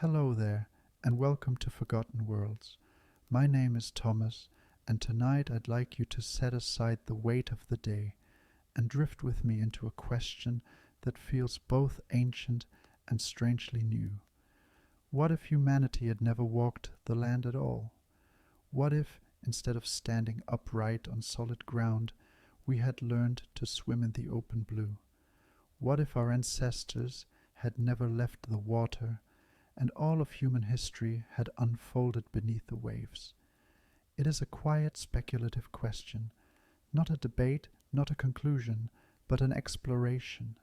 Hello there, and welcome to Forgotten Worlds. My name is Thomas, and tonight I'd like you to set aside the weight of the day and drift with me into a question that feels both ancient and strangely new. What if humanity had never walked the land at all? What if, instead of standing upright on solid ground, we had learned to swim in the open blue? What if our ancestors had never left the water and all of human history had unfolded beneath the waves? It is a quiet, speculative question, not a debate, not a conclusion, but an exploration.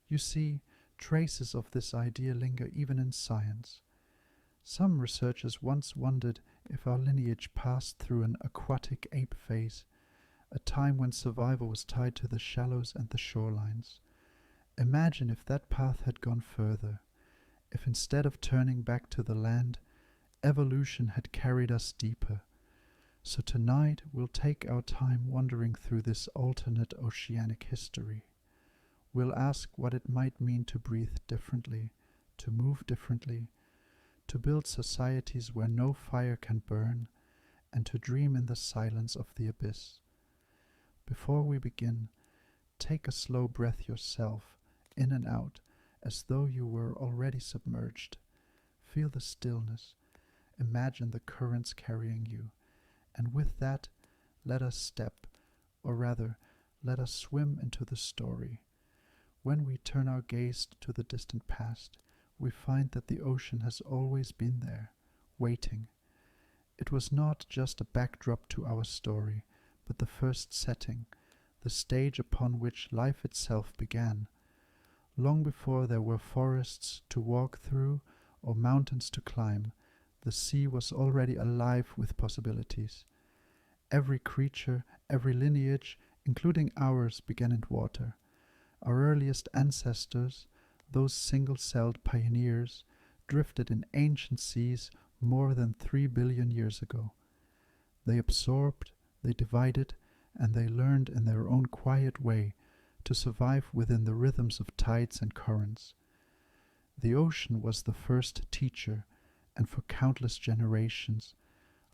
You see, traces of this idea linger even in science. Some researchers once wondered if our lineage passed through an aquatic ape phase, a time when survival was tied to the shallows and the shorelines. Imagine if that path had gone further, if instead of turning back to the land, evolution had carried us deeper. So tonight we'll take our time wandering through this alternate oceanic history. We'll ask what it might mean to breathe differently, to move differently, to build societies where no fire can burn, and to dream in the silence of the abyss. Before we begin, take a slow breath yourself, in and out, as though you were already submerged. Feel the stillness. Imagine the currents carrying you. And with that, let us step, or rather, let us swim into the story. When we turn our gaze to the distant past, we find that the ocean has always been there, waiting. It was not just a backdrop to our story, but the first setting, the stage upon which life itself began. Long before there were forests to walk through or mountains to climb, the sea was already alive with possibilities. Every creature, every lineage, including ours, began in water. Our earliest ancestors, those single-celled pioneers, drifted in ancient seas more than 3 billion years ago. They absorbed, they divided, and they learned in their own quiet way to survive within the rhythms of tides and currents. The ocean was the first teacher, and for countless generations,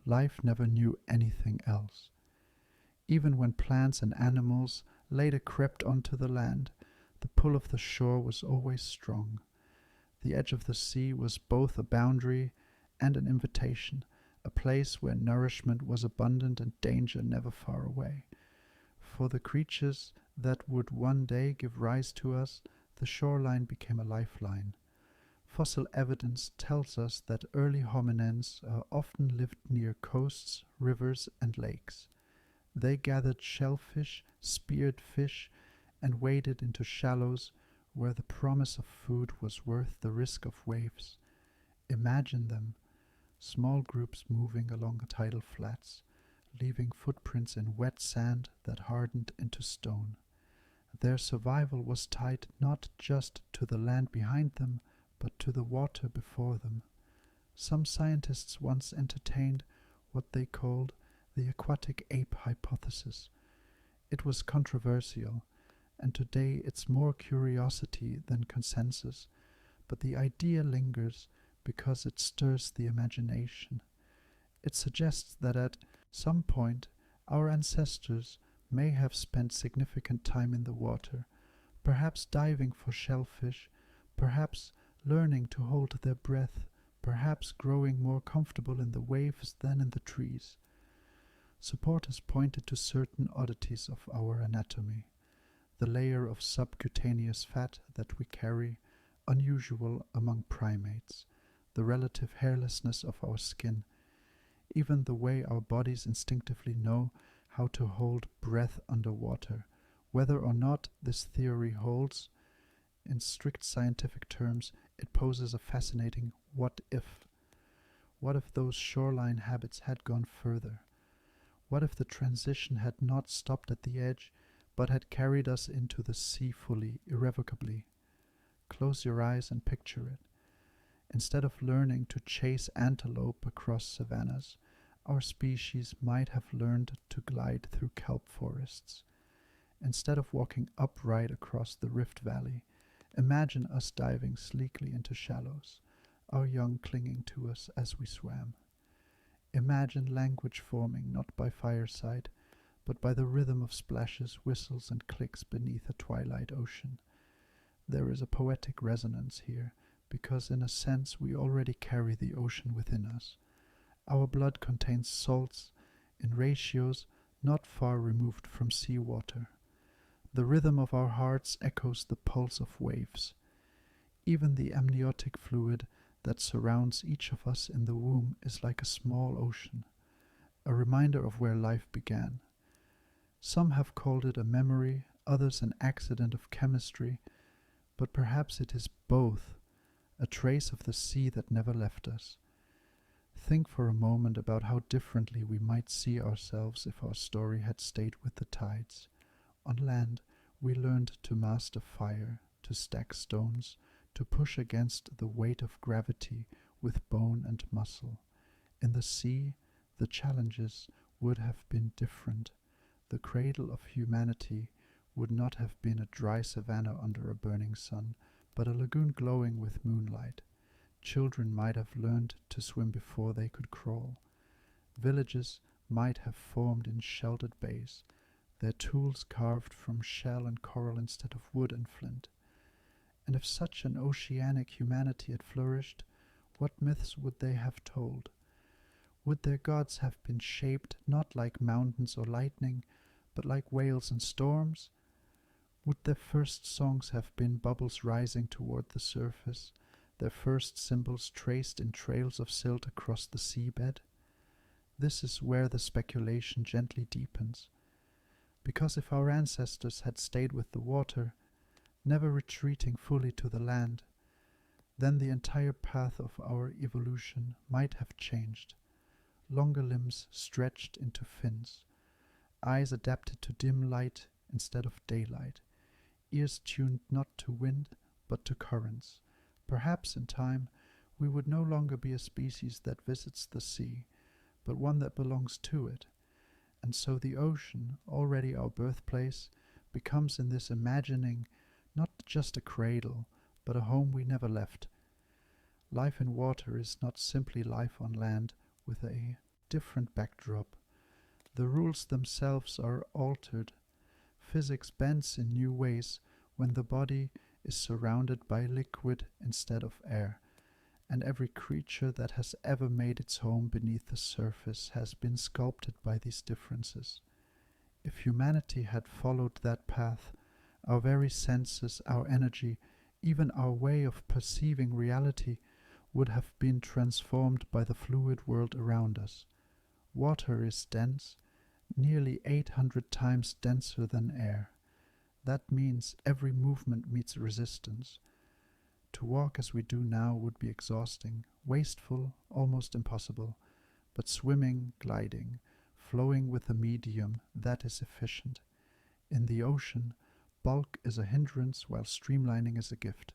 life never knew anything else. Even when plants and animals later crept onto the land, the pull of the shore was always strong. The edge of the sea was both a boundary and an invitation, a place where nourishment was abundant and danger never far away. For the creatures that would one day give rise to us, the shoreline became a lifeline. Fossil evidence tells us that early hominins often lived near coasts, rivers, and lakes. They gathered shellfish, speared fish, and waded into shallows where the promise of food was worth the risk of waves. Imagine them, small groups moving along tidal flats, leaving footprints in wet sand that hardened into stone. Their survival was tied not just to the land behind them, but to the water before them. Some scientists once entertained what they called the aquatic ape hypothesis. It was controversial, and today it's more curiosity than consensus, but the idea lingers because it stirs the imagination. It suggests that at some point our ancestors may have spent significant time in the water, perhaps diving for shellfish, perhaps learning to hold their breath, perhaps growing more comfortable in the waves than in the trees. Supporters pointed to certain oddities of our anatomy: the layer of subcutaneous fat that we carry, unusual among primates, the relative hairlessness of our skin, even the way our bodies instinctively know how to hold breath underwater. Whether or not this theory holds, in strict scientific terms, it poses a fascinating what if. What if those shoreline habits had gone further? What if the transition had not stopped at the edge, but had carried us into the sea fully, irrevocably? Close your eyes and picture it. Instead of learning to chase antelope across savannas, our species might have learned to glide through kelp forests. Instead of walking upright across the Rift Valley, imagine us diving sleekly into shallows, our young clinging to us as we swam. Imagine language forming not by fireside, but by the rhythm of splashes, whistles, and clicks beneath a twilight ocean. There is a poetic resonance here, because in a sense we already carry the ocean within us. Our blood contains salts in ratios not far removed from seawater. The rhythm of our hearts echoes the pulse of waves. Even the amniotic fluid that surrounds each of us in the womb is like a small ocean, a reminder of where life began. Some have called it a memory, others an accident of chemistry, but perhaps it is both, a trace of the sea that never left us. Think for a moment about how differently we might see ourselves if our story had stayed with the tides. On land, we learned to master fire, to stack stones, to push against the weight of gravity with bone and muscle. In the sea, the challenges would have been different. The cradle of humanity would not have been a dry savanna under a burning sun, but a lagoon glowing with moonlight. Children might have learned to swim before they could crawl. Villages might have formed in sheltered bays, their tools carved from shell and coral instead of wood and flint. And if such an oceanic humanity had flourished, what myths would they have told? Would their gods have been shaped not like mountains or lightning, but like whales and storms? Would their first songs have been bubbles rising toward the surface, their first symbols traced in trails of silt across the seabed? This is where the speculation gently deepens. Because if our ancestors had stayed with the water, never retreating fully to the land, then the entire path of our evolution might have changed. Longer limbs stretched into fins, eyes adapted to dim light instead of daylight, ears tuned not to wind but to currents. Perhaps in time we would no longer be a species that visits the sea, but one that belongs to it. And so the ocean, already our birthplace, becomes in this imagining not just a cradle, but a home we never left. Life in water is not simply life on land with a different backdrop. The rules themselves are altered. Physics bends in new ways when the body is surrounded by liquid instead of air, and every creature that has ever made its home beneath the surface has been sculpted by these differences. If humanity had followed that path, our very senses, our energy, even our way of perceiving reality would have been transformed by the fluid world around us. Water is dense, nearly 800 times denser than air. That means every movement meets resistance. To walk as we do now would be exhausting, wasteful, almost impossible, but swimming, gliding, flowing with a medium, that is efficient. In the ocean, bulk is a hindrance while streamlining is a gift.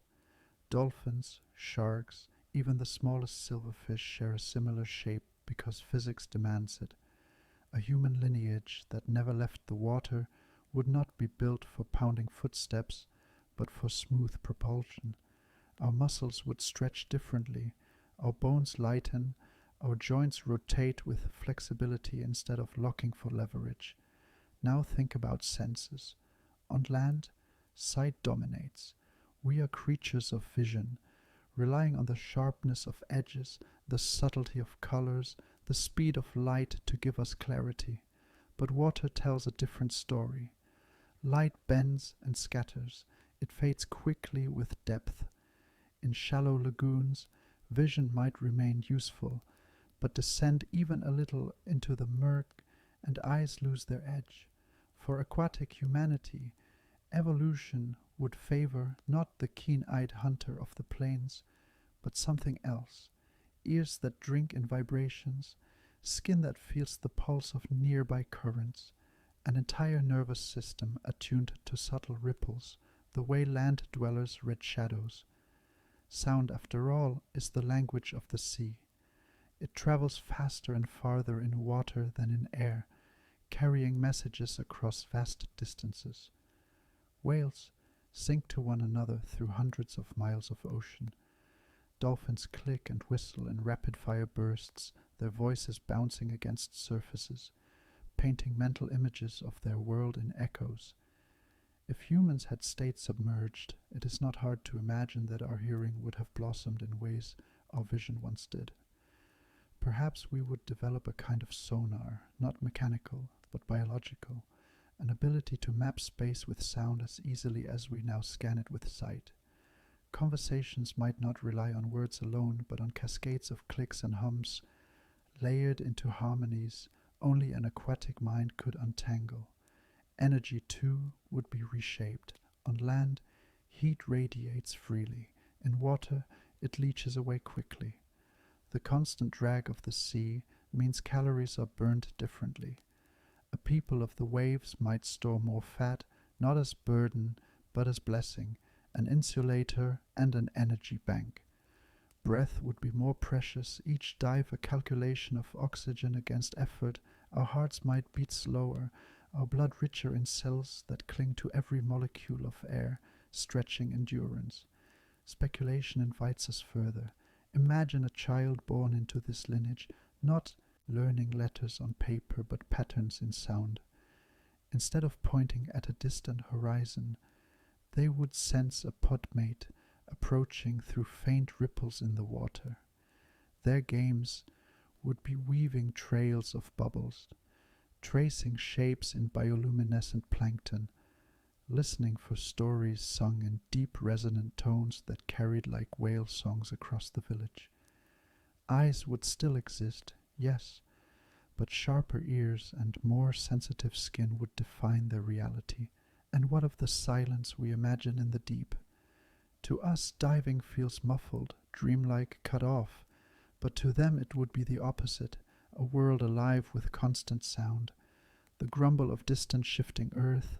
Dolphins, sharks, even the smallest silverfish share a similar shape because physics demands it. A human lineage that never left the water would not be built for pounding footsteps, but for smooth propulsion. Our muscles would stretch differently, our bones lighten, our joints rotate with flexibility instead of locking for leverage. Now think about senses. On land, sight dominates. We are creatures of vision, relying on the sharpness of edges, the subtlety of colors, the speed of light to give us clarity. But water tells a different story. Light bends and scatters. It fades quickly with depth. In shallow lagoons, vision might remain useful, but descend even a little into the murk and eyes lose their edge. For aquatic humanity, evolution would favor not the keen-eyed hunter of the plains, but something else. Ears that drink in vibrations, skin that feels the pulse of nearby currents, an entire nervous system attuned to subtle ripples, the way land dwellers read shadows. Sound, after all, is the language of the sea. It travels faster and farther in water than in air, carrying messages across vast distances. Whales sing to one another through hundreds of miles of ocean. Dolphins click and whistle in rapid-fire bursts, their voices bouncing against surfaces, painting mental images of their world in echoes. If humans had stayed submerged, it is not hard to imagine that our hearing would have blossomed in ways our vision once did. Perhaps we would develop a kind of sonar, not mechanical, but biological, an ability to map space with sound as easily as we now scan it with sight. Conversations might not rely on words alone, but on cascades of clicks and hums, layered into harmonies only an aquatic mind could untangle. Energy, too, would be reshaped. On land, heat radiates freely. In water, it leaches away quickly. The constant drag of the sea means calories are burned differently. A people of the waves might store more fat, not as burden, but as blessing, an insulator and an energy bank. Breath would be more precious, each dive a calculation of oxygen against effort. Our hearts might beat slower, our blood richer in cells that cling to every molecule of air, stretching endurance. Speculation invites us further. Imagine a child born into this lineage, not learning letters on paper but patterns in sound. Instead of pointing at a distant horizon, they would sense a podmate approaching through faint ripples in the water. Their games would be weaving trails of bubbles, tracing shapes in bioluminescent plankton, listening for stories sung in deep resonant tones that carried like whale songs across the village. Eyes would still exist, yes, but sharper ears and more sensitive skin would define their reality. And what of the silence we imagine in the deep? To us, diving feels muffled, dreamlike, cut off, but to them it would be the opposite, a world alive with constant sound. The grumble of distant shifting earth,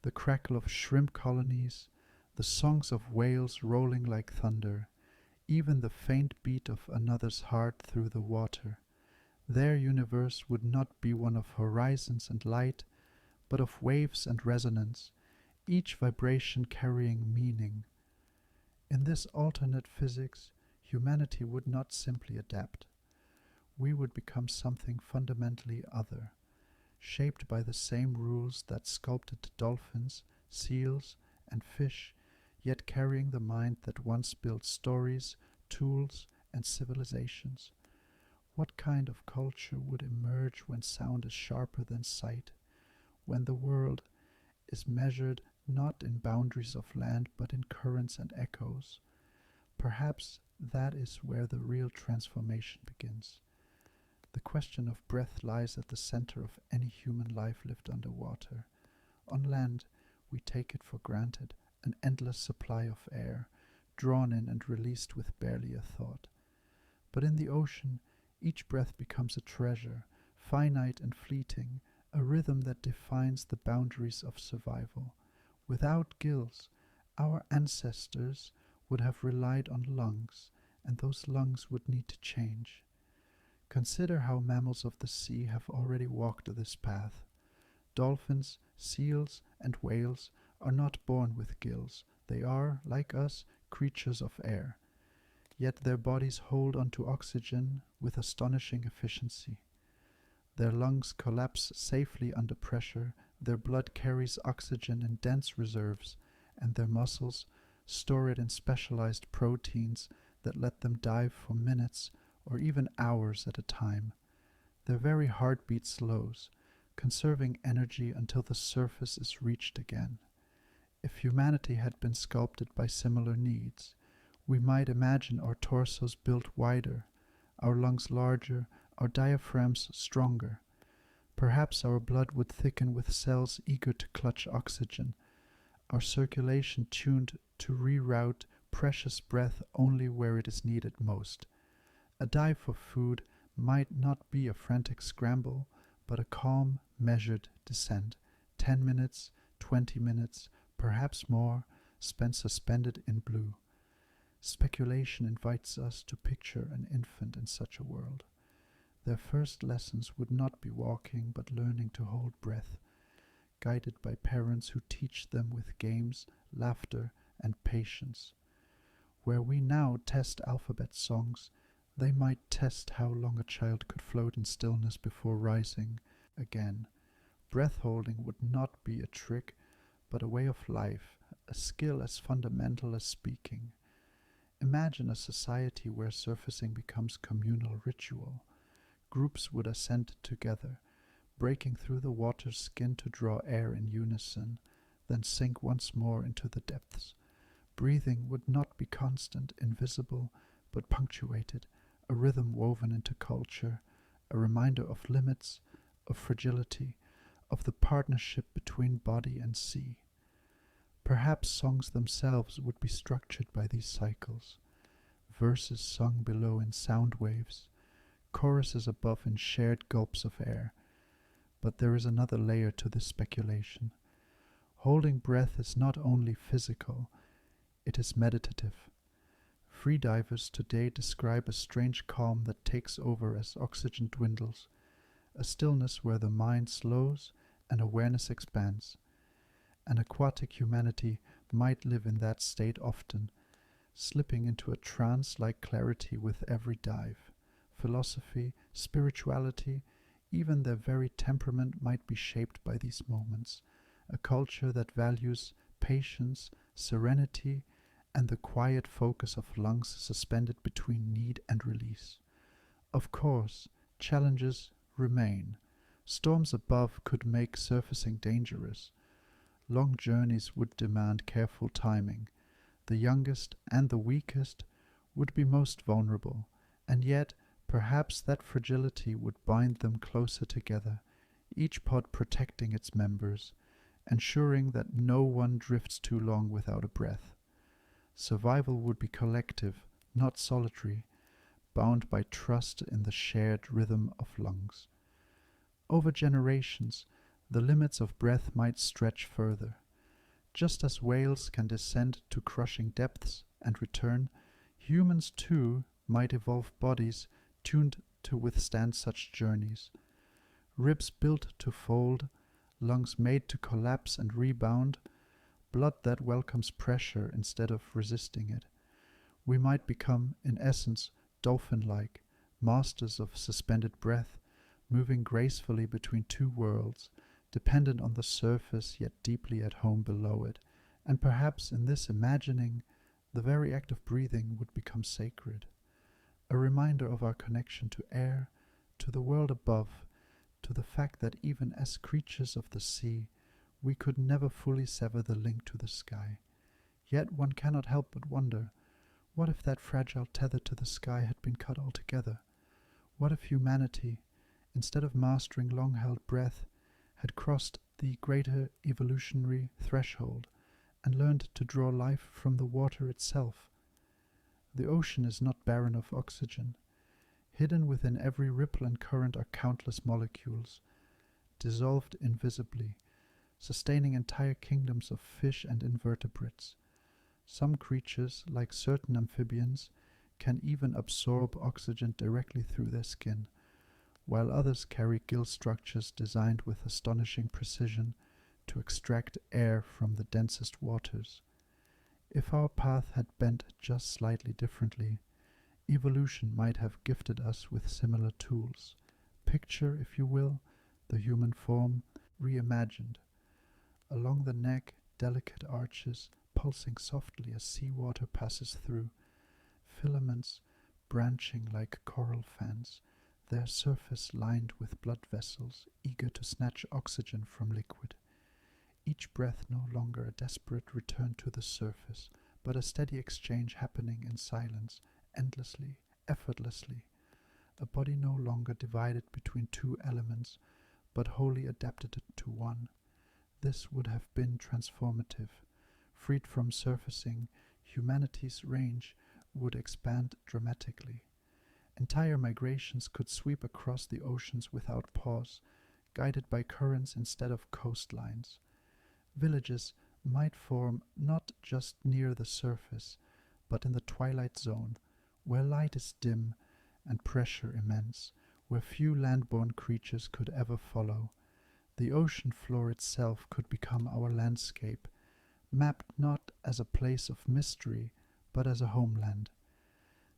the crackle of shrimp colonies, the songs of whales rolling like thunder, even the faint beat of another's heart through the water. Their universe would not be one of horizons and light, but of waves and resonance, each vibration carrying meaning. In this alternate physics, humanity would not simply adapt. We would become something fundamentally other, shaped by the same rules that sculpted dolphins, seals, and fish, yet carrying the mind that once built stories, tools, and civilizations. What kind of culture would emerge when sound is sharper than sight, when the world is measured not in boundaries of land but in currents and echoes? Perhaps that is where the real transformation begins. The question of breath lies at the center of any human life lived underwater. On land, we take it for granted, an endless supply of air, drawn in and released with barely a thought. But in the ocean, each breath becomes a treasure, finite and fleeting, a rhythm that defines the boundaries of survival. Without gills, our ancestors would have relied on lungs, and those lungs would need to change. Consider how mammals of the sea have already walked this path. Dolphins, seals, and whales are not born with gills. They are, like us, creatures of air. Yet their bodies hold onto oxygen with astonishing efficiency. Their lungs collapse safely under pressure, their blood carries oxygen in dense reserves, and their muscles store it in specialized proteins that let them dive for minutes or even hours at a time. Their very heartbeat slows, conserving energy until the surface is reached again. If humanity had been sculpted by similar needs, we might imagine our torsos built wider, our lungs larger, our diaphragms stronger. Perhaps our blood would thicken with cells eager to clutch oxygen, our circulation tuned to reroute precious breath only where it is needed most. A dive for food might not be a frantic scramble, but a calm, measured descent. 10 minutes, 20 minutes, perhaps more, spent suspended in blue. Speculation invites us to picture an infant in such a world. Their first lessons would not be walking, but learning to hold breath, guided by parents who teach them with games, laughter, and patience. Where we now test alphabet songs, they might test how long a child could float in stillness before rising again. Breath holding would not be a trick, but a way of life, a skill as fundamental as speaking. Imagine a society where surfacing becomes communal ritual. Groups would ascend together, breaking through the water's skin to draw air in unison, then sink once more into the depths. Breathing would not be constant, invisible, but punctuated, a rhythm woven into culture, a reminder of limits, of fragility, of the partnership between body and sea. Perhaps songs themselves would be structured by these cycles, verses sung below in sound waves, choruses above in shared gulps of air. But there is another layer to this speculation. Holding breath is not only physical, it is meditative. Freedivers today describe a strange calm that takes over as oxygen dwindles, a stillness where the mind slows and awareness expands. An aquatic humanity might live in that state often, slipping into a trance-like clarity with every dive. Philosophy, spirituality, even their very temperament might be shaped by these moments. A culture that values patience, serenity, and the quiet focus of lungs suspended between need and release. Of course, challenges remain. Storms above could make surfacing dangerous. Long journeys would demand careful timing. The youngest and the weakest would be most vulnerable, and yet perhaps that fragility would bind them closer together, each pod protecting its members, ensuring that no one drifts too long without a breath. Survival would be collective, not solitary, bound by trust in the shared rhythm of lungs. Over generations, the limits of breath might stretch further. Just as whales can descend to crushing depths and return, humans too might evolve bodies tuned to withstand such journeys. Ribs built to fold, lungs made to collapse and rebound, blood that welcomes pressure instead of resisting it. We might become, in essence, dolphin-like, masters of suspended breath, moving gracefully between two worlds, dependent on the surface yet deeply at home below it. And perhaps in this imagining, the very act of breathing would become sacred, a reminder of our connection to air, to the world above, to the fact that even as creatures of the sea, we could never fully sever the link to the sky. Yet one cannot help but wonder, what if that fragile tether to the sky had been cut altogether? What if humanity, instead of mastering long-held breath, had crossed the greater evolutionary threshold and learned to draw life from the water itself? The ocean is not barren of oxygen. Hidden within every ripple and current are countless molecules, dissolved invisibly, sustaining entire kingdoms of fish and invertebrates. Some creatures, like certain amphibians, can even absorb oxygen directly through their skin, while others carry gill structures designed with astonishing precision to extract air from the densest waters. If our path had bent just slightly differently, evolution might have gifted us with similar tools. Picture, if you will, the human form reimagined. Along the neck, delicate arches pulsing softly as seawater passes through, filaments branching like coral fans, their surface lined with blood vessels eager to snatch oxygen from liquid. Each breath no longer a desperate return to the surface, but a steady exchange happening in silence, endlessly, effortlessly. A body no longer divided between two elements, but wholly adapted to one. This would have been transformative. Freed from surfacing, humanity's range would expand dramatically. Entire migrations could sweep across the oceans without pause, guided by currents instead of coastlines. Villages might form not just near the surface, but in the twilight zone, where light is dim and pressure immense, where few land-born creatures could ever follow. The ocean floor itself could become our landscape, mapped not as a place of mystery, but as a homeland.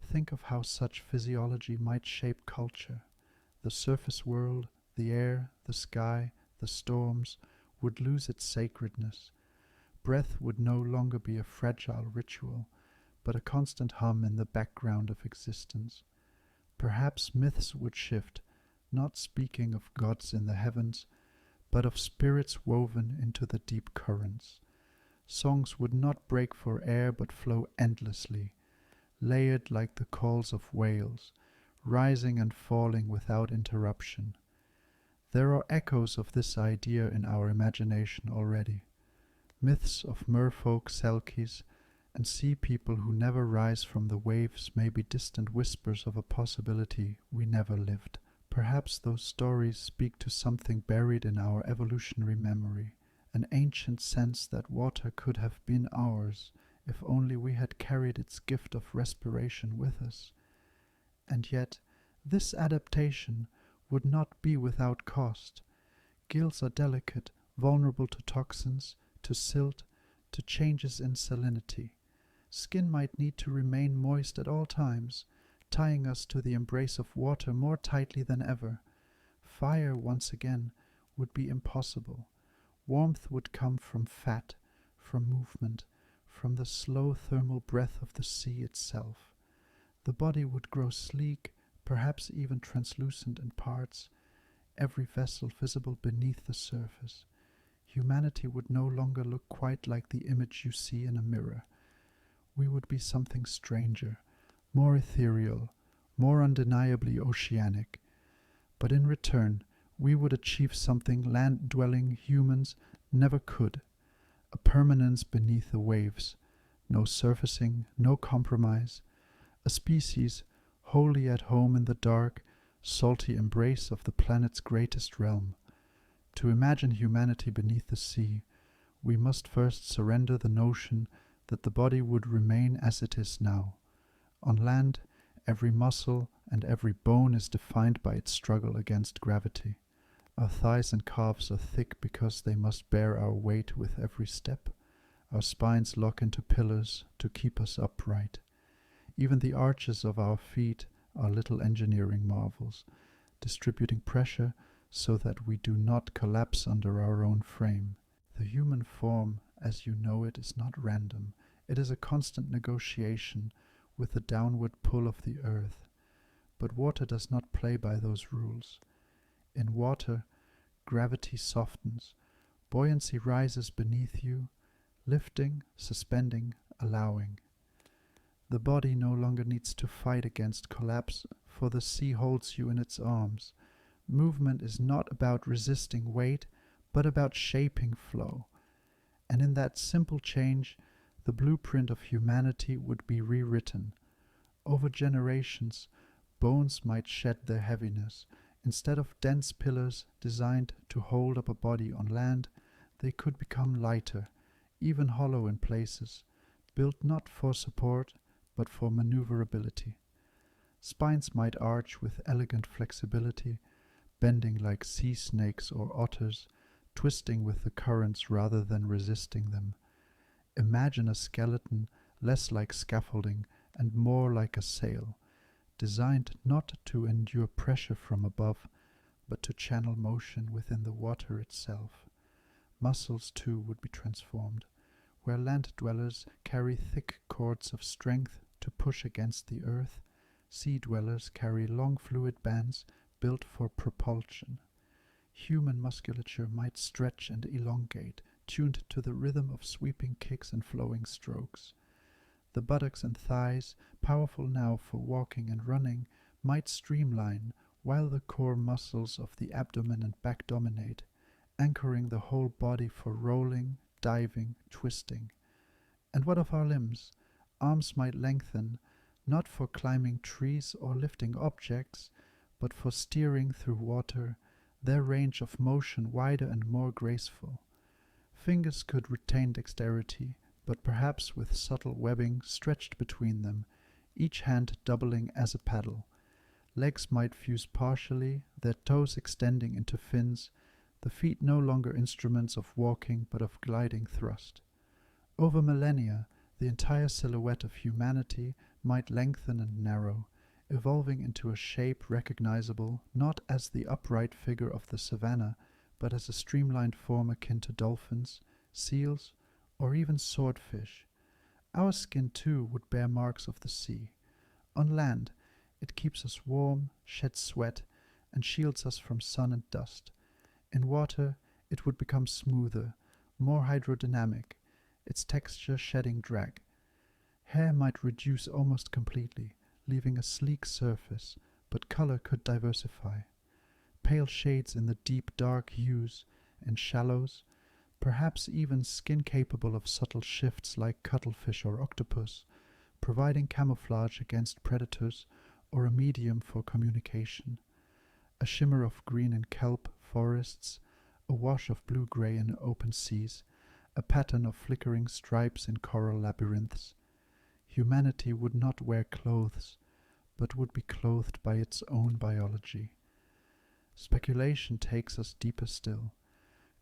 Think of how such physiology might shape culture. The surface world, the air, the sky, the storms would lose its sacredness. Breath would no longer be a fragile ritual, but a constant hum in the background of existence. Perhaps myths would shift, not speaking of gods in the heavens, but of spirits woven into the deep currents. Songs would not break for air but flow endlessly, layered like the calls of whales, rising and falling without interruption. There are echoes of this idea in our imagination already. Myths of merfolk, selkies, and sea people who never rise from the waves may be distant whispers of a possibility we never lived. Perhaps those stories speak to something buried in our evolutionary memory, an ancient sense that water could have been ours if only we had carried its gift of respiration with us. And yet, this adaptation would not be without cost. Gills are delicate, vulnerable to toxins, to silt, to changes in salinity. Skin might need to remain moist at all times, tying us to the embrace of water more tightly than ever. Fire, once again, would be impossible. Warmth would come from fat, from movement, from the slow thermal breath of the sea itself. The body would grow sleek, perhaps even translucent in parts, every vessel visible beneath the surface. Humanity would no longer look quite like the image you see in a mirror. We would be something stranger, more ethereal, more undeniably oceanic. But in return, we would achieve something land-dwelling humans never could, a permanence beneath the waves, no surfacing, no compromise, a species wholly at home in the dark, salty embrace of the planet's greatest realm. To imagine humanity beneath the sea, we must first surrender the notion that the body would remain as it is now. On land, every muscle and every bone is defined by its struggle against gravity. Our thighs and calves are thick because they must bear our weight with every step. Our spines lock into pillars to keep us upright. Even the arches of our feet are little engineering marvels, distributing pressure so that we do not collapse under our own frame. The human form, as you know it, is not random. It is a constant negotiation with the downward pull of the earth. But water does not play by those rules. In water, gravity softens, buoyancy rises beneath you, lifting, suspending, allowing. The body no longer needs to fight against collapse, for the sea holds you in its arms. Movement is not about resisting weight, but about shaping flow. And in that simple change, the blueprint of humanity would be rewritten. Over generations, bones might shed their heaviness. Instead of dense pillars designed to hold up a body on land, they could become lighter, even hollow in places, built not for support, but for maneuverability. Spines might arch with elegant flexibility, bending like sea snakes or otters, twisting with the currents rather than resisting them. Imagine a skeleton less like scaffolding and more like a sail, designed not to endure pressure from above, but to channel motion within the water itself. Muscles, too, would be transformed. Where land dwellers carry thick cords of strength to push against the earth, sea dwellers carry long fluid bands built for propulsion. Human musculature might stretch and elongate, tuned to the rhythm of sweeping kicks and flowing strokes. The buttocks and thighs, powerful now for walking and running, might streamline, while the core muscles of the abdomen and back dominate, anchoring the whole body for rolling, diving, twisting. And what of our limbs? Arms might lengthen, not for climbing trees or lifting objects, but for steering through water, their range of motion wider and more graceful. Fingers could retain dexterity, but perhaps with subtle webbing stretched between them, each hand doubling as a paddle. Legs might fuse partially, their toes extending into fins, the feet no longer instruments of walking but of gliding thrust. Over millennia, the entire silhouette of humanity might lengthen and narrow, evolving into a shape recognizable not as the upright figure of the savannah, but as a streamlined form akin to dolphins, seals, or even swordfish. Our skin, too, would bear marks of the sea. On land, it keeps us warm, sheds sweat, and shields us from sun and dust. In water, it would become smoother, more hydrodynamic, its texture shedding drag. Hair might reduce almost completely, leaving a sleek surface, but color could diversify. Pale shades in the deep dark hues and shallows, perhaps even skin capable of subtle shifts like cuttlefish or octopus, providing camouflage against predators or a medium for communication. A shimmer of green in kelp forests, a wash of blue-gray in open seas, a pattern of flickering stripes in coral labyrinths. Humanity would not wear clothes, but would be clothed by its own biology. Speculation takes us deeper still.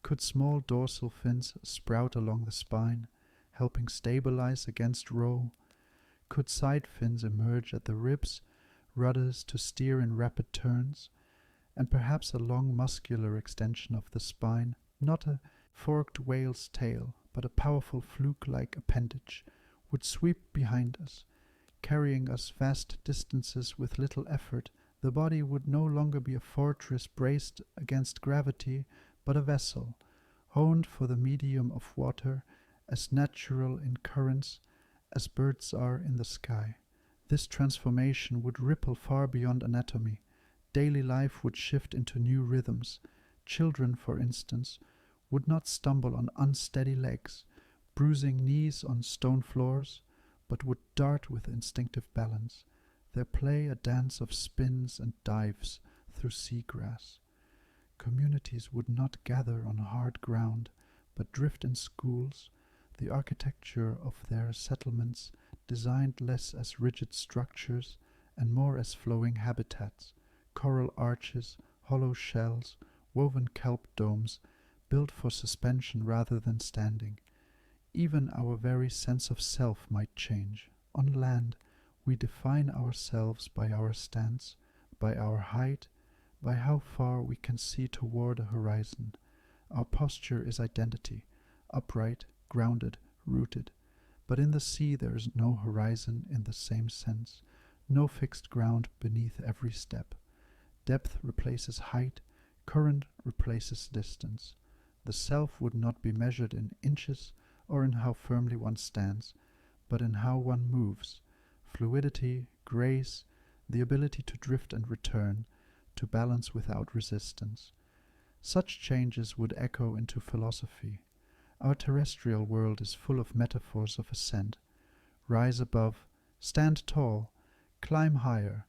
Could small dorsal fins sprout along the spine, helping stabilize against roll? Could side fins emerge at the ribs, rudders to steer in rapid turns? And perhaps a long muscular extension of the spine, not a forked whale's tail, but a powerful fluke-like appendage, would sweep behind us, carrying us vast distances with little effort. The body would no longer be a fortress braced against gravity, but a vessel, honed for the medium of water, as natural in currents as birds are in the sky. This transformation would ripple far beyond anatomy. Daily life would shift into new rhythms. Children, for instance, would not stumble on unsteady legs, bruising knees on stone floors, but would dart with instinctive balance, their play a dance of spins and dives through seagrass. Communities would not gather on hard ground, but drift in schools, the architecture of their settlements designed less as rigid structures and more as flowing habitats, coral arches, hollow shells, woven kelp domes, built for suspension rather than standing. Even our very sense of self might change. On land, we define ourselves by our stance, by our height, by how far we can see toward a horizon. Our posture is identity, upright, grounded, rooted. But in the sea there is no horizon in the same sense, no fixed ground beneath every step. Depth replaces height, current replaces distance. The self would not be measured in inches or in how firmly one stands, but in how one moves. Fluidity, grace, the ability to drift and return, to balance without resistance. Such changes would echo into philosophy. Our terrestrial world is full of metaphors of ascent. Rise above, stand tall, climb higher,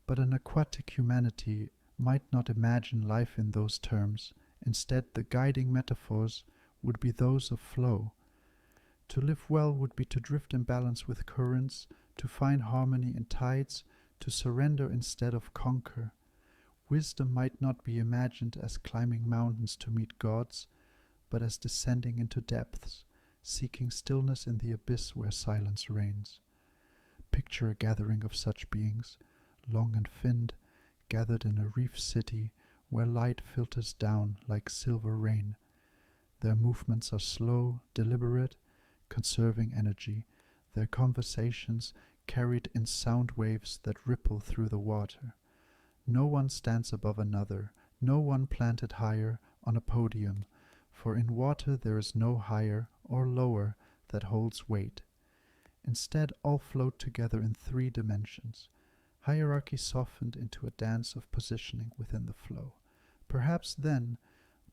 but an aquatic humanity might not imagine life in those terms. Instead, the guiding metaphors would be those of flow. To live well would be to drift in balance with currents, to find harmony in tides, to surrender instead of conquer. Wisdom might not be imagined as climbing mountains to meet gods, but as descending into depths, seeking stillness in the abyss where silence reigns. Picture a gathering of such beings, long and finned, gathered in a reef city where light filters down like silver rain. Their movements are slow, deliberate, conserving energy, their conversations carried in sound waves that ripple through the water. No one stands above another, no one planted higher on a podium, for in water there is no higher or lower that holds weight. Instead, all float together in 3 dimensions, hierarchy softened into a dance of positioning within the flow. Perhaps then,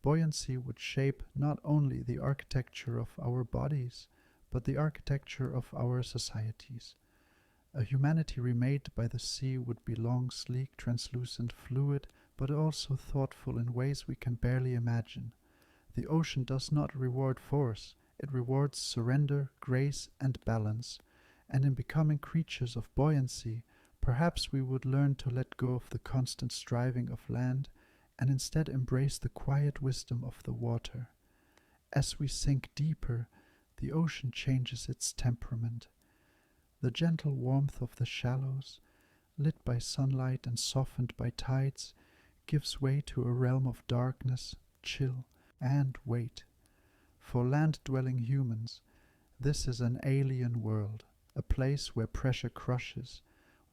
buoyancy would shape not only the architecture of our bodies, but the architecture of our societies. A humanity remade by the sea would be long, sleek, translucent, fluid, but also thoughtful in ways we can barely imagine. The ocean does not reward force, it rewards surrender, grace, and balance, and in becoming creatures of buoyancy, perhaps we would learn to let go of the constant striving of land and instead embrace the quiet wisdom of the water. As we sink deeper, the ocean changes its temperament. The gentle warmth of the shallows, lit by sunlight and softened by tides, gives way to a realm of darkness, chill, and weight. For land-dwelling humans, this is an alien world, a place where pressure crushes,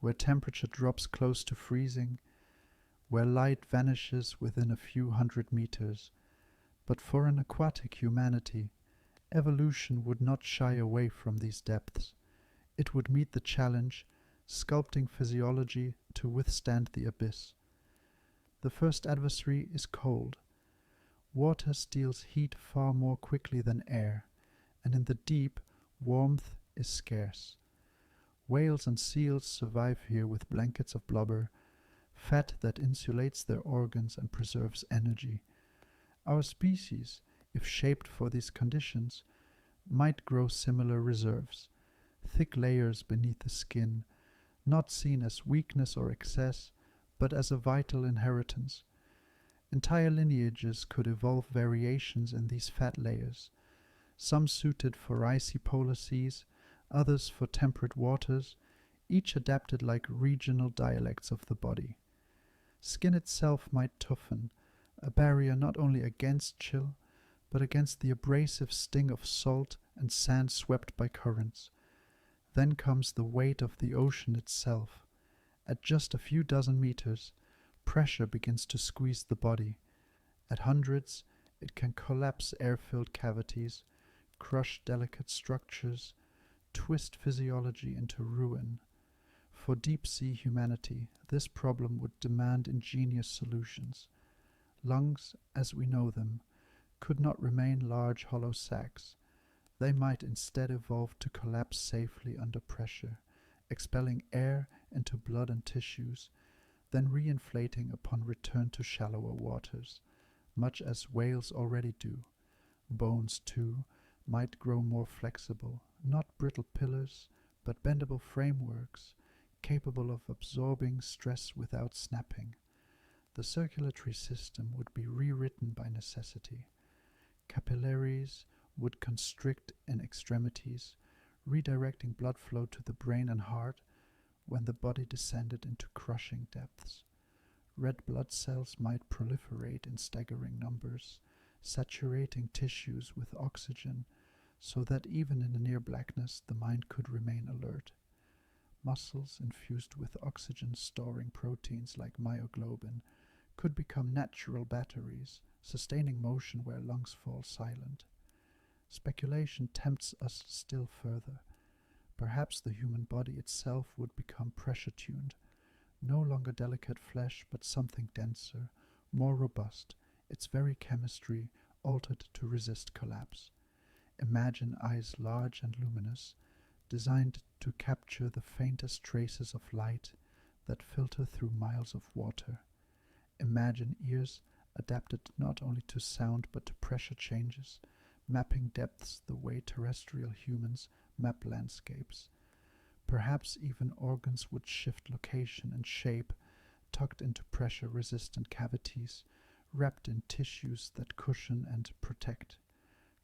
where temperature drops close to freezing, where light vanishes within a few 100 meters. But for an aquatic humanity, evolution would not shy away from these depths. It would meet the challenge, sculpting physiology to withstand the abyss. The first adversary is cold. Water steals heat far more quickly than air, and in the deep, warmth is scarce. Whales and seals survive here with blankets of blubber, fat that insulates their organs and preserves energy. Our species, if shaped for these conditions, might grow similar reserves, thick layers beneath the skin, not seen as weakness or excess, but as a vital inheritance. Entire lineages could evolve variations in these fat layers, some suited for icy polar seas, others for temperate waters, each adapted like regional dialects of the body. Skin itself might toughen, a barrier not only against chill, but against the abrasive sting of salt and sand swept by currents. Then comes the weight of the ocean itself. At just a few dozen meters, pressure begins to squeeze the body. At hundreds, it can collapse air-filled cavities, crush delicate structures, twist physiology into ruin. For deep-sea humanity, this problem would demand ingenious solutions. Lungs, as we know them, could not remain large hollow sacs. They might instead evolve to collapse safely under pressure, expelling air into blood and tissues, then reinflating upon return to shallower waters, much as whales already do. Bones, too, might grow more flexible, not brittle pillars, but bendable frameworks, capable of absorbing stress without snapping. The circulatory system would be rewritten by necessity. Capillaries would constrict in extremities, redirecting blood flow to the brain and heart when the body descended into crushing depths. Red blood cells might proliferate in staggering numbers, saturating tissues with oxygen so that even in the near blackness the mind could remain alert. Muscles infused with oxygen-storing proteins like myoglobin could become natural batteries, sustaining motion where lungs fall silent. Speculation tempts us still further. Perhaps the human body itself would become pressure-tuned, no longer delicate flesh but something denser, more robust, its very chemistry altered to resist collapse. Imagine eyes large and luminous, designed to capture the faintest traces of light that filter through miles of water. Imagine ears adapted not only to sound but to pressure changes, mapping depths the way terrestrial humans map landscapes. Perhaps even organs would shift location and shape, tucked into pressure-resistant cavities, wrapped in tissues that cushion and protect.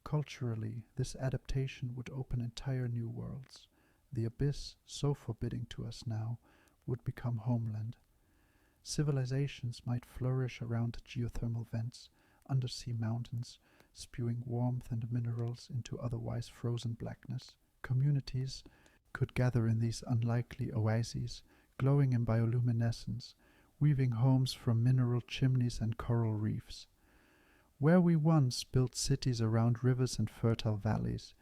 Culturally, this adaptation would open entire new worlds. The abyss, so forbidding to us now, would become homeland. Civilizations might flourish around geothermal vents, undersea mountains, spewing warmth and minerals into otherwise frozen blackness. Communities could gather in these unlikely oases, glowing in bioluminescence, weaving homes from mineral chimneys and coral reefs. Where we once built cities around rivers and fertile valleys,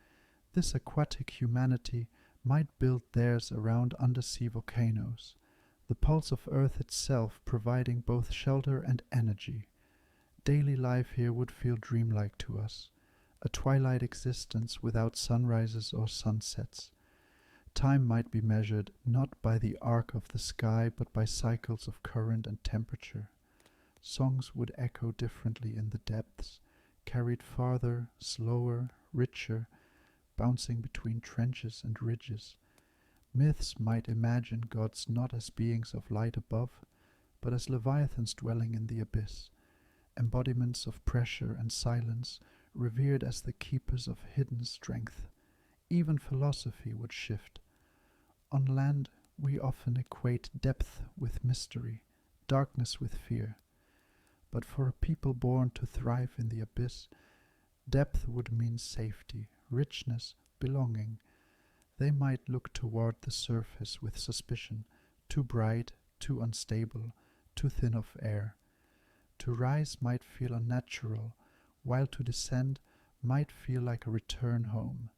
this aquatic humanity might build theirs around undersea volcanoes, the pulse of Earth itself providing both shelter and energy. Daily life here would feel dreamlike to us, a twilight existence without sunrises or sunsets. Time might be measured not by the arc of the sky but by cycles of current and temperature. Songs would echo differently in the depths, carried farther, slower, richer, bouncing between trenches and ridges. Myths might imagine gods not as beings of light above, but as leviathans dwelling in the abyss, embodiments of pressure and silence, revered as the keepers of hidden strength. Even philosophy would shift. On land, we often equate depth with mystery, darkness with fear. But for a people born to thrive in the abyss, depth would mean safety, richness, belonging. They might look toward the surface with suspicion, too bright, too unstable, too thin of air. To rise might feel unnatural, while to descend might feel like a return home.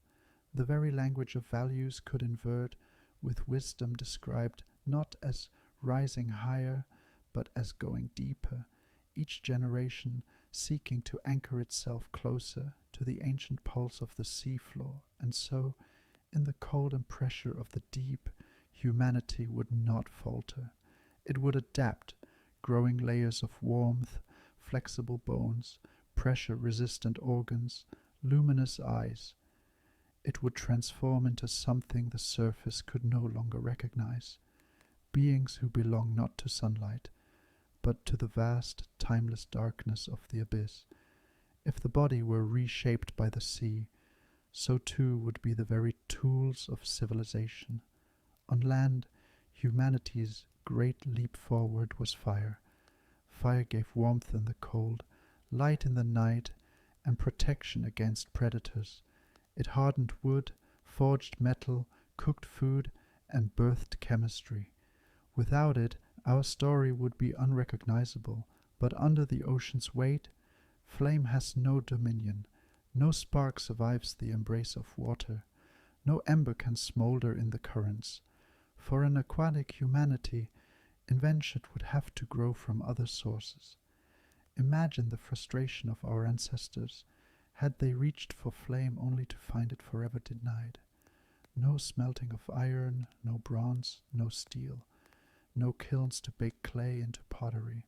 The very language of values could invert, with wisdom described not as rising higher, but as going deeper, each generation seeking to anchor itself closer to the ancient pulse of the sea floor, and so, in the cold and pressure of the deep, humanity would not falter. It would adapt, growing layers of warmth, flexible bones, pressure-resistant organs, luminous eyes. It would transform into something the surface could no longer recognize, beings who belong not to sunlight, but to the vast, timeless darkness of the abyss. If the body were reshaped by the sea, so too would be the very tools of civilization. On land, humanity's great leap forward was fire. Fire gave warmth in the cold, light in the night, and protection against predators. It hardened wood, forged metal, cooked food, and birthed chemistry. Without it, our story would be unrecognizable, but under the ocean's weight, flame has no dominion. No spark survives the embrace of water. No ember can smolder in the currents. For an aquatic humanity, invention would have to grow from other sources. Imagine the frustration of our ancestors had they reached for flame only to find it forever denied. No smelting of iron, no bronze, no steel. No kilns to bake clay into pottery.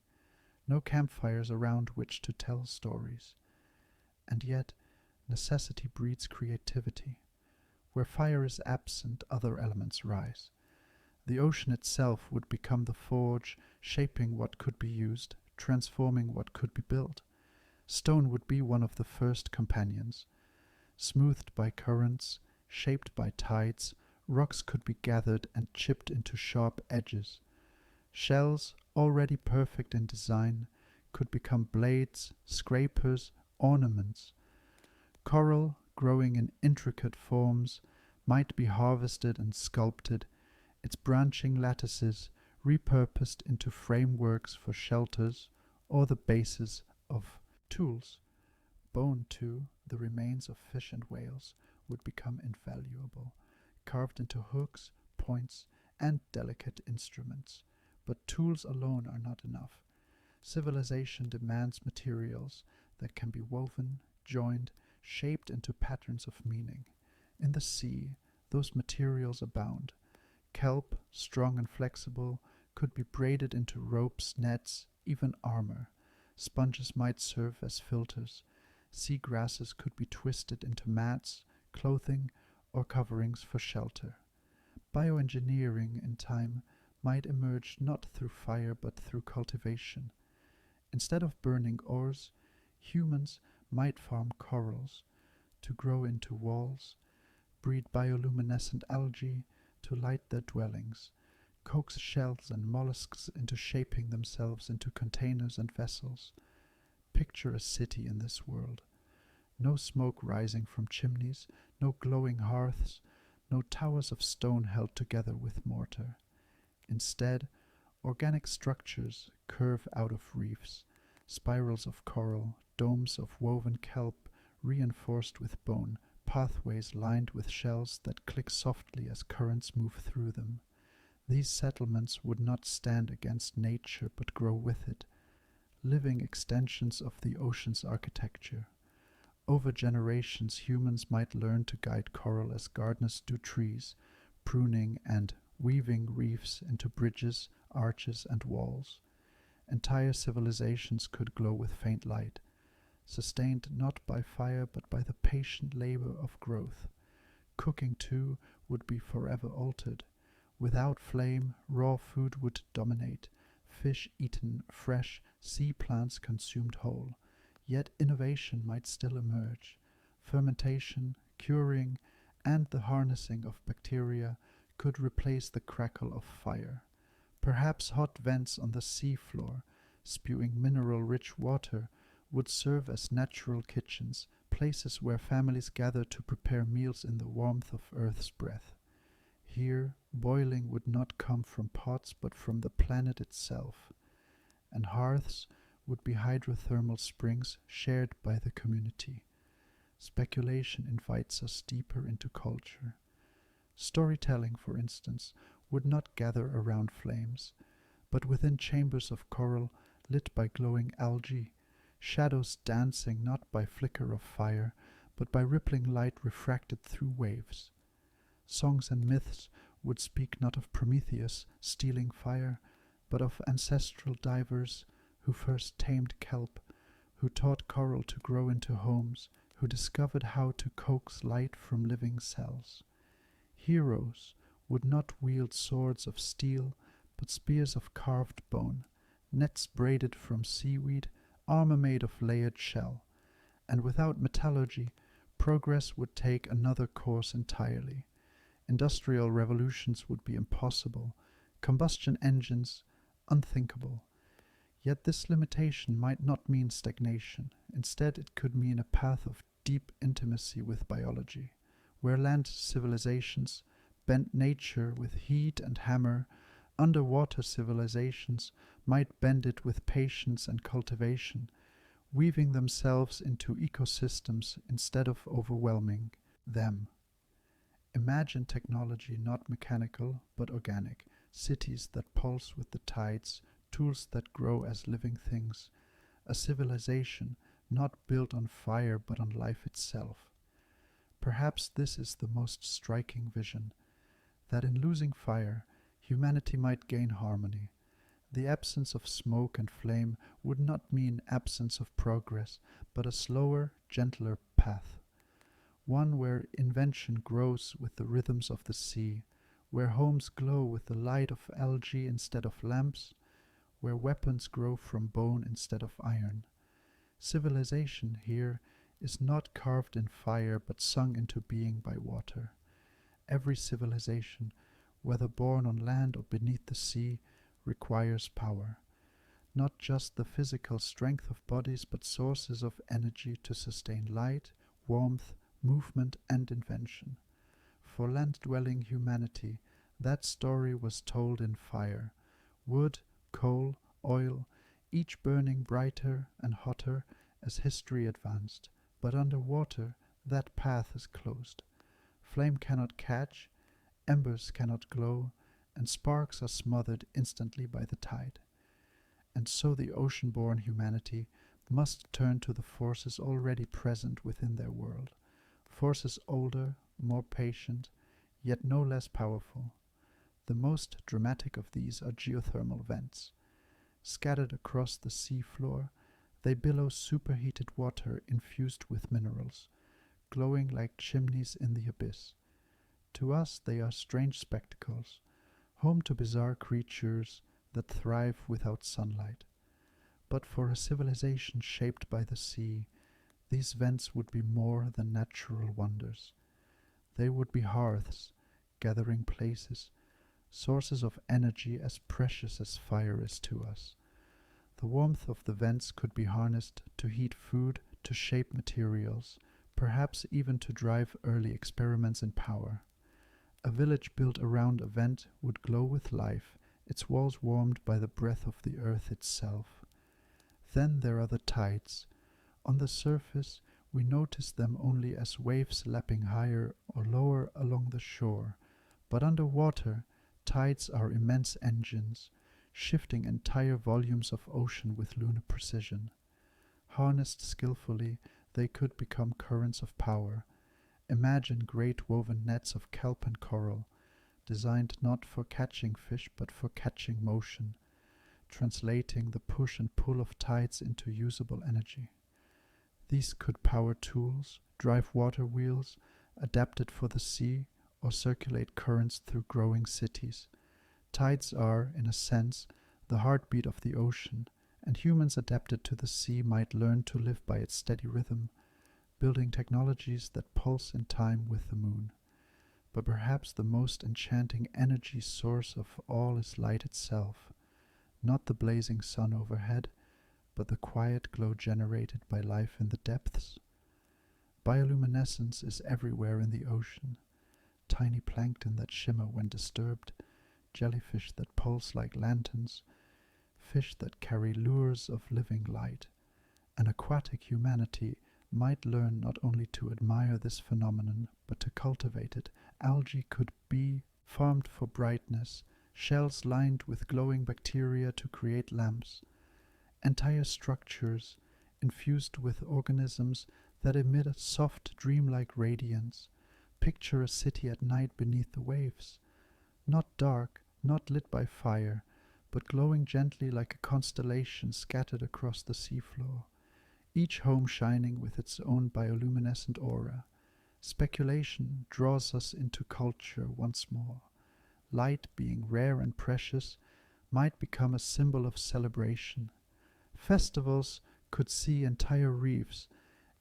No campfires around which to tell stories. And yet, necessity breeds creativity. Where fire is absent, other elements rise. The ocean itself would become the forge, shaping what could be used, transforming what could be built. Stone would be one of the first companions. Smoothed by currents, shaped by tides, rocks could be gathered and chipped into sharp edges. Shells, already perfect in design, could become blades, scrapers, ornaments. Coral, growing in intricate forms, might be harvested and sculpted, its branching lattices repurposed into frameworks for shelters or the bases of tools. Bone, too, the remains of fish and whales, would become invaluable, carved into hooks, points, and delicate instruments. But tools alone are not enough. Civilization demands materials that can be woven, joined, shaped into patterns of meaning. In the sea, those materials abound. Kelp, strong and flexible, could be braided into ropes, nets, even armor. Sponges might serve as filters. Sea grasses could be twisted into mats, clothing, or coverings for shelter. Bioengineering, in time, might emerge not through fire but through cultivation. Instead of burning ores, humans might farm corals to grow into walls, breed bioluminescent algae to light their dwellings, coax shells and mollusks into shaping themselves into containers and vessels. Picture a city in this world. No smoke rising from chimneys, no glowing hearths, no towers of stone held together with mortar. Instead, organic structures curve out of reefs, spirals of coral, domes of woven kelp reinforced with bone, pathways lined with shells that click softly as currents move through them. These settlements would not stand against nature but grow with it, living extensions of the ocean's architecture. Over generations, humans might learn to guide coral as gardeners do trees, pruning and weaving reefs into bridges, arches, and walls. Entire civilizations could glow with faint light, sustained not by fire but by the patient labor of growth. Cooking, too, would be forever altered. Without flame, raw food would dominate, fish eaten fresh, sea plants consumed whole. Yet innovation might still emerge. Fermentation, curing, and the harnessing of bacteria could replace the crackle of fire. Perhaps hot vents on the sea floor, spewing mineral-rich water, would serve as natural kitchens, places where families gather to prepare meals in the warmth of Earth's breath. Here, boiling would not come from pots but from the planet itself, and hearths would be hydrothermal springs shared by the community. Speculation invites us deeper into culture. Storytelling, for instance, would not gather around flames, but within chambers of coral lit by glowing algae, shadows dancing not by flicker of fire, but by rippling light refracted through waves. Songs and myths would speak not of Prometheus stealing fire, but of ancestral divers who first tamed kelp, who taught coral to grow into homes, who discovered how to coax light from living cells. Heroes would not wield swords of steel, but spears of carved bone, nets braided from seaweed, armor made of layered shell. And without metallurgy, progress would take another course entirely. Industrial revolutions would be impossible, combustion engines unthinkable. Yet this limitation might not mean stagnation. Instead, it could mean a path of deep intimacy with biology, where land civilizations bent nature with heat and hammer, underwater civilizations might bend it with patience and cultivation, weaving themselves into ecosystems instead of overwhelming them. Imagine technology not mechanical but organic, cities that pulse with the tides, tools that grow as living things, a civilization not built on fire but on life itself. Perhaps this is the most striking vision, that in losing fire, humanity might gain harmony. The absence of smoke and flame would not mean absence of progress, but a slower, gentler path. One where invention grows with the rhythms of the sea, where homes glow with the light of algae instead of lamps, where weapons grow from bone instead of iron. Civilization here is not carved in fire but sung into being by water. Every civilization, whether born on land or beneath the sea, requires power. Not just the physical strength of bodies, but sources of energy to sustain light, warmth, movement, and invention. For land-dwelling humanity, that story was told in fire. Wood, coal, oil, each burning brighter and hotter as history advanced. But underwater, that path is closed. Flame cannot catch, embers cannot glow, and sparks are smothered instantly by the tide. And so the ocean-born humanity must turn to the forces already present within their world, forces older, more patient, yet no less powerful. The most dramatic of these are geothermal vents. Scattered across the sea floor, they billow superheated water infused with minerals, glowing like chimneys in the abyss. To us they are strange spectacles, home to bizarre creatures that thrive without sunlight. But for a civilization shaped by the sea, these vents would be more than natural wonders. They would be hearths, gathering places, sources of energy as precious as fire is to us. The warmth of the vents could be harnessed to heat food, to shape materials, perhaps even to drive early experiments in power. A village built around a vent would glow with life, its walls warmed by the breath of the earth itself. Then there are the tides. On the surface, we notice them only as waves lapping higher or lower along the shore, but underwater, tides are immense engines, shifting entire volumes of ocean with lunar precision. Harnessed skillfully, they could become currents of power. Imagine great woven nets of kelp and coral, designed not for catching fish but for catching motion, translating the push and pull of tides into usable energy. These could power tools, drive water wheels, adapted for the sea, or circulate currents through growing cities. Tides are, in a sense, the heartbeat of the ocean, and humans adapted to the sea might learn to live by its steady rhythm, building technologies that pulse in time with the moon. but perhaps the most enchanting energy source of all is light itself, not the blazing sun overhead, but the quiet glow generated by life in the depths. Bioluminescence is everywhere in the ocean, tiny plankton that shimmer when disturbed, jellyfish that pulse like lanterns, fish that carry lures of living light. An aquatic humanity might learn not only to admire this phenomenon, but to cultivate it. Algae could be farmed for brightness, shells lined with glowing bacteria to create lamps, entire structures infused with organisms that emit a soft, dreamlike radiance. Picture a city at night beneath the waves, not dark, not lit by fire, but glowing gently like a constellation scattered across the seafloor, each home shining with its own bioluminescent aura. Speculation draws us into culture once more. Light, being rare and precious, might become a symbol of celebration. Festivals could see entire reefs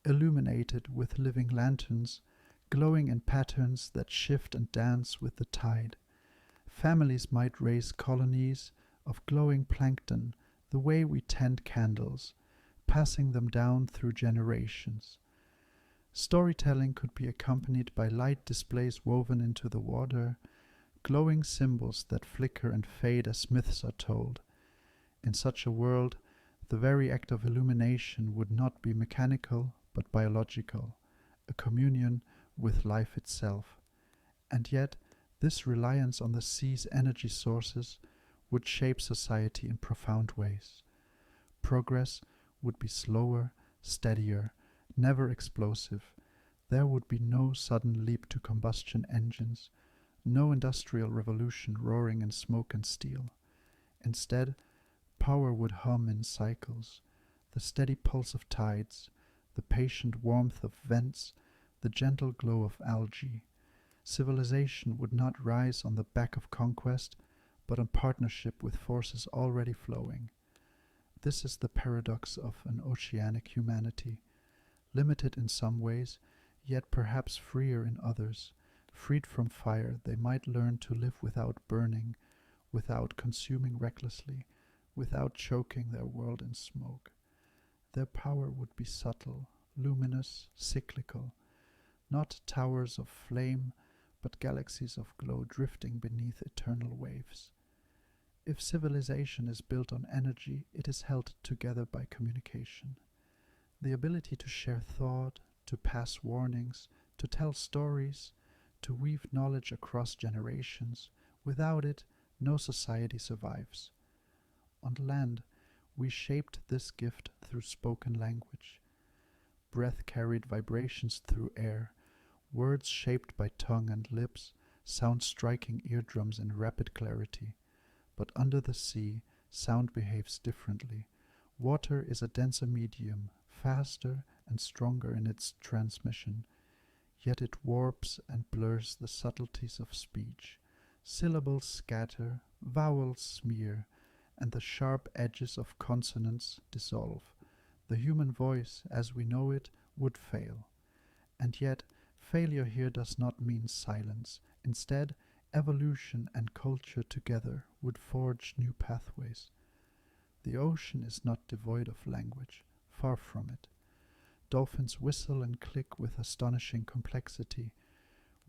illuminated with living lanterns, glowing in patterns that shift and dance with the tide. Families might raise colonies of glowing plankton the way we tend candles, passing them down through generations. Storytelling could be accompanied by light displays woven into the water, glowing symbols that flicker and fade as myths are told. In such a world, the very act of illumination would not be mechanical but biological, a communion with life itself. And yet, this reliance on the sea's energy sources would shape society in profound ways. Progress would be slower, steadier, never explosive. There would be no sudden leap to combustion engines, no industrial revolution roaring in smoke and steel. Instead, power would hum in cycles, the steady pulse of tides, the patient warmth of vents, the gentle glow of algae. Civilization would not rise on the back of conquest, but on partnership with forces already flowing. This is the paradox of an oceanic humanity, limited in some ways, yet perhaps freer in others. Freed from fire, they might learn to live without burning, without consuming recklessly, without choking their world in smoke. Their power would be subtle, luminous, cyclical, not towers of flame, but galaxies of glow drifting beneath eternal waves. If civilization is built on energy, it is held together by communication. The ability to share thought, to pass warnings, to tell stories, to weave knowledge across generations. Without it, no society survives. On land, we shaped this gift through spoken language. Breath carried vibrations through air, words shaped by tongue and lips, sound striking eardrums in rapid clarity. But under the sea, sound behaves differently. Water is a denser medium, faster and stronger in its transmission, yet it warps and blurs the subtleties of speech. Syllables scatter, vowels smear, and the sharp edges of consonants dissolve. The human voice, as we know it, would fail. And yet, failure here does not mean silence. Instead, evolution and culture together would forge new pathways. The ocean is not devoid of language, far from it. Dolphins whistle and click with astonishing complexity,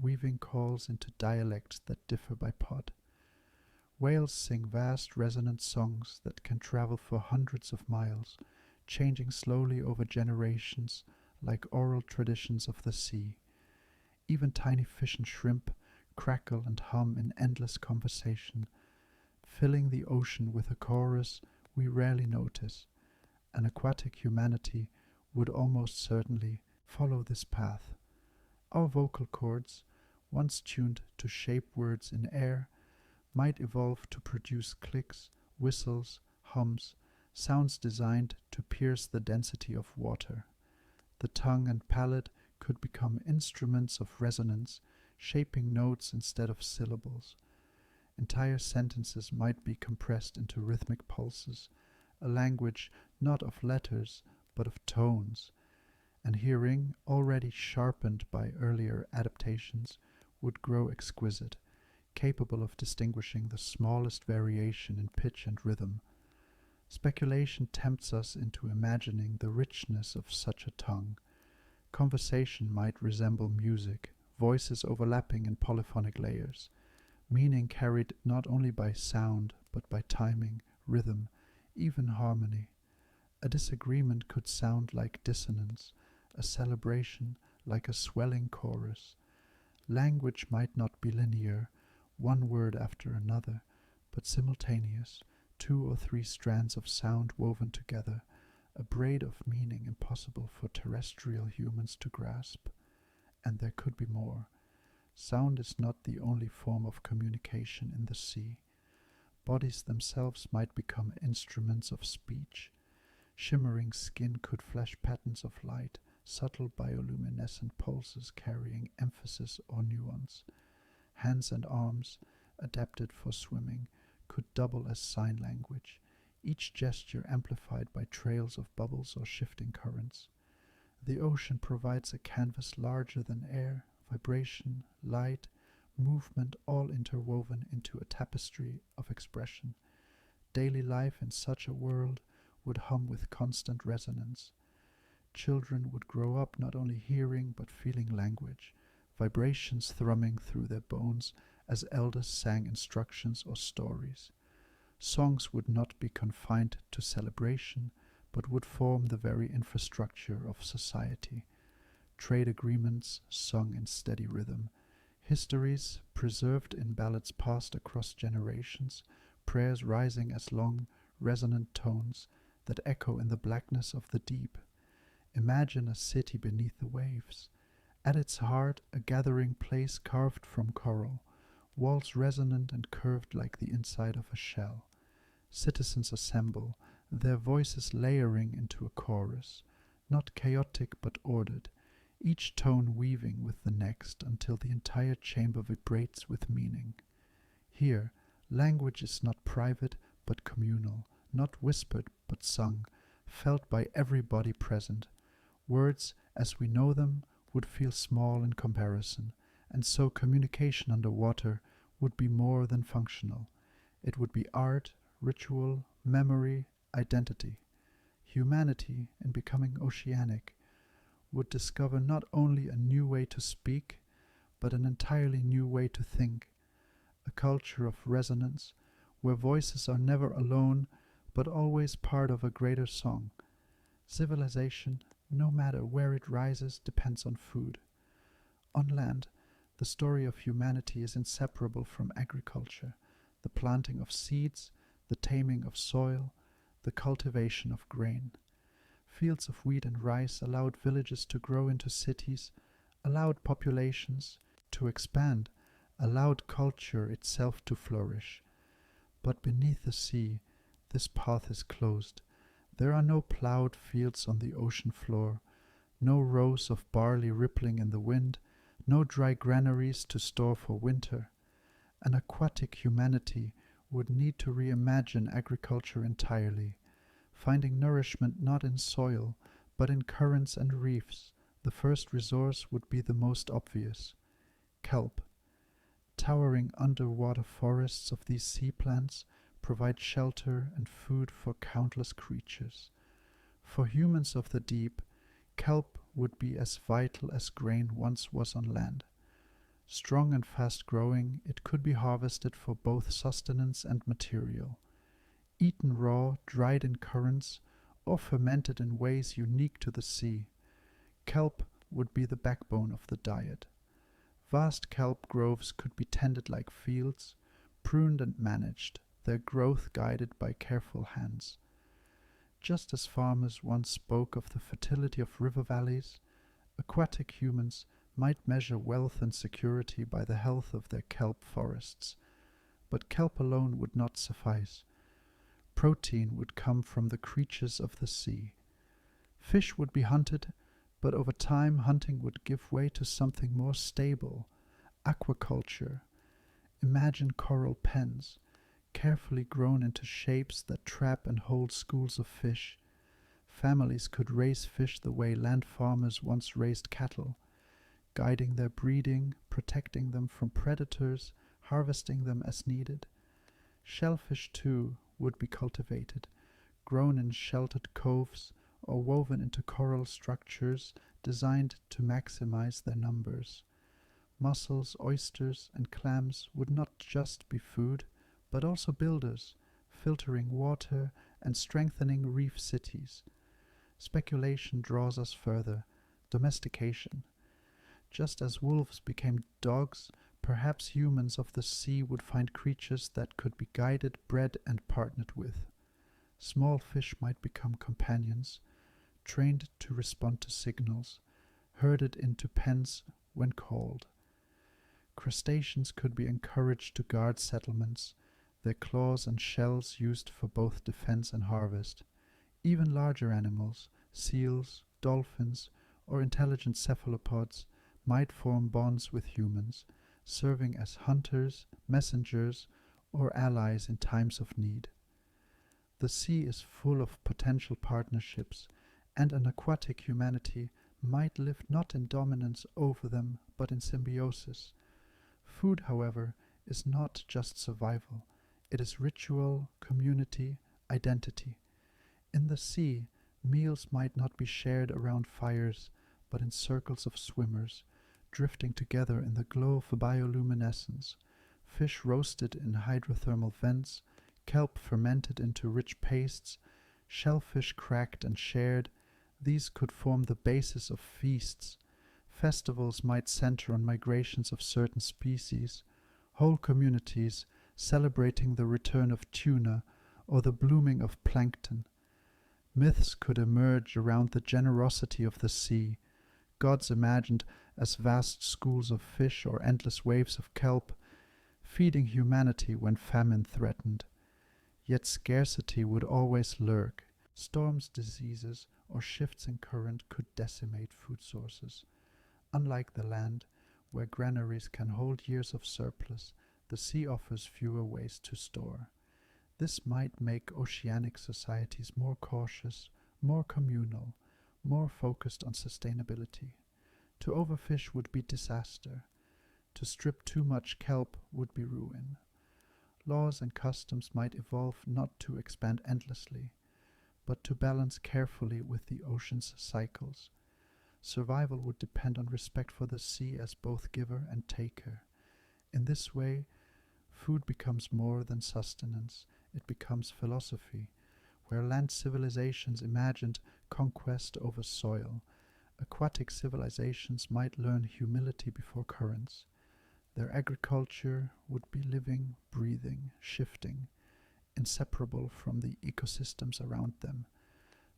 weaving calls into dialects that differ by pod. Whales sing vast resonant songs that can travel for hundreds of miles, changing slowly over generations like oral traditions of the sea. Even tiny fish and shrimp crackle and hum in endless conversation, filling the ocean with a chorus we rarely notice. An aquatic humanity would almost certainly follow this path. Our vocal cords, once tuned to shape words in air, might evolve to produce clicks, whistles, hums, sounds designed to pierce the density of water. The tongue and palate could become instruments of resonance, shaping notes instead of syllables. Entire sentences might be compressed into rhythmic pulses, a language not of letters but of tones, and hearing, already sharpened by earlier adaptations, would grow exquisite, capable of distinguishing the smallest variation in pitch and rhythm. Speculation tempts us into imagining the richness of such a tongue. Conversation might resemble music, voices overlapping in polyphonic layers, meaning carried not only by sound, but by timing, rhythm, even harmony. A disagreement could sound like dissonance, a celebration like a swelling chorus. Language might not be linear, one word after another, but simultaneous, 2 or 3 strands of sound woven together, a braid of meaning impossible for terrestrial humans to grasp. And there could be more. Sound is not the only form of communication in the sea. Bodies themselves might become instruments of speech. Shimmering skin could flash patterns of light, subtle bioluminescent pulses carrying emphasis or nuance. Hands and arms, adapted for swimming, could double as sign language, each gesture amplified by trails of bubbles or shifting currents. The ocean provides a canvas larger than air, vibration, light, movement all interwoven into a tapestry of expression. Daily life in such a world would hum with constant resonance. Children would grow up not only hearing but feeling language, vibrations thrumming through their bones as elders sang instructions or stories. Songs would not be confined to celebration, but would form the very infrastructure of society. Trade agreements sung in steady rhythm, histories preserved in ballads passed across generations, prayers rising as long, resonant tones that echo in the blackness of the deep. Imagine a city beneath the waves. At its heart, a gathering place carved from coral, walls resonant and curved like the inside of a shell. Citizens assemble, their voices layering into a chorus, not chaotic but ordered, each tone weaving with the next until the entire chamber vibrates with meaning. Here, language is not private but communal, not whispered but sung, felt by every body present. Words, as we know them, would feel small in comparison, and so communication underwater would be more than functional. It would be art, ritual, memory, identity. Humanity, in becoming oceanic, would discover not only a new way to speak, but an entirely new way to think, a culture of resonance, where voices are never alone, but always part of a greater song. Civilization, no matter where it rises, depends on food. On land, the story of humanity is inseparable from agriculture, the planting of seeds, the taming of soil, the cultivation of grain. Fields of wheat and rice allowed villages to grow into cities, allowed populations to expand, allowed culture itself to flourish. But beneath the sea, this path is closed. There are no plowed fields on the ocean floor, no rows of barley rippling in the wind, no dry granaries to store for winter. An aquatic humanity would need to reimagine agriculture entirely, finding nourishment not in soil, but in currents and reefs. The first resource would be the most obvious: kelp. Towering underwater forests of these sea plants provide shelter and food for countless creatures. For humans of the deep, kelp would be as vital as grain once was on land. Strong and fast-growing, it could be harvested for both sustenance and material. Eaten raw, dried in currents, or fermented in ways unique to the sea, kelp would be the backbone of the diet. Vast kelp groves could be tended like fields, pruned and managed, their growth guided by careful hands. Just as farmers once spoke of the fertility of river valleys, aquatic humans might measure wealth and security by the health of their kelp forests. But kelp alone would not suffice. Protein would come from the creatures of the sea. Fish would be hunted, but over time hunting would give way to something more stable: aquaculture. Imagine coral pens, carefully grown into shapes that trap and hold schools of fish. Families could raise fish the way land farmers once raised cattle. guiding their breeding, protecting them from predators, harvesting them as needed. Shellfish, too, would be cultivated, grown in sheltered coves or woven into coral structures designed to maximize their numbers. Mussels, oysters, and clams would not just be food, but also builders, filtering water and strengthening reef cities. Speculation draws us further. Domestication. Just as wolves became dogs, perhaps humans of the sea would find creatures that could be guided, bred, and partnered with. Small fish might become companions, trained to respond to signals, herded into pens when called. Crustaceans could be encouraged to guard settlements, their claws and shells used for both defense and harvest. Even larger animals, seals, dolphins, or intelligent cephalopods, might form bonds with humans, serving as hunters, messengers, or allies in times of need. The sea is full of potential partnerships, and an aquatic humanity might live not in dominance over them, but in symbiosis. Food, however, is not just survival. It is ritual, community, identity. In the sea, meals might not be shared around fires, but in circles of swimmers, drifting together in the glow of bioluminescence. Fish roasted in hydrothermal vents, kelp fermented into rich pastes, shellfish cracked and shared. These could form the basis of feasts. Festivals might center on migrations of certain species, whole communities celebrating the return of tuna or the blooming of plankton. Myths could emerge around the generosity of the sea, gods imagined as vast schools of fish or endless waves of kelp, feeding humanity when famine threatened. Yet scarcity would always lurk. Storms, diseases, or shifts in current could decimate food sources. Unlike the land, where granaries can hold years of surplus, the sea offers fewer ways to store. This might make oceanic societies more cautious, more communal, more focused on sustainability. To overfish would be disaster. To strip too much kelp would be ruin. Laws and customs might evolve not to expand endlessly, but to balance carefully with the ocean's cycles. Survival would depend on respect for the sea as both giver and taker. In this way, food becomes more than sustenance. It becomes philosophy, where land civilizations imagined conquest over soil. Aquatic civilizations might learn humility before currents. Their agriculture would be living, breathing, shifting, inseparable from the ecosystems around them.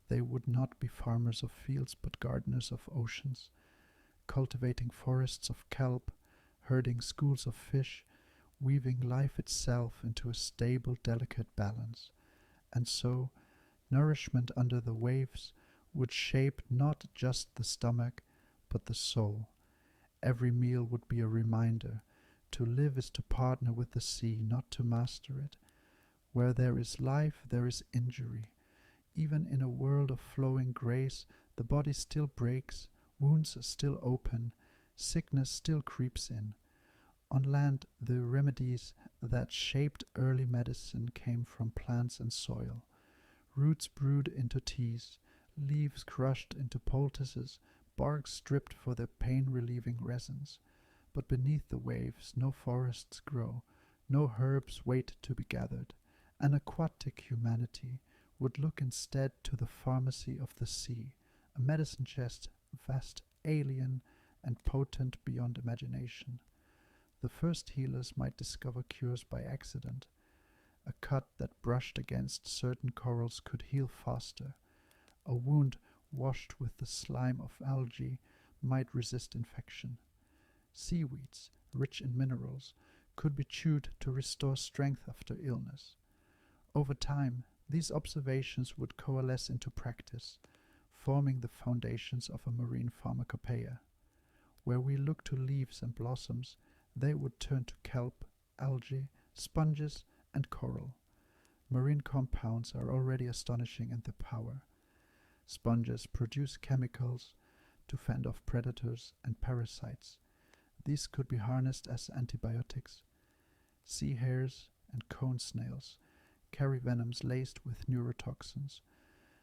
They would not be farmers of fields but gardeners of oceans, cultivating forests of kelp, herding schools of fish, weaving life itself into a stable, delicate balance. And so, nourishment under the waves would shape not just the stomach, but the soul. Every meal would be a reminder. To live is to partner with the sea, not to master it. Where there is life, there is injury. Even in a world of flowing grace, the body still breaks, wounds still open, sickness still creeps in. On land, the remedies that shaped early medicine came from plants and soil. Roots brewed into teas, leaves crushed into poultices, bark stripped for their pain-relieving resins. But beneath the waves no forests grow, no herbs wait to be gathered. An aquatic humanity would look instead to the pharmacy of the sea, a medicine chest vast, alien, and potent beyond imagination. The first healers might discover cures by accident. A cut that brushed against certain corals could heal faster. A wound washed with the slime of algae might resist infection. Seaweeds, rich in minerals, could be chewed to restore strength after illness. Over time, these observations would coalesce into practice, forming the foundations of a marine pharmacopoeia. Where we look to leaves and blossoms, they would turn to kelp, algae, sponges, and coral. Marine compounds are already astonishing in their power. Sponges produce chemicals to fend off predators and parasites. These could be harnessed as antibiotics. Sea hares and cone snails carry venoms laced with neurotoxins,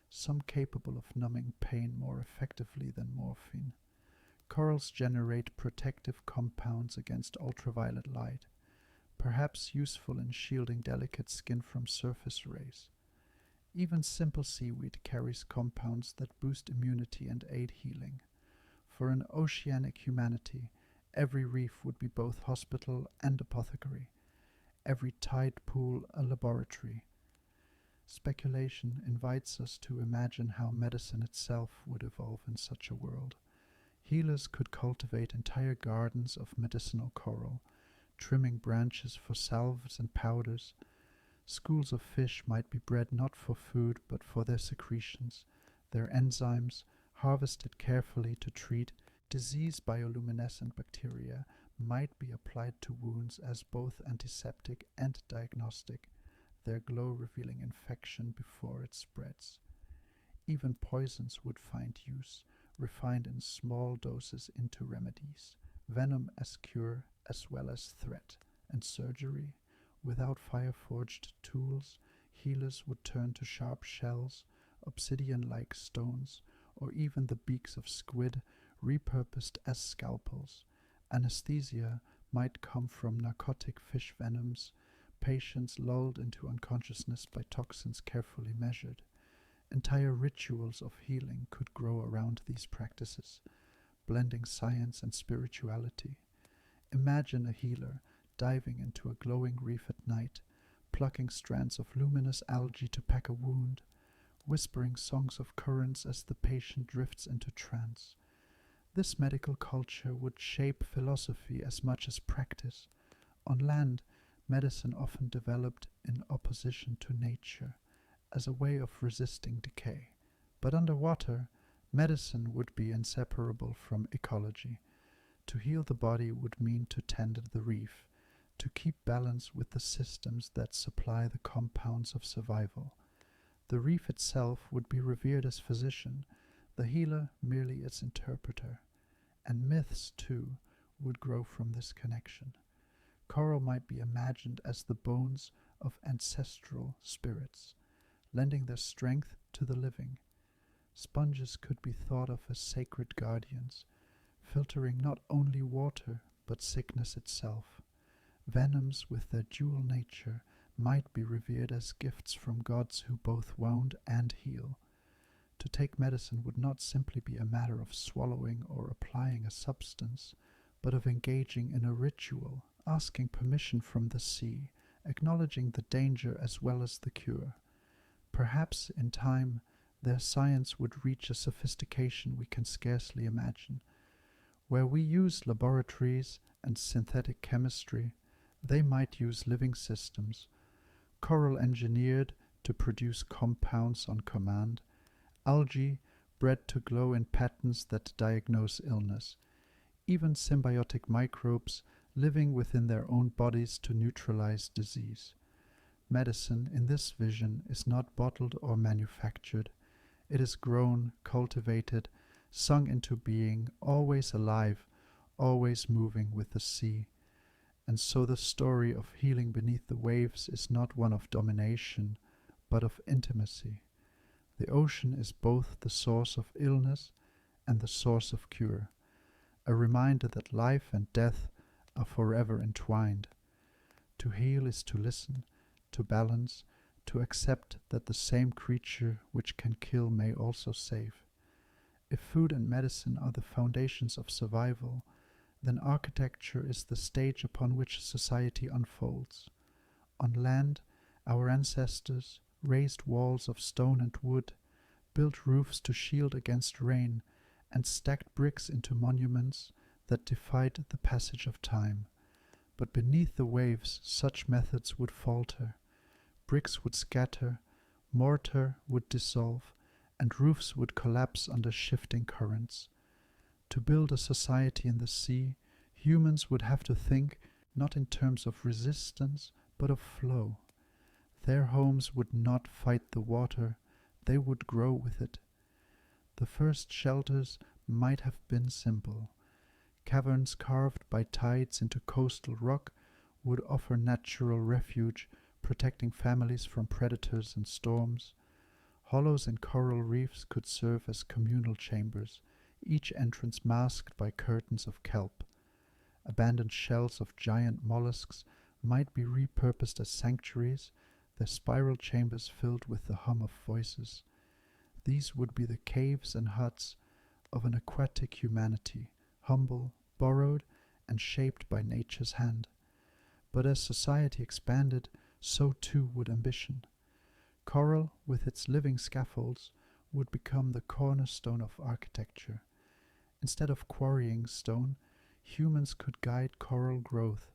some capable of numbing pain more effectively than morphine. Corals generate protective compounds against ultraviolet light, perhaps useful in shielding delicate skin from surface rays. Even simple seaweed carries compounds that boost immunity and aid healing. For an oceanic humanity, every reef would be both hospital and apothecary, every tide pool a laboratory. Speculation invites us to imagine how medicine itself would evolve in such a world. Healers could cultivate entire gardens of medicinal coral, trimming branches for salves and powders. Schools of fish might be bred not for food but for their secretions, their enzymes, harvested carefully to treat disease. Bioluminescent bacteria might be applied to wounds as both antiseptic and diagnostic, their glow revealing infection before it spreads. Even poisons would find use, refined in small doses into remedies, venom as cure as well as threat, and surgery. Without fire-forged tools, healers would turn to sharp shells, obsidian-like stones, or even the beaks of squid repurposed as scalpels. Anesthesia might come from narcotic fish venoms, patients lulled into unconsciousness by toxins carefully measured. Entire rituals of healing could grow around these practices, blending science and spirituality. Imagine a healer diving into a glowing reef at night, plucking strands of luminous algae to pack a wound, whispering songs of currents as the patient drifts into trance. This medical culture would shape philosophy as much as practice. On land, medicine often developed in opposition to nature, as a way of resisting decay. But underwater, medicine would be inseparable from ecology. To heal the body would mean to tend the reef, to keep balance with the systems that supply the compounds of survival. The reef itself would be revered as physician, the healer merely its interpreter. And myths, too, would grow from this connection. Coral might be imagined as the bones of ancestral spirits, lending their strength to the living. Sponges could be thought of as sacred guardians, filtering not only water but sickness itself. Venoms with their dual nature might be revered as gifts from gods who both wound and heal. To take medicine would not simply be a matter of swallowing or applying a substance, but of engaging in a ritual, asking permission from the sea, acknowledging the danger as well as the cure. Perhaps, in time, their science would reach a sophistication we can scarcely imagine. Where we use laboratories and synthetic chemistry, they might use living systems, coral engineered to produce compounds on command, algae bred to glow in patterns that diagnose illness, even symbiotic microbes living within their own bodies to neutralize disease. Medicine, in this vision, is not bottled or manufactured. It is grown, cultivated, sung into being, always alive, always moving with the sea. And so the story of healing beneath the waves is not one of domination, but of intimacy. The ocean is both the source of illness and the source of cure, a reminder that life and death are forever entwined. To heal is to listen, to balance, to accept that the same creature which can kill may also save. If food and medicine are the foundations of survival, then architecture is the stage upon which society unfolds. On land, our ancestors raised walls of stone and wood, built roofs to shield against rain, and stacked bricks into monuments that defied the passage of time. But beneath the waves, such methods would falter. Bricks would scatter, mortar would dissolve, and roofs would collapse under shifting currents. To build a society in the sea, humans would have to think not in terms of resistance, but of flow. Their homes would not fight the water, they would grow with it. The first shelters might have been simple. Caverns carved by tides into coastal rock would offer natural refuge, protecting families from predators and storms. Hollows in coral reefs could serve as communal chambers, each entrance masked by curtains of kelp. Abandoned shells of giant mollusks might be repurposed as sanctuaries, their spiral chambers filled with the hum of voices. These would be the caves and huts of an aquatic humanity, humble, borrowed, and shaped by nature's hand. But as society expanded, so too would ambition. Coral, with its living scaffolds, would become the cornerstone of architecture. Instead of quarrying stone, humans could guide coral growth,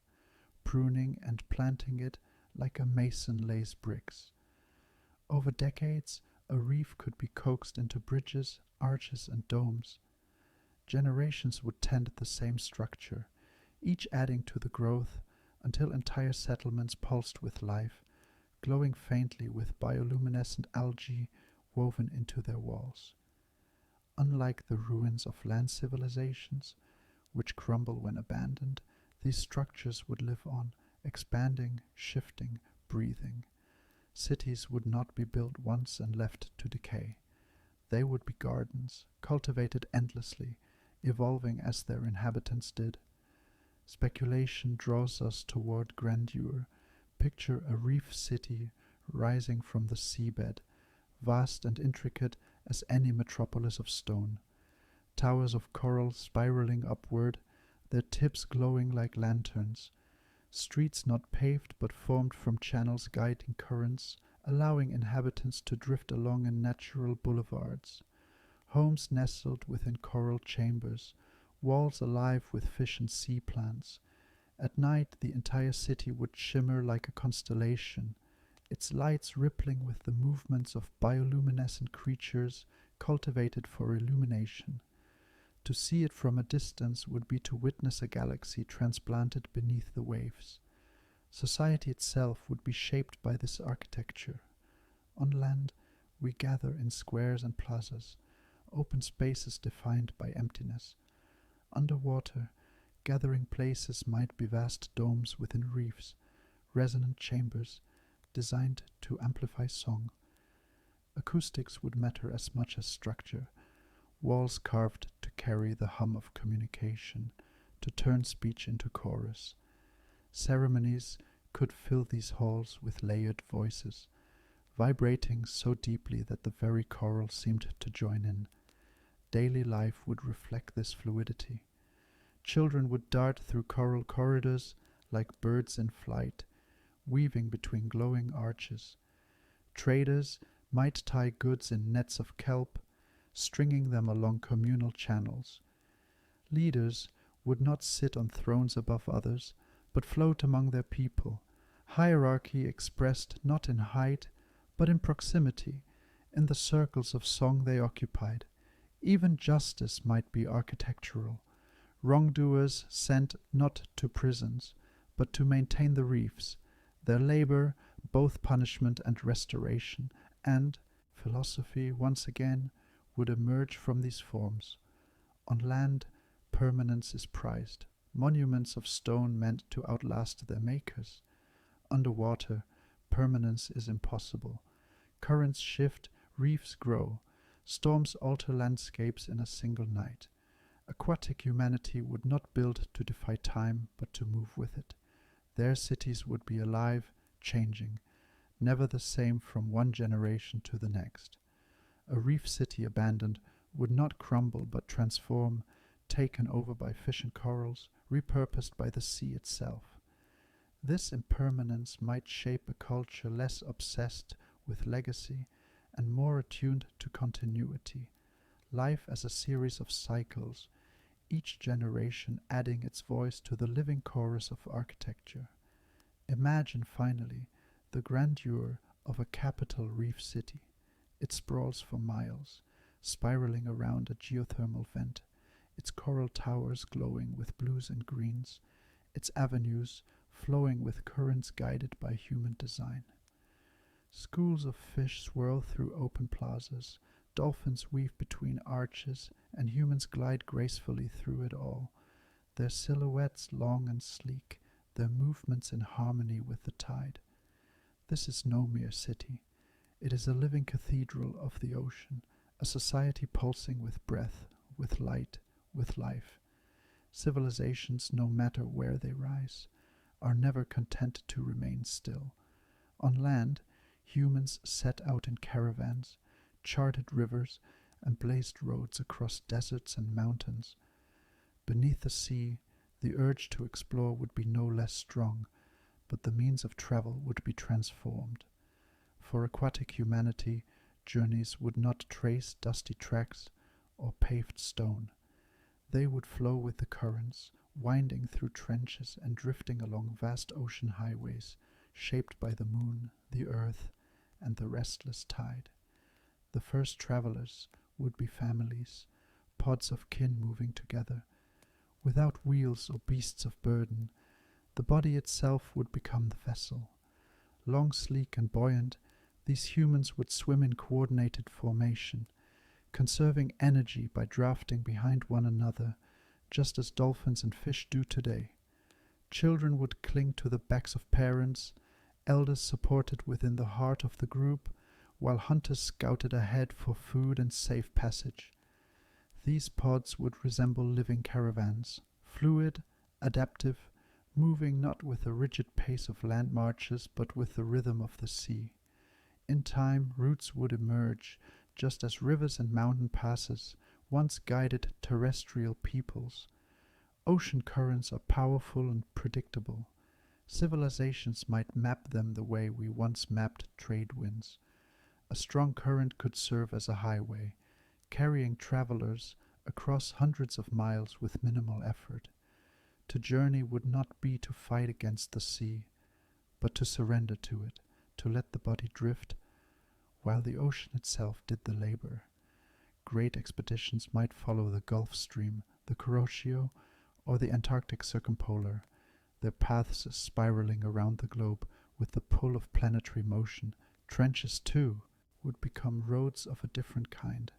pruning and planting it like a mason lays bricks. Over decades, a reef could be coaxed into bridges, arches, and domes. Generations would tend the same structure, each adding to the growth until entire settlements pulsed with life, glowing faintly with bioluminescent algae woven into their walls. Unlike the ruins of land civilizations, which crumble when abandoned, these structures would live on, expanding, shifting, breathing. Cities would not be built once and left to decay. They would be gardens, cultivated endlessly, evolving as their inhabitants did. Speculation draws us toward grandeur. Picture a reef city rising from the seabed, vast and intricate as any metropolis of stone. Towers of coral spiraling upward, their tips glowing like lanterns. Streets not paved but formed from channels guiding currents, allowing inhabitants to drift along in natural boulevards. Homes nestled within coral chambers, walls alive with fish and sea plants. At night the entire city would shimmer like a constellation, its lights rippling with the movements of bioluminescent creatures cultivated for illumination. To see it from a distance would be to witness a galaxy transplanted beneath the waves. Society itself would be shaped by this architecture. On land, we gather in squares and plazas, open spaces defined by emptiness. Underwater, gathering places might be vast domes within reefs, resonant chambers designed to amplify song. Acoustics would matter as much as structure, walls carved to carry the hum of communication, to turn speech into chorus. Ceremonies could fill these halls with layered voices, vibrating so deeply that the very coral seemed to join in. Daily life would reflect this fluidity. Children would dart through coral corridors like birds in flight, weaving between glowing arches. Traders might tie goods in nets of kelp, stringing them along communal channels. Leaders would not sit on thrones above others, but float among their people, hierarchy expressed not in height, but in proximity, in the circles of song they occupied. Even justice might be architectural, wrongdoers sent not to prisons, but to maintain the reefs, their labor both punishment and restoration, and philosophy once again would emerge from these forms. On land, permanence is prized, monuments of stone meant to outlast their makers. Underwater, permanence is impossible. Currents shift, reefs grow, storms alter landscapes in a single night. Aquatic humanity would not build to defy time, but to move with it. Their cities would be alive, changing, never the same from one generation to the next. A reef city abandoned would not crumble but transform, taken over by fish and corals, repurposed by the sea itself. This impermanence might shape a culture less obsessed with legacy and more attuned to continuity, life as a series of cycles, each generation adding its voice to the living chorus of architecture. Imagine, finally, the grandeur of a capital reef city. It sprawls for miles, spiraling around a geothermal vent, its coral towers glowing with blues and greens, its avenues flowing with currents guided by human design. Schools of fish swirl through open plazas, dolphins weave between arches, and humans glide gracefully through it all, their silhouettes long and sleek, their movements in harmony with the tide. This is no mere city. It is a living cathedral of the ocean, a society pulsing with breath, with light, with life. Civilizations, no matter where they rise, are never content to remain still. On land, humans set out in caravans, charted rivers, and blazed roads across deserts and mountains. Beneath the sea, the urge to explore would be no less strong, but the means of travel would be transformed. For aquatic humanity, journeys would not trace dusty tracks or paved stone. They would flow with the currents, winding through trenches and drifting along vast ocean highways, shaped by the moon, the earth, and the restless tide. The first travelers would be families, pods of kin moving together. Without wheels or beasts of burden, the body itself would become the vessel. Long, sleek, and buoyant, these humans would swim in coordinated formation, conserving energy by drafting behind one another, just as dolphins and fish do today. Children would cling to the backs of parents, elders supported within the heart of the group, while hunters scouted ahead for food and safe passage. These pods would resemble living caravans, fluid, adaptive, moving not with the rigid pace of land marches but with the rhythm of the sea. In time, routes would emerge, just as rivers and mountain passes once guided terrestrial peoples. Ocean currents are powerful and predictable. Civilizations might map them the way we once mapped trade winds. A strong current could serve as a highway, carrying travelers across hundreds of miles with minimal effort. To journey would not be to fight against the sea, but to surrender to it, to let the body drift, while the ocean itself did the labor. Great expeditions might follow the Gulf Stream, the Kuroshio, or the Antarctic Circumpolar, their paths spiraling around the globe with the pull of planetary motion. Trenches, too, would become roads of a different kind.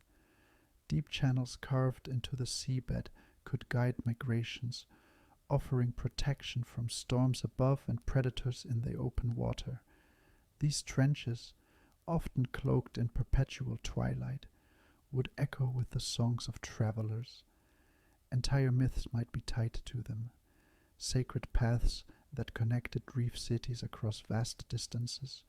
Deep channels carved into the seabed could guide migrations, offering protection from storms above and predators in the open water. These trenches, often cloaked in perpetual twilight, would echo with the songs of travelers. Entire myths might be tied to them, sacred paths that connected reef cities across vast distances,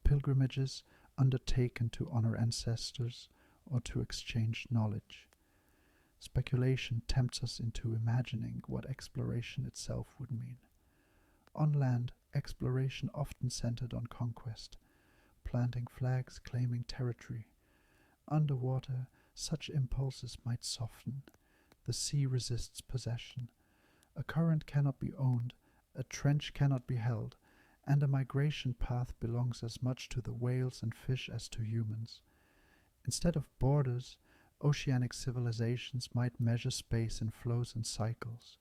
pilgrimages undertaken to honor ancestors or to exchange knowledge. Speculation tempts us into imagining what exploration itself would mean. On land, exploration often centered on conquest, planting flags, claiming territory. Underwater, such impulses might soften. The sea resists possession. A current cannot be owned, a trench cannot be held, and a migration path belongs as much to the whales and fish as to humans. Instead of borders, oceanic civilizations might measure space in flows and cycles.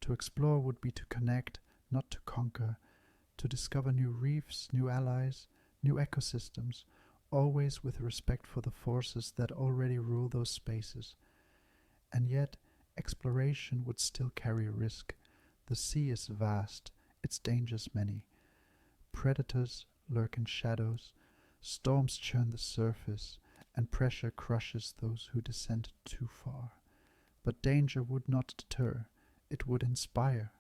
To explore would be to connect, not to conquer, to discover new reefs, new allies, new ecosystems, always with respect for the forces that already rule those spaces. And yet, exploration would still carry a risk. The sea is vast, its dangers many. Predators lurk in shadows, storms churn the surface, and pressure crushes those who descend too far. But danger would not deter, it would inspire.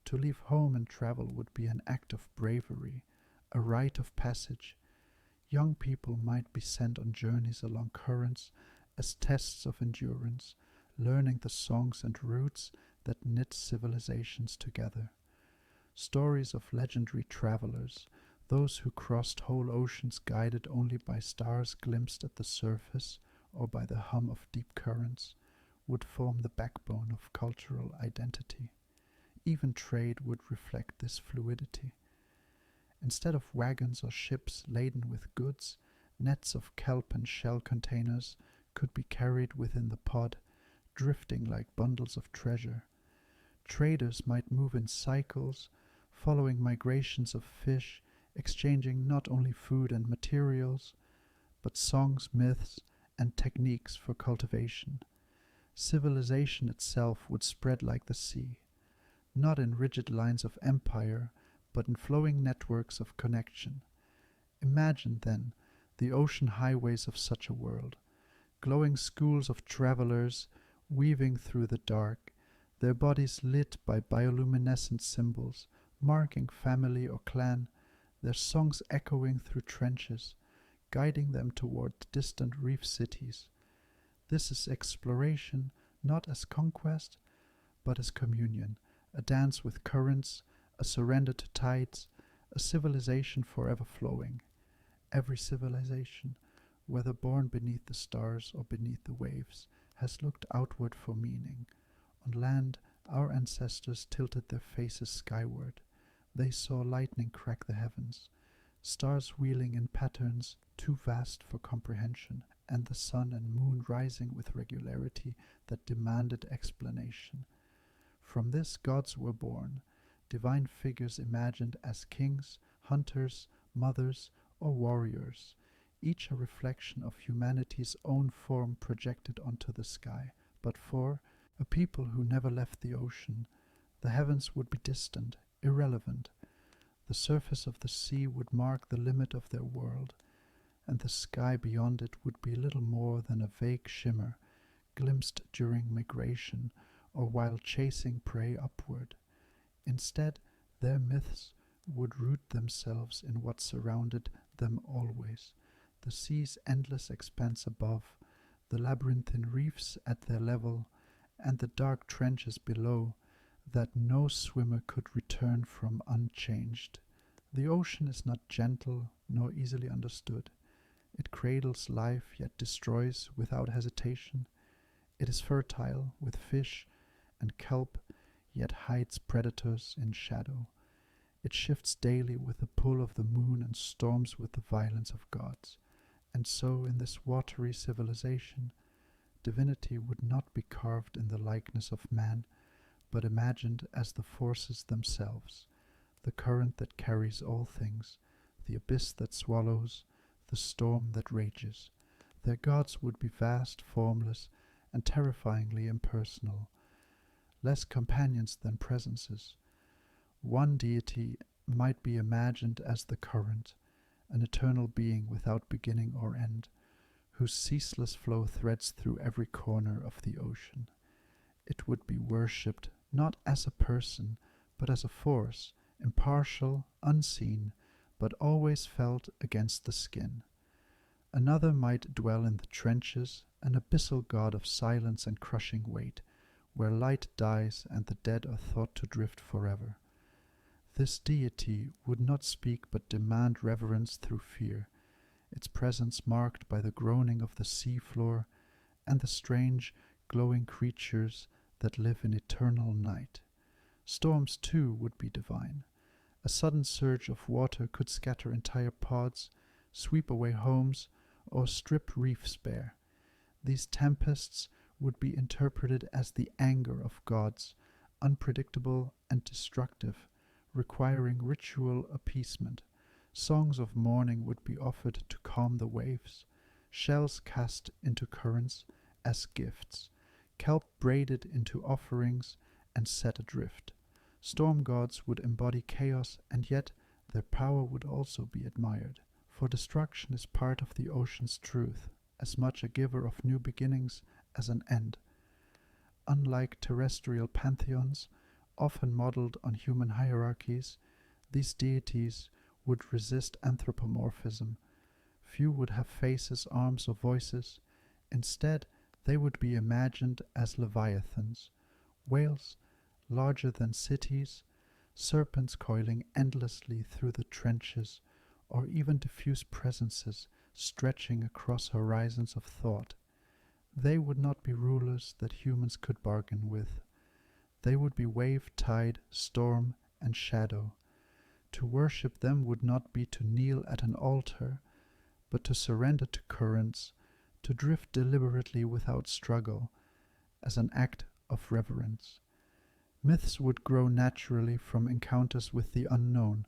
To leave home and travel would be an act of bravery, a rite of passage. Young people might be sent on journeys along currents as tests of endurance, learning the songs and roots that knit civilizations together. Stories of legendary travelers, those who crossed whole oceans guided only by stars glimpsed at the surface or by the hum of deep currents, would form the backbone of cultural identity. Even trade would reflect this fluidity. Instead of wagons or ships laden with goods, nets of kelp and shell containers could be carried within the pod, drifting like bundles of treasure. Traders might move in cycles, following migrations of fish, exchanging not only food and materials, but songs, myths, and techniques for cultivation. Civilization itself would spread like the sea, not in rigid lines of empire, but in flowing networks of connection. Imagine, then, the ocean highways of such a world, glowing schools of travelers weaving through the dark, their bodies lit by bioluminescent symbols, marking family or clan, their songs echoing through trenches, guiding them toward distant reef cities. This is exploration, not as conquest, but as communion, a dance with currents, a surrender to tides, a civilization forever flowing. Every civilization, whether born beneath the stars or beneath the waves, has looked outward for meaning. On land, our ancestors tilted their faces skyward. They saw lightning crack the heavens, stars wheeling in patterns too vast for comprehension, and the sun and moon rising with regularity that demanded explanation. From this gods were born, divine figures imagined as kings, hunters, mothers, or warriors, each a reflection of humanity's own form projected onto the sky. But for a people who never left the ocean, the heavens would be distant, irrelevant. The surface of the sea would mark the limit of their world, and the sky beyond it would be little more than a vague shimmer, glimpsed during migration or while chasing prey upward. Instead, their myths would root themselves in what surrounded them always, the sea's endless expanse above, the labyrinthine reefs at their level, and the dark trenches below that no swimmer could return from unchanged. The ocean is not gentle nor easily understood. It cradles life yet destroys without hesitation. It is fertile with fish and kelp, yet hides predators in shadow. It shifts daily with the pull of the moon and storms with the violence of gods. And so in this watery civilization, divinity would not be carved in the likeness of man, but imagined as the forces themselves, the current that carries all things, the abyss that swallows, the storm that rages. Their gods would be vast, formless, and terrifyingly impersonal, less companions than presences. One deity might be imagined as the current, an eternal being without beginning or end, whose ceaseless flow threads through every corner of the ocean. It would be worshipped not as a person, but as a force, impartial, unseen, but always felt against the skin. Another might dwell in the trenches, an abyssal god of silence and crushing weight, where light dies and the dead are thought to drift forever. This deity would not speak but demand reverence through fear, its presence marked by the groaning of the sea floor and the strange, glowing creatures that live in eternal night. Storms, too, would be divine. A sudden surge of water could scatter entire pods, sweep away homes, or strip reefs bare. These tempests would be interpreted as the anger of gods, unpredictable and destructive, requiring ritual appeasement. Songs of mourning would be offered to calm the waves, shells cast into currents as gifts, kelp braided into offerings and set adrift. Storm gods would embody chaos, and yet their power would also be admired, for destruction is part of the ocean's truth, as much a giver of new beginnings as an end. Unlike terrestrial pantheons, often modeled on human hierarchies, these deities would resist anthropomorphism. Few would have faces, arms, or voices. Instead, they would be imagined as leviathans, whales larger than cities, serpents coiling endlessly through the trenches, or even diffuse presences stretching across horizons of thought. They would not be rulers that humans could bargain with. They would be wave, tide, storm, and shadow. To worship them would not be to kneel at an altar, but to surrender to currents, to drift deliberately without struggle, as an act of reverence. Myths would grow naturally from encounters with the unknown.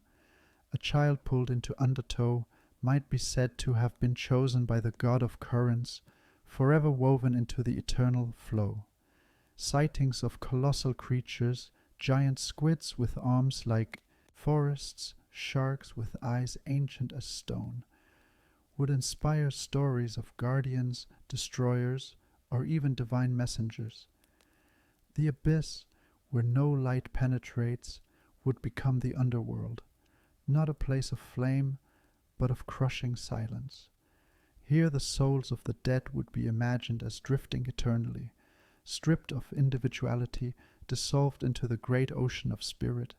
A child pulled into undertow might be said to have been chosen by the god of currents forever woven into the eternal flow. Sightings of colossal creatures, giant squids with arms like forests, sharks with eyes ancient as stone, would inspire stories of guardians, destroyers, or even divine messengers. The abyss, where no light penetrates, would become the underworld, not a place of flame, but of crushing silence. Here the souls of the dead would be imagined as drifting eternally, stripped of individuality, dissolved into the great ocean of spirit.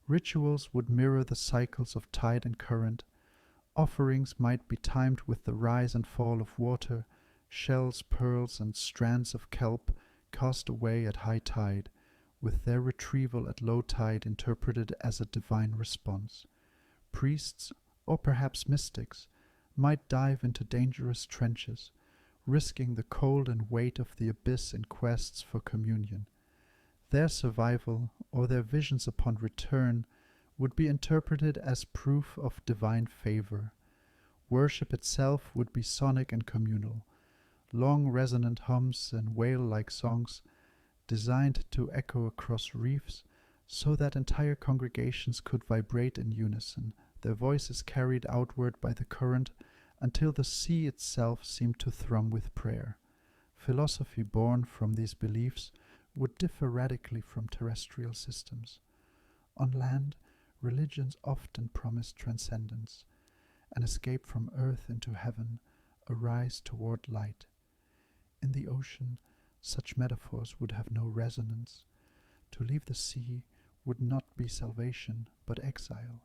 Rituals would mirror the cycles of tide and current. Offerings might be timed with the rise and fall of water, shells, pearls, and strands of kelp cast away at high tide, with their retrieval at low tide interpreted as a divine response. Priests, or perhaps mystics, might dive into dangerous trenches, risking the cold and weight of the abyss in quests for communion. Their survival, or their visions upon return, would be interpreted as proof of divine favor. Worship itself would be sonic and communal, long resonant hums and whale-like songs designed to echo across reefs so that entire congregations could vibrate in unison, their voices carried outward by the current until the sea itself seemed to thrum with prayer. Philosophy born from these beliefs would differ radically from terrestrial systems. On land, religions often promised transcendence, an escape from earth into heaven, a rise toward light. In the ocean, such metaphors would have no resonance. To leave the sea would not be salvation, but exile.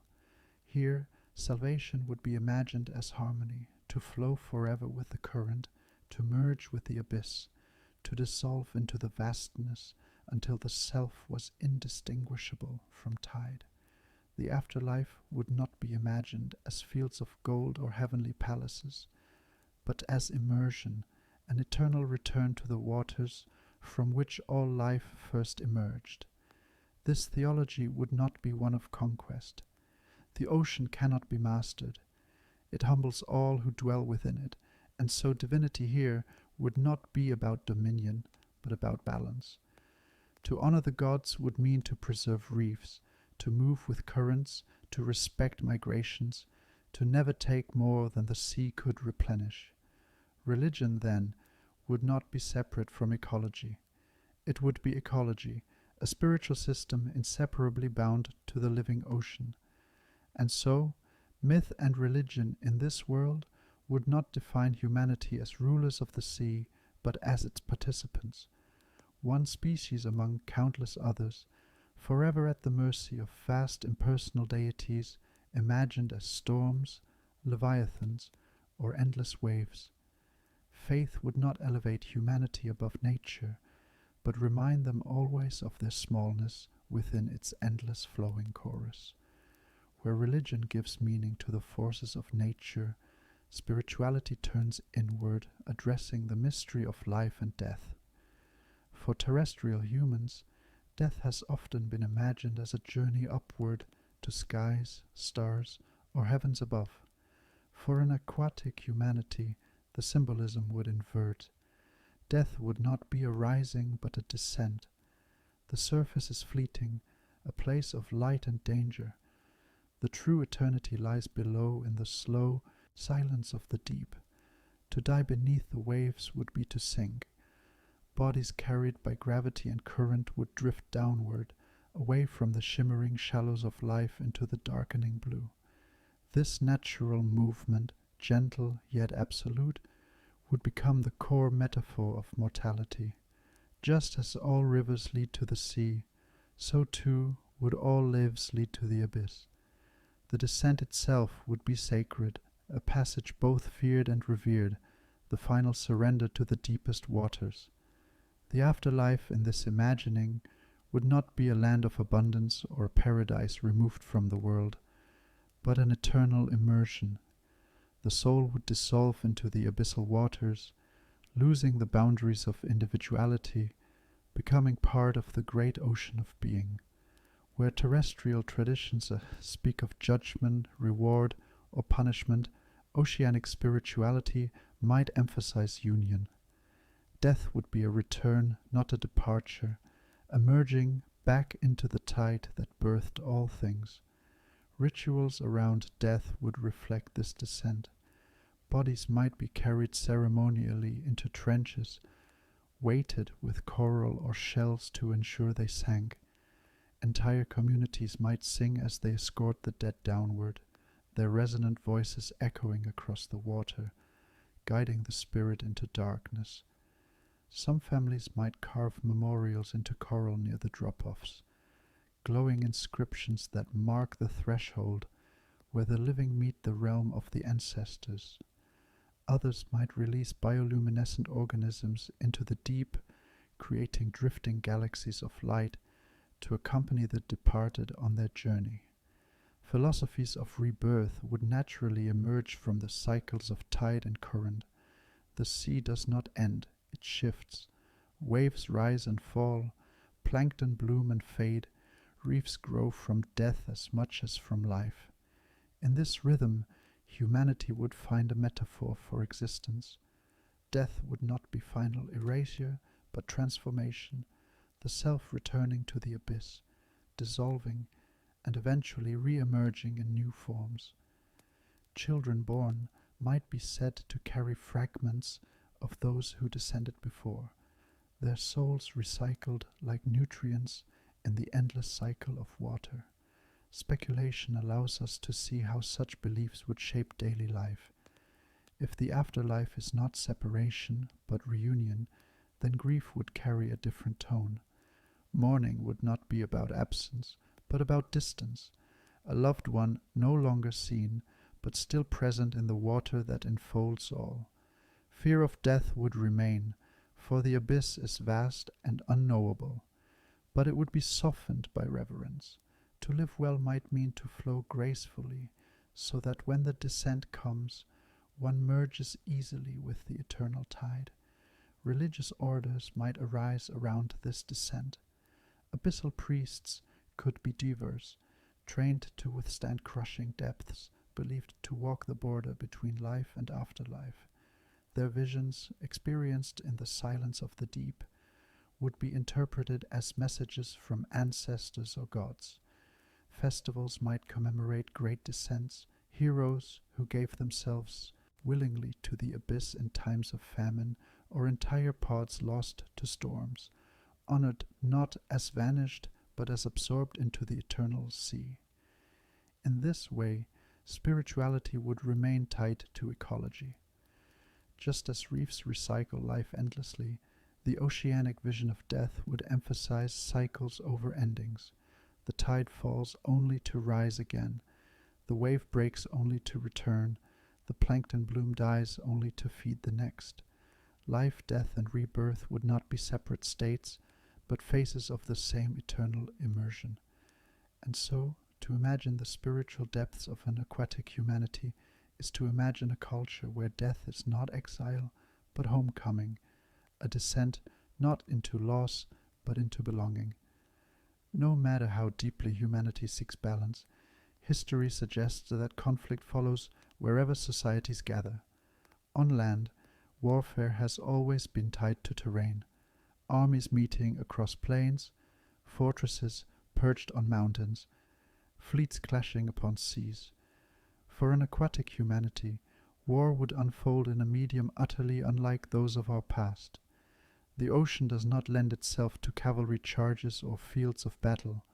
Here, salvation would be imagined as harmony, to flow forever with the current, to merge with the abyss, to dissolve into the vastness until the self was indistinguishable from tide. The afterlife would not be imagined as fields of gold or heavenly palaces, but as immersion, an eternal return to the waters from which all life first emerged. This theology would not be one of conquest. The ocean cannot be mastered. It humbles all who dwell within it, and so divinity here would not be about dominion, but about balance. To honor the gods would mean to preserve reefs, to move with currents, to respect migrations, to never take more than the sea could replenish. Religion, then, would not be separate from ecology. It would be ecology, a spiritual system inseparably bound to the living ocean. And so, myth and religion in this world would not define humanity as rulers of the sea, but as its participants, one species among countless others, forever at the mercy of vast impersonal deities imagined as storms, leviathans, or endless waves. Faith would not elevate humanity above nature, but remind them always of their smallness within its endless flowing chorus. Where religion gives meaning to the forces of nature, spirituality turns inward, addressing the mystery of life and death. For terrestrial humans, death has often been imagined as a journey upward to skies, stars, or heavens above. For an aquatic humanity, the symbolism would invert. Death would not be a rising, but a descent. The surface is fleeting, a place of light and danger. The true eternity lies below in the slow silence of the deep. To die beneath the waves would be to sink. Bodies carried by gravity and current would drift downward, away from the shimmering shallows of life into the darkening blue. This natural movement, gentle yet absolute, would become the core metaphor of mortality. Just as all rivers lead to the sea, so too would all lives lead to the abyss. The descent itself would be sacred, a passage both feared and revered, the final surrender to the deepest waters. The afterlife in this imagining would not be a land of abundance or a paradise removed from the world, but an eternal immersion. The soul would dissolve into the abyssal waters, losing the boundaries of individuality, becoming part of the great ocean of being. Where terrestrial traditions speak of judgment, reward, or punishment, oceanic spirituality might emphasize union. Death would be a return, not a departure, a merging back into the tide that birthed all things. Rituals around death would reflect this descent. Bodies might be carried ceremonially into trenches, weighted with coral or shells to ensure they sank. Entire communities might sing as they escort the dead downward, their resonant voices echoing across the water, guiding the spirit into darkness. Some families might carve memorials into coral near the drop-offs, glowing inscriptions that mark the threshold where the living meet the realm of the ancestors. Others might release bioluminescent organisms into the deep, creating drifting galaxies of light to accompany the departed on their journey. Philosophies of rebirth would naturally emerge from the cycles of tide and current. The sea does not end, it shifts. Waves rise and fall, plankton bloom and fade, reefs grow from death as much as from life. In this rhythm, humanity would find a metaphor for existence. Death would not be final erasure, but transformation, the self returning to the abyss, dissolving, and eventually re-emerging in new forms. Children born might be said to carry fragments of those who descended before, their souls recycled like nutrients in the endless cycle of water. Speculation allows us to see how such beliefs would shape daily life. If the afterlife is not separation, but reunion, then grief would carry a different tone. Mourning would not be about absence, but about distance, a loved one no longer seen, but still present in the water that enfolds all. Fear of death would remain, for the abyss is vast and unknowable, but it would be softened by reverence. To live well might mean to flow gracefully, so that when the descent comes, one merges easily with the eternal tide. Religious orders might arise around this descent. Abyssal priests could be divers, trained to withstand crushing depths, believed to walk the border between life and afterlife. Their visions, experienced in the silence of the deep, would be interpreted as messages from ancestors or gods. Festivals might commemorate great descents, heroes who gave themselves willingly to the abyss in times of famine, or entire pods lost to storms, honored not as vanished, but as absorbed into the eternal sea. In this way, spirituality would remain tied to ecology. Just as reefs recycle life endlessly, the oceanic vision of death would emphasize cycles over endings. The tide falls only to rise again. The wave breaks only to return. The plankton bloom dies only to feed the next. Life, death, and rebirth would not be separate states, but phases of the same eternal immersion. And so, to imagine the spiritual depths of an aquatic humanity is to imagine a culture where death is not exile, but homecoming, a descent not into loss, but into belonging. No matter how deeply humanity seeks balance, history suggests that conflict follows wherever societies gather. On land, warfare has always been tied to terrain, armies meeting across plains, fortresses perched on mountains, fleets clashing upon seas. For an aquatic humanity, war would unfold in a medium utterly unlike those of our past. The ocean does not lend itself to cavalry charges or fields of battle.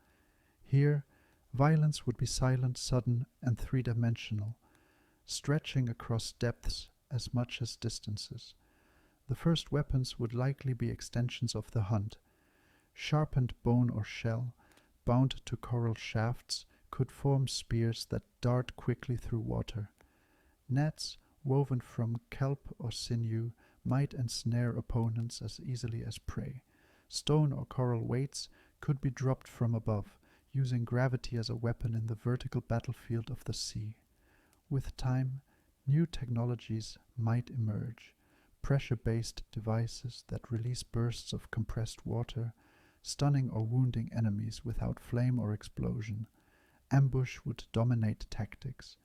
Here, violence would be silent, sudden, and three-dimensional, stretching across depths as much as distances. The first weapons would likely be extensions of the hunt. Sharpened bone or shell, bound to coral shafts, could form spears that dart quickly through water. Nets, woven from kelp or sinew, might ensnare opponents as easily as prey. Stone or coral weights could be dropped from above, using gravity as a weapon in the vertical battlefield of the sea. With time, new technologies might emerge, pressure-based devices that release bursts of compressed water, stunning or wounding enemies without flame or explosion. Ambush would dominate tactics.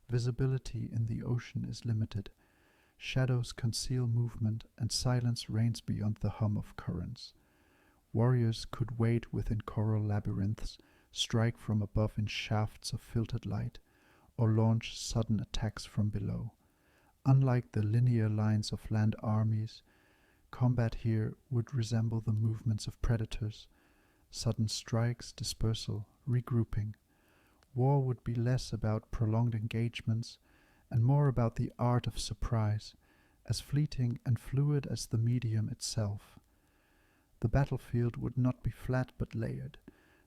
Visibility in the ocean is limited. Shadows conceal movement, and silence reigns beyond the hum of currents. Warriors could wade within coral labyrinths, strike from above in shafts of filtered light, or launch sudden attacks from below. Unlike the linear lines of land armies, combat here would resemble the movements of predators: sudden strikes, dispersal, regrouping. War would be less about prolonged engagements and more about the art of surprise, as fleeting and fluid as the medium itself. The battlefield would not be flat but layered.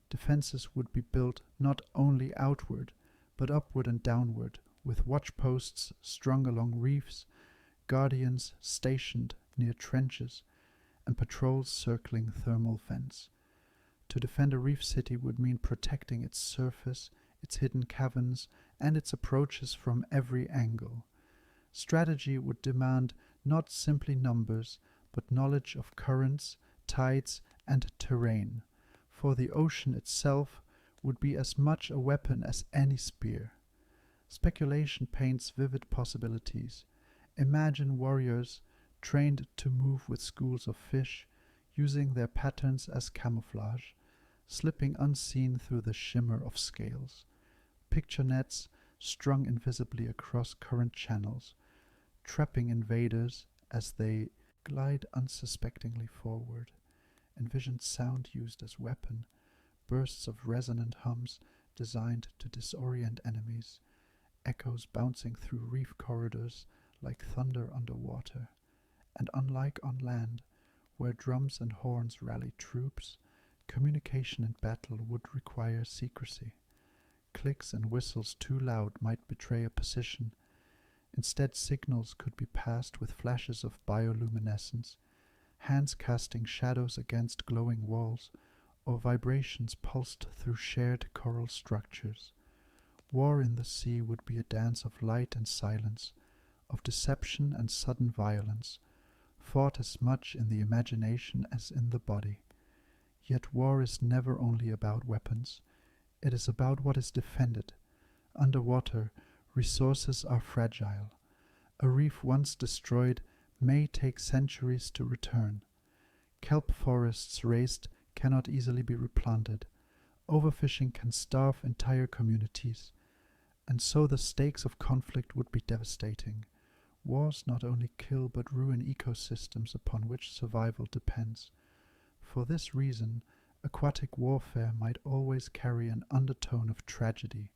Defenses would be built not only outward, but upward and downward, with watchposts strung along reefs, guardians stationed near trenches, and patrols circling thermal vents. To defend a reef city would mean protecting its surface, its hidden caverns, and its approaches from every angle. Strategy would demand not simply numbers, but knowledge of currents, tides, and terrain, for the ocean itself would be as much a weapon as any spear. Speculation paints vivid possibilities. Imagine warriors trained to move with schools of fish, using their patterns as camouflage, slipping unseen through the shimmer of scales. Picture nets strung invisibly across current channels, trapping invaders as they glide unsuspectingly forward. Envision sound used as weapon, bursts of resonant hums designed to disorient enemies, echoes bouncing through reef corridors like thunder underwater. And unlike on land, where drums and horns rally troops, communication in battle would require secrecy. Clicks and whistles too loud might betray a position. Instead, signals could be passed with flashes of bioluminescence, hands casting shadows against glowing walls, or vibrations pulsed through shared coral structures. War in the sea would be a dance of light and silence, of deception and sudden violence, fought as much in the imagination as in the body. Yet war is never only about weapons. It is about what is defended. Underwater, resources are fragile. A reef once destroyed may take centuries to return. Kelp forests raised cannot easily be replanted. Overfishing can starve entire communities. And so the stakes of conflict would be devastating. Wars not only kill but ruin ecosystems upon which survival depends. For this reason, aquatic warfare might always carry an undertone of tragedy,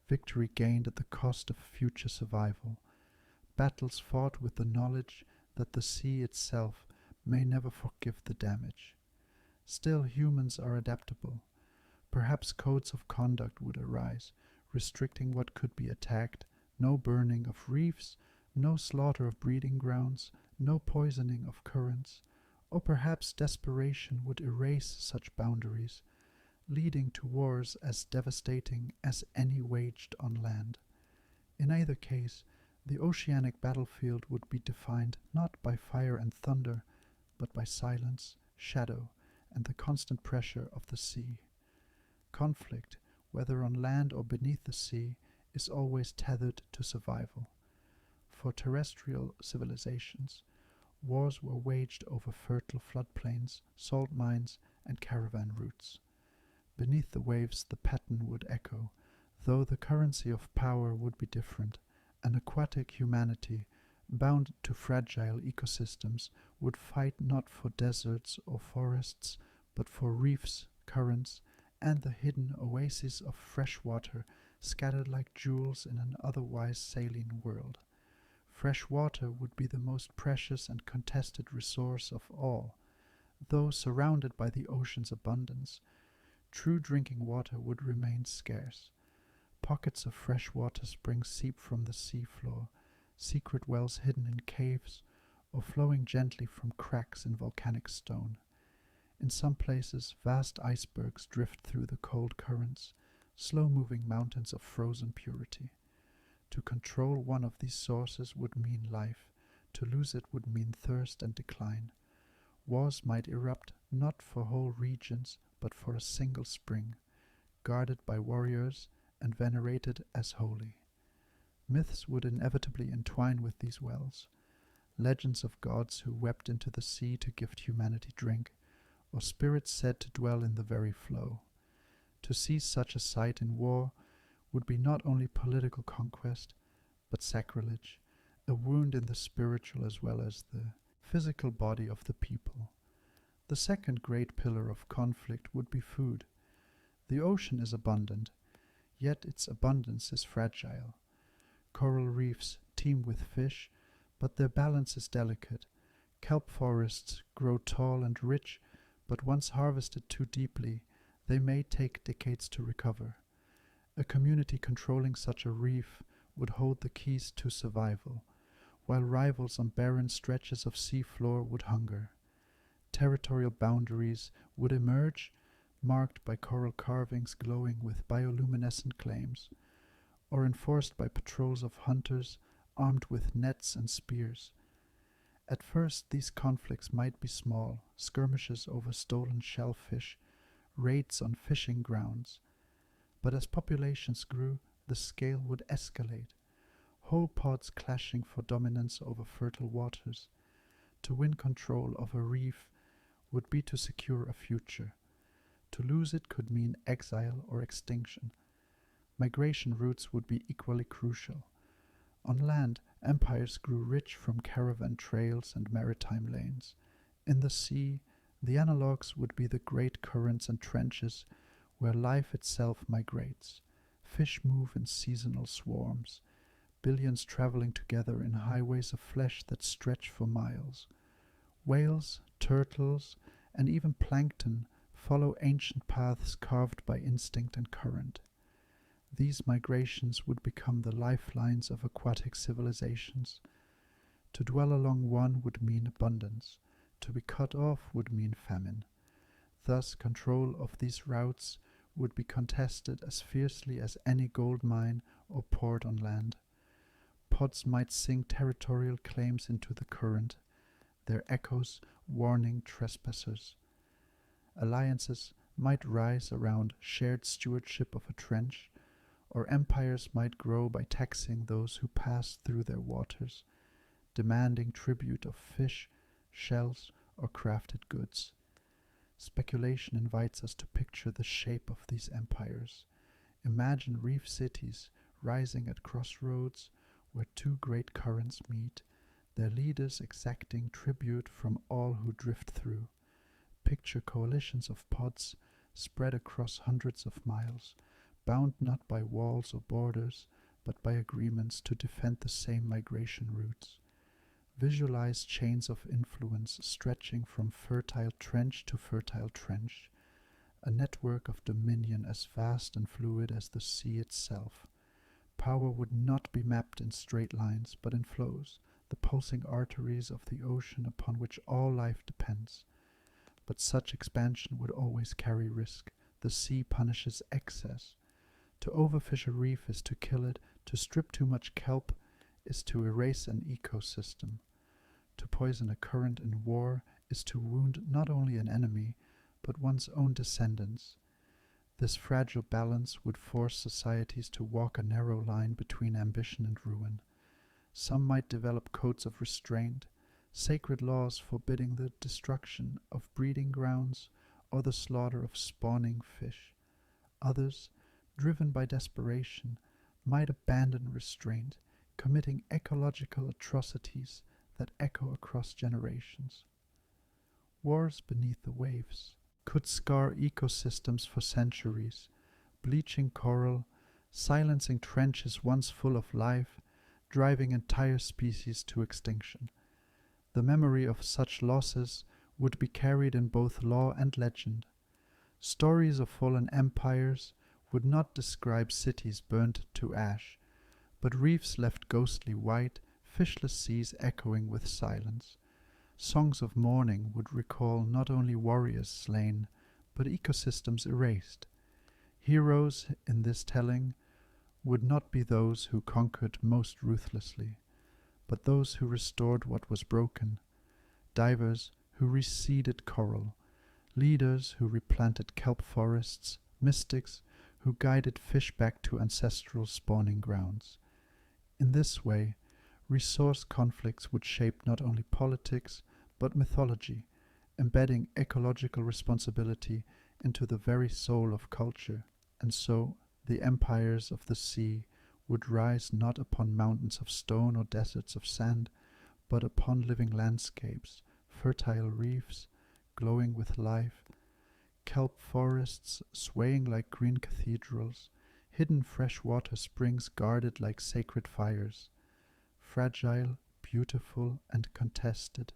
victory gained at the cost of future survival, battles fought with the knowledge that the sea itself may never forgive the damage. Still, humans are adaptable. Perhaps codes of conduct would arise, restricting what could be attacked: no burning of reefs, no slaughter of breeding grounds, no poisoning of currents. Or perhaps desperation would erase such boundaries, leading to wars as devastating as any waged on land. In either case, the oceanic battlefield would be defined not by fire and thunder, but by silence, shadow, and the constant pressure of the sea. Conflict, whether on land or beneath the sea, is always tethered to survival. For terrestrial civilizations, wars were waged over fertile floodplains, salt mines, and caravan routes. Beneath the waves the pattern would echo, though the currency of power would be different. An aquatic humanity, bound to fragile ecosystems, would fight not for deserts or forests, but for reefs, currents, and the hidden oases of fresh water scattered like jewels in an otherwise saline world. Fresh water would be the most precious and contested resource of all. Though surrounded by the ocean's abundance, true drinking water would remain scarce. Pockets of fresh water springs seep from the seafloor, secret wells hidden in caves, or flowing gently from cracks in volcanic stone. In some places, vast icebergs drift through the cold currents, slow-moving mountains of frozen purity. To control one of these sources would mean life. To lose it would mean thirst and decline. Wars might erupt not for whole regions, but for a single spring, guarded by warriors and venerated as holy. Myths would inevitably entwine with these wells. legends of gods who wept into the sea to give humanity drink, or spirits said to dwell in the very flow. To see such a sight in war would be not only political conquest, but sacrilege, a wound in the spiritual as well as the physical body of the people. The second great pillar of conflict would be food. The ocean is abundant, yet its abundance is fragile. Coral reefs teem with fish, but their balance is delicate. Kelp forests grow tall and rich, but once harvested too deeply, they may take decades to recover. A community controlling such a reef would hold the keys to survival, while rivals on barren stretches of sea floor would hunger. Territorial boundaries would emerge, marked by coral carvings glowing with bioluminescent claims, or enforced by patrols of hunters armed with nets and spears. At first these conflicts might be small, skirmishes over stolen shellfish, raids on fishing grounds, but as populations grew, the scale would escalate, whole pods clashing for dominance over fertile waters. To win control of a reef would be to secure a future. To lose it could mean exile or extinction. Migration routes would be equally crucial. On land, empires grew rich from caravan trails and maritime lanes. In the sea, the analogues would be the great currents and trenches where life itself migrates. Fish move in seasonal swarms, billions traveling together in highways of flesh that stretch for miles. Whales, turtles, and even plankton follow ancient paths carved by instinct and current. These migrations would become the lifelines of aquatic civilizations. To dwell along one would mean abundance. To be cut off would mean famine. Thus, control of these routes would be contested as fiercely as any gold mine or port on land. Pods might sing territorial claims into the current, their echoes warning trespassers. Alliances might rise around shared stewardship of a trench, or empires might grow by taxing those who pass through their waters, demanding tribute of fish, shells, or crafted goods. Speculation invites us to picture the shape of these empires. Imagine reef cities rising at crossroads where two great currents meet, their leaders exacting tribute from all who drift through. Picture coalitions of pods spread across hundreds of miles, bound not by walls or borders, but by agreements to defend the same migration routes. Visualize chains of influence stretching from fertile trench to fertile trench, a network of dominion as vast and fluid as the sea itself. Power would not be mapped in straight lines, but in flows, the pulsing arteries of the ocean upon which all life depends. But such expansion would always carry risk. The sea punishes excess. To overfish a reef is to kill it, to strip too much kelp is to erase an ecosystem. To poison a current in war is to wound not only an enemy, but one's own descendants. This fragile balance would force societies to walk a narrow line between ambition and ruin. Some might develop codes of restraint, sacred laws forbidding the destruction of breeding grounds or the slaughter of spawning fish. Others, driven by desperation, might abandon restraint, committing ecological atrocities that echo across generations. Wars beneath the waves could scar ecosystems for centuries, bleaching coral, silencing trenches once full of life, driving entire species to extinction. The memory of such losses would be carried in both law and legend. Stories of fallen empires would not describe cities burnt to ash, but reefs left ghostly white, fishless seas echoing with silence. Songs of mourning would recall not only warriors slain, but ecosystems erased. Heroes in this telling would not be those who conquered most ruthlessly, but those who restored what was broken, divers who reseeded coral, leaders who replanted kelp forests, mystics who guided fish back to ancestral spawning grounds. In this way, Resource conflicts would shape not only politics, but mythology, embedding ecological responsibility into the very soul of culture, and so the empires of the sea would rise not upon mountains of stone or deserts of sand, but upon living landscapes, fertile reefs glowing with life, kelp forests swaying like green cathedrals, hidden freshwater springs guarded like sacred fires. Fragile, beautiful, and contested,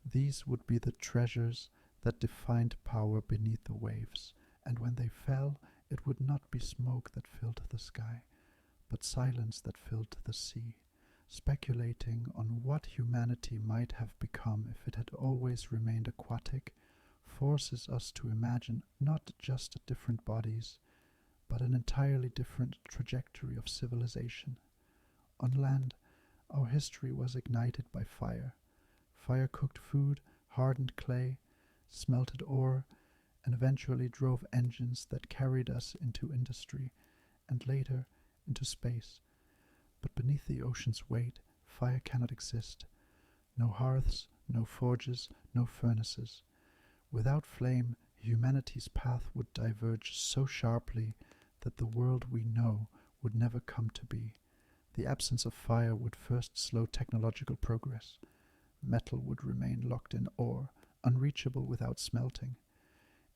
these would be the treasures that defined power beneath the waves, and when they fell, it would not be smoke that filled the sky, but silence that filled the sea. Speculating on what humanity might have become if it had always remained aquatic forces us to imagine not just different bodies, but an entirely different trajectory of civilization. On land, our history was ignited by fire. Fire cooked food, hardened clay, smelted ore, and eventually drove engines that carried us into industry and later into space. But beneath the ocean's weight, fire cannot exist. No hearths, no forges, no furnaces. Without flame, humanity's path would diverge so sharply that the world we know would never come to be. The absence of fire would first slow technological progress. Metal would remain locked in ore, unreachable without smelting.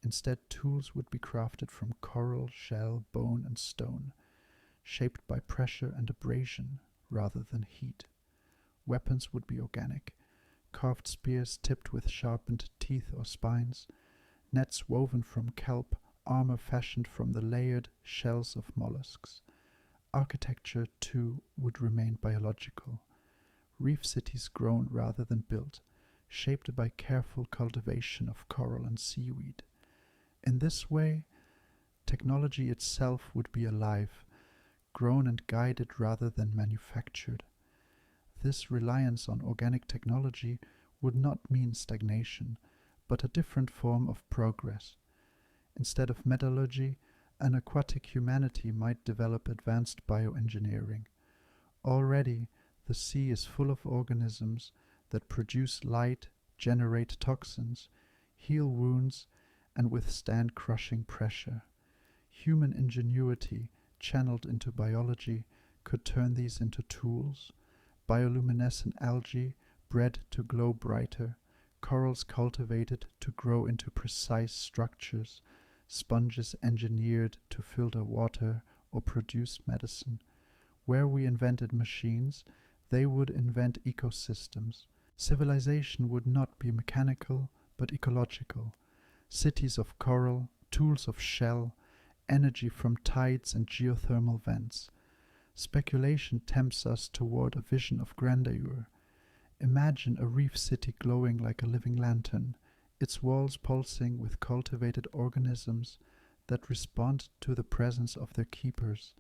Instead, tools would be crafted from coral, shell, bone, and stone, shaped by pressure and abrasion rather than heat. Weapons would be organic, carved spears tipped with sharpened teeth or spines, nets woven from kelp, armor fashioned from the layered shells of mollusks. Architecture, too, would remain biological. Reef cities grown rather than built, shaped by careful cultivation of coral and seaweed. In this way, technology itself would be alive, grown and guided rather than manufactured. This reliance on organic technology would not mean stagnation, but a different form of progress. Instead of metallurgy, an aquatic humanity might develop advanced bioengineering. Already, the sea is full of organisms that produce light, generate toxins, heal wounds, and withstand crushing pressure. Human ingenuity, channeled into biology, could turn these into tools. Bioluminescent algae bred to glow brighter, corals cultivated to grow into precise structures, sponges engineered to filter water or produce medicine. Where we invented machines, they would invent ecosystems. Civilization would not be mechanical, but ecological. Cities of coral, tools of shell, energy from tides and geothermal vents. Speculation tempts us toward a vision of grandeur. Imagine a reef city glowing like a living lantern, its walls pulsing with cultivated organisms that respond to the presence of their keepers.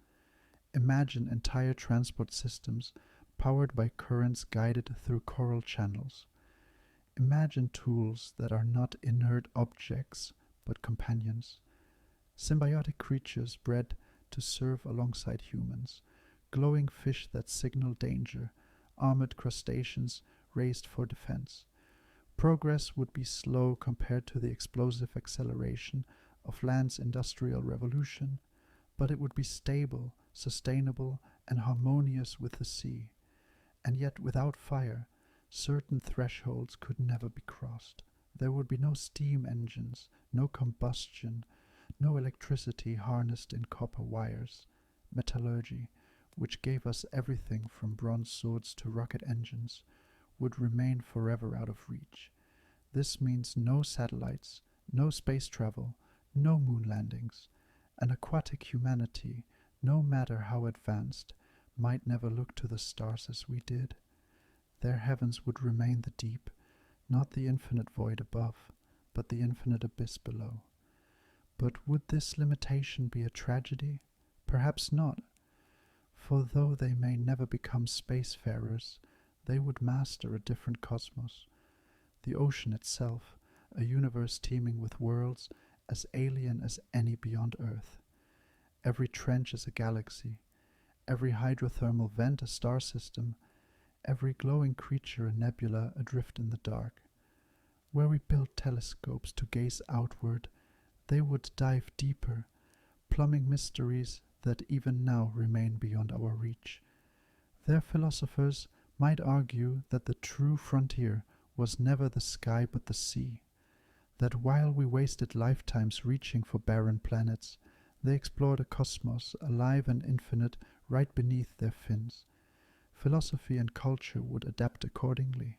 Imagine entire transport systems powered by currents guided through coral channels. Imagine tools that are not inert objects, but companions. Symbiotic creatures bred to serve alongside humans, glowing fish that signal danger, armored crustaceans raised for defense. Progress would be slow compared to the explosive acceleration of land's industrial revolution, but it would be stable, sustainable, and harmonious with the sea. And yet without fire, certain thresholds could never be crossed. There would be no steam engines, no combustion, no electricity harnessed in copper wires. Metallurgy, which gave us everything from bronze swords to rocket engines, would remain forever out of reach. This means no satellites, no space travel, no moon landings. An aquatic humanity, no matter how advanced, might never look to the stars as we did. Their heavens would remain the deep, not the infinite void above, but the infinite abyss below. But would this limitation be a tragedy? Perhaps not, for though they may never become spacefarers, they would master a different cosmos. The ocean itself, a universe teeming with worlds as alien as any beyond Earth. Every trench is a galaxy, every hydrothermal vent a star system, every glowing creature a nebula adrift in the dark. Where we built telescopes to gaze outward, they would dive deeper, plumbing mysteries that even now remain beyond our reach. Their philosophers might argue that the true frontier was never the sky but the sea, that while we wasted lifetimes reaching for barren planets, they explored a cosmos alive and infinite right beneath their fins. Philosophy and culture would adapt accordingly.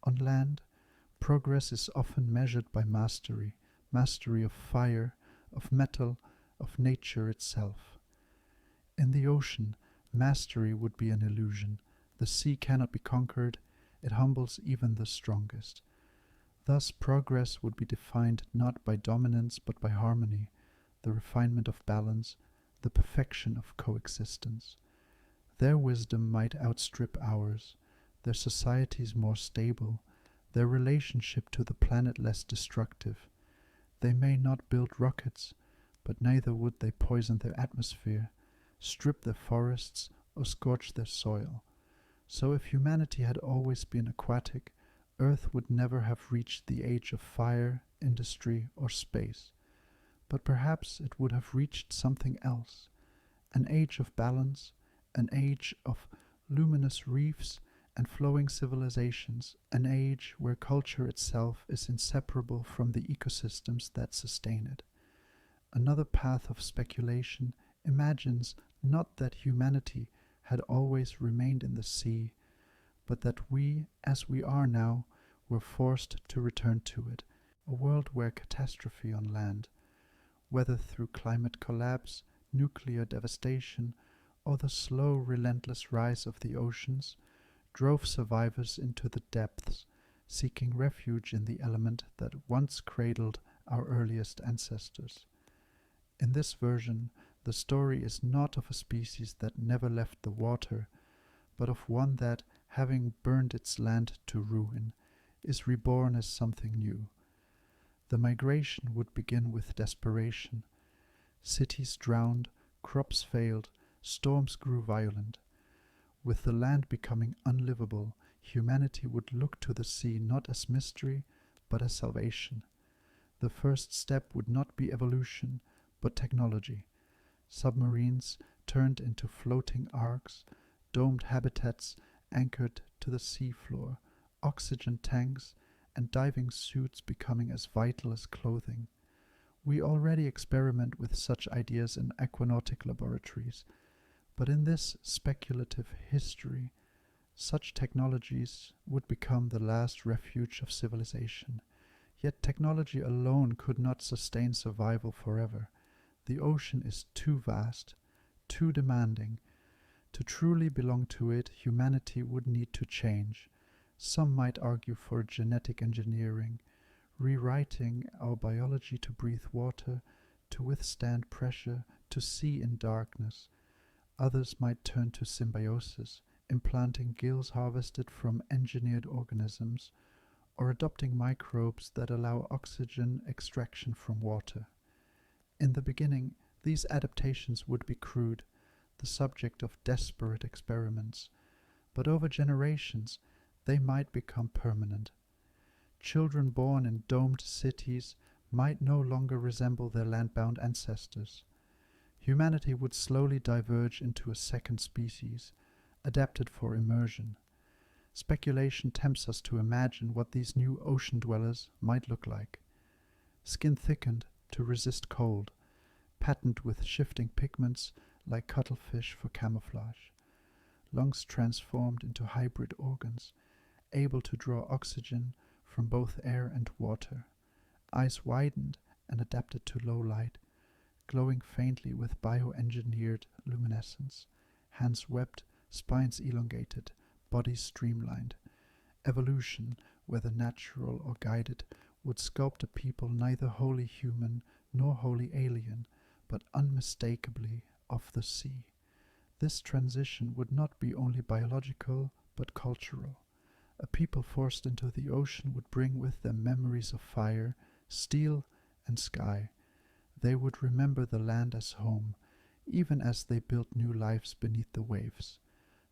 On land, progress is often measured by mastery, mastery of fire, of metal, of nature itself. In the ocean, mastery would be an illusion. The sea cannot be conquered, it humbles even the strongest. Thus progress would be defined not by dominance but by harmony, the refinement of balance, the perfection of coexistence. Their wisdom might outstrip ours, their societies more stable, their relationship to the planet less destructive. They may not build rockets, but neither would they poison their atmosphere, strip their forests, or scorch their soil. So if humanity had always been aquatic, Earth would never have reached the age of fire, industry, or space. But perhaps it would have reached something else, an age of balance, an age of luminous reefs and flowing civilizations, an age where culture itself is inseparable from the ecosystems that sustain it. Another path of speculation imagines not that humanity had always remained in the sea, but that we, as we are now, were forced to return to it, a world where catastrophe on land, whether through climate collapse, nuclear devastation, or the slow, relentless rise of the oceans, drove survivors into the depths, seeking refuge in the element that once cradled our earliest ancestors. In this version, the story is not of a species that never left the water, but of one that, having burned its land to ruin, is reborn as something new. The migration would begin with desperation. Cities drowned, crops failed, storms grew violent. With the land becoming unlivable, humanity would look to the sea not as mystery, but as salvation. The first step would not be evolution, but technology. Submarines turned into floating arks, domed habitats anchored to the seafloor, oxygen tanks and diving suits becoming as vital as clothing. We already experiment with such ideas in aquatic laboratories, but in this speculative history, such technologies would become the last refuge of civilization. Yet technology alone could not sustain survival forever. The ocean is too vast, too demanding. To truly belong to it, humanity would need to change. Some might argue for genetic engineering, rewriting our biology to breathe water, to withstand pressure, to see in darkness. Others might turn to symbiosis, implanting gills harvested from engineered organisms, or adopting microbes that allow oxygen extraction from water. In the beginning, these adaptations would be crude, the subject of desperate experiments, but over generations they might become permanent. Children born in domed cities might no longer resemble their land-bound ancestors. Humanity would slowly diverge into a second species, adapted for immersion. Speculation tempts us to imagine what these new ocean dwellers might look like. Skin thickened to resist cold, patterned with shifting pigments like cuttlefish for camouflage. Lungs transformed into hybrid organs, able to draw oxygen from both air and water. Eyes widened and adapted to low light, glowing faintly with bioengineered luminescence. Hands webbed, spines elongated, bodies streamlined. Evolution, whether natural or guided, would sculpt a people neither wholly human nor wholly alien, but unmistakably of the sea. This transition would not be only biological, but cultural. A people forced into the ocean would bring with them memories of fire, steel, and sky. They would remember the land as home, even as they built new lives beneath the waves.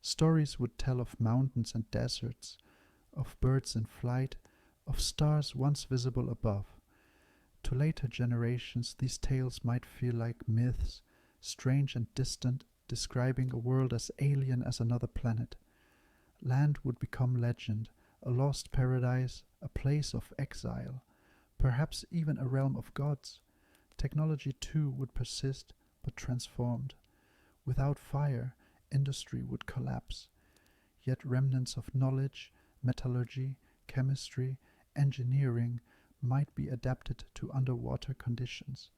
Stories would tell of mountains and deserts, of birds in flight, of stars once visible above. To later generations, these tales might feel like myths, strange and distant, describing a world as alien as another planet. Land would become legend, a lost paradise, a place of exile, perhaps even a realm of gods. Technology too would persist, but transformed. Without fire, industry would collapse. Yet remnants of knowledge, metallurgy, chemistry, engineering might be adapted to underwater conditions.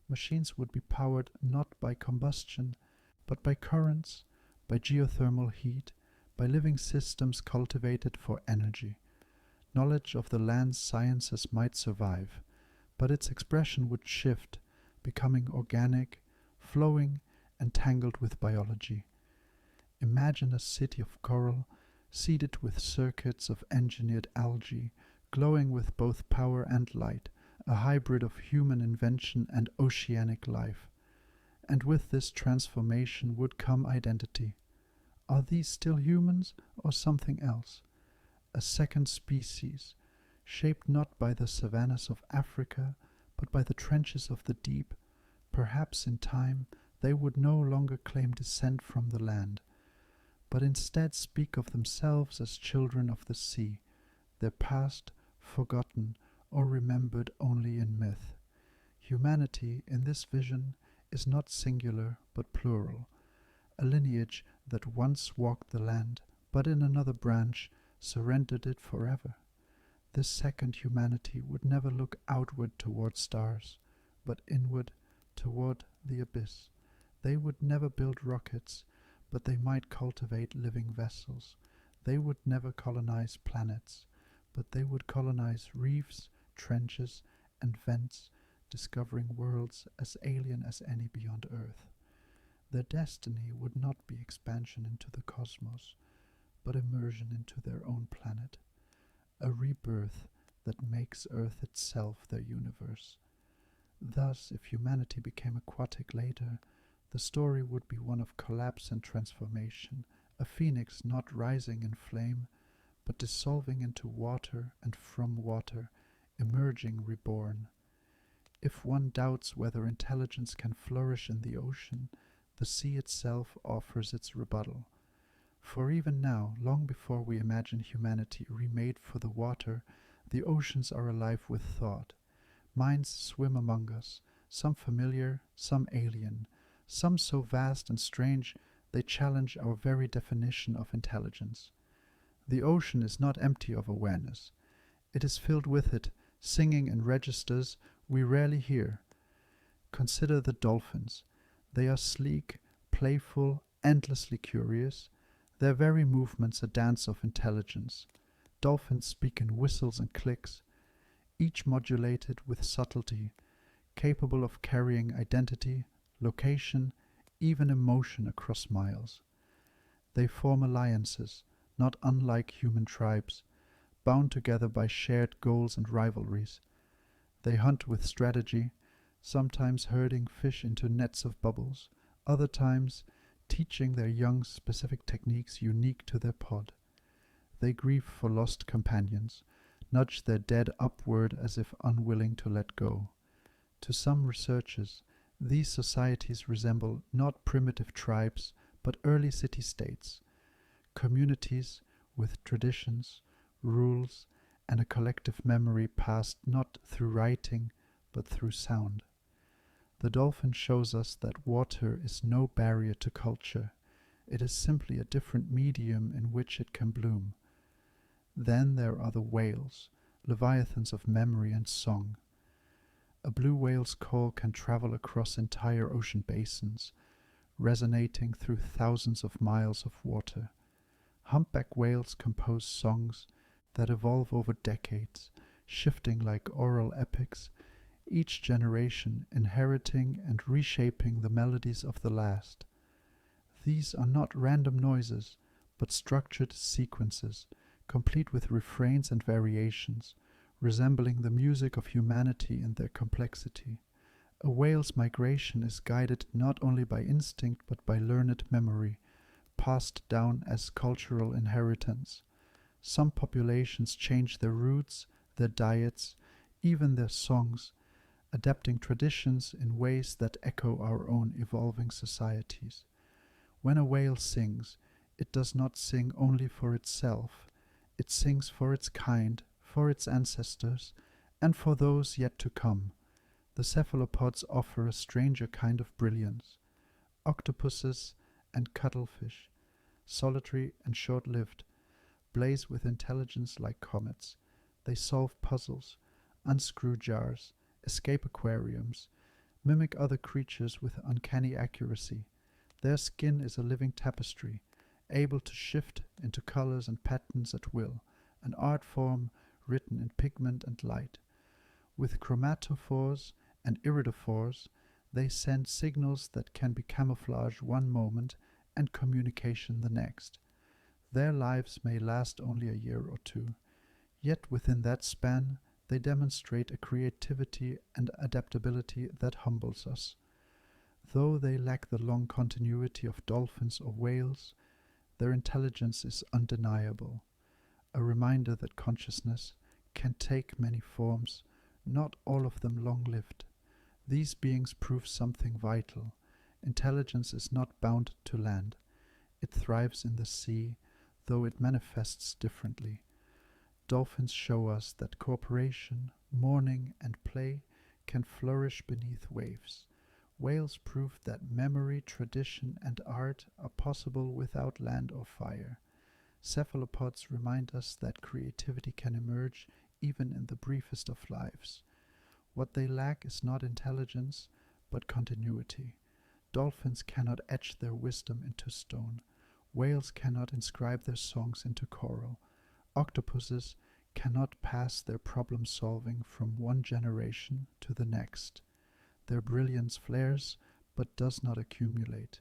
Machines would be powered not by combustion, but by currents, by geothermal heat, by living systems cultivated for energy. Knowledge of the land's sciences might survive, but its expression would shift, becoming organic, flowing, and tangled with biology. Imagine a city of coral, seeded with circuits of engineered algae, glowing with both power and light, a hybrid of human invention and oceanic life. And with this transformation would come identity. Are these still humans or something else? A second species, shaped not by the savannas of Africa, but by the trenches of the deep. Perhaps in time they would no longer claim descent from the land, but instead speak of themselves as children of the sea, their past forgotten or remembered only in myth. Humanity, in this vision, is not singular but plural, a lineage that once walked the land, but in another branch surrendered it forever. This second humanity would never look outward toward stars, but inward toward the abyss. They would never build rockets, but they might cultivate living vessels. They would never colonize planets, but they would colonize reefs, trenches, and vents, discovering worlds as alien as any beyond Earth. Their destiny would not be expansion into the cosmos, but immersion into their own planet, a rebirth that makes Earth itself their universe. Thus, if humanity became aquatic later, the story would be one of collapse and transformation, a phoenix not rising in flame, but dissolving into water and from water, emerging reborn. If one doubts whether intelligence can flourish in the ocean, the sea itself offers its rebuttal. For even now, long before we imagine humanity remade for the water, the oceans are alive with thought. Minds swim among us, some familiar, some alien, some so vast and strange they challenge our very definition of intelligence. The ocean is not empty of awareness. It is filled with it, singing in registers we rarely hear. Consider the dolphins. They are sleek, playful, endlessly curious, their very movements a dance of intelligence. Dolphins speak in whistles and clicks, each modulated with subtlety, capable of carrying identity, location, even emotion across miles. They form alliances, not unlike human tribes, bound together by shared goals and rivalries. They hunt with strategy, sometimes herding fish into nets of bubbles, other times teaching their young specific techniques unique to their pod. They grieve for lost companions, nudge their dead upward as if unwilling to let go. To some researchers, these societies resemble not primitive tribes, but early city-states, communities with traditions, rules, and a collective memory passed not through writing, but through sound. The dolphin shows us that water is no barrier to culture. It is simply a different medium in which it can bloom. Then there are the whales, leviathans of memory and song. A blue whale's call can travel across entire ocean basins, resonating through thousands of miles of water. Humpback whales compose songs that evolve over decades, shifting like oral epics, each generation inheriting and reshaping the melodies of the last. These are not random noises, but structured sequences, complete with refrains and variations, resembling the music of humanity in their complexity. A whale's migration is guided not only by instinct but by learned memory, passed down as cultural inheritance. Some populations change their roots, their diets, even their songs, adapting traditions in ways that echo our own evolving societies. When a whale sings, it does not sing only for itself. It sings for its kind, for its ancestors, and for those yet to come. The cephalopods offer a stranger kind of brilliance. Octopuses and cuttlefish, solitary and short-lived, blaze with intelligence like comets. They solve puzzles, unscrew jars, escape aquariums, mimic other creatures with uncanny accuracy. Their skin is a living tapestry, able to shift into colors and patterns at will, an art form written in pigment and light. With chromatophores and iridophores, they send signals that can be camouflage one moment and communication the next. Their lives may last only a year or two, yet within that span they demonstrate a creativity and adaptability that humbles us. Though they lack the long continuity of dolphins or whales, their intelligence is undeniable, a reminder that consciousness can take many forms, not all of them long-lived. These beings prove something vital. Intelligence is not bound to land. It thrives in the sea, though it manifests differently. Dolphins show us that cooperation, mourning, and play can flourish beneath waves. Whales prove that memory, tradition, and art are possible without land or fire. Cephalopods remind us that creativity can emerge even in the briefest of lives. What they lack is not intelligence, but continuity. Dolphins cannot etch their wisdom into stone. Whales cannot inscribe their songs into coral. Octopuses cannot pass their problem-solving from one generation to the next. Their brilliance flares, but does not accumulate.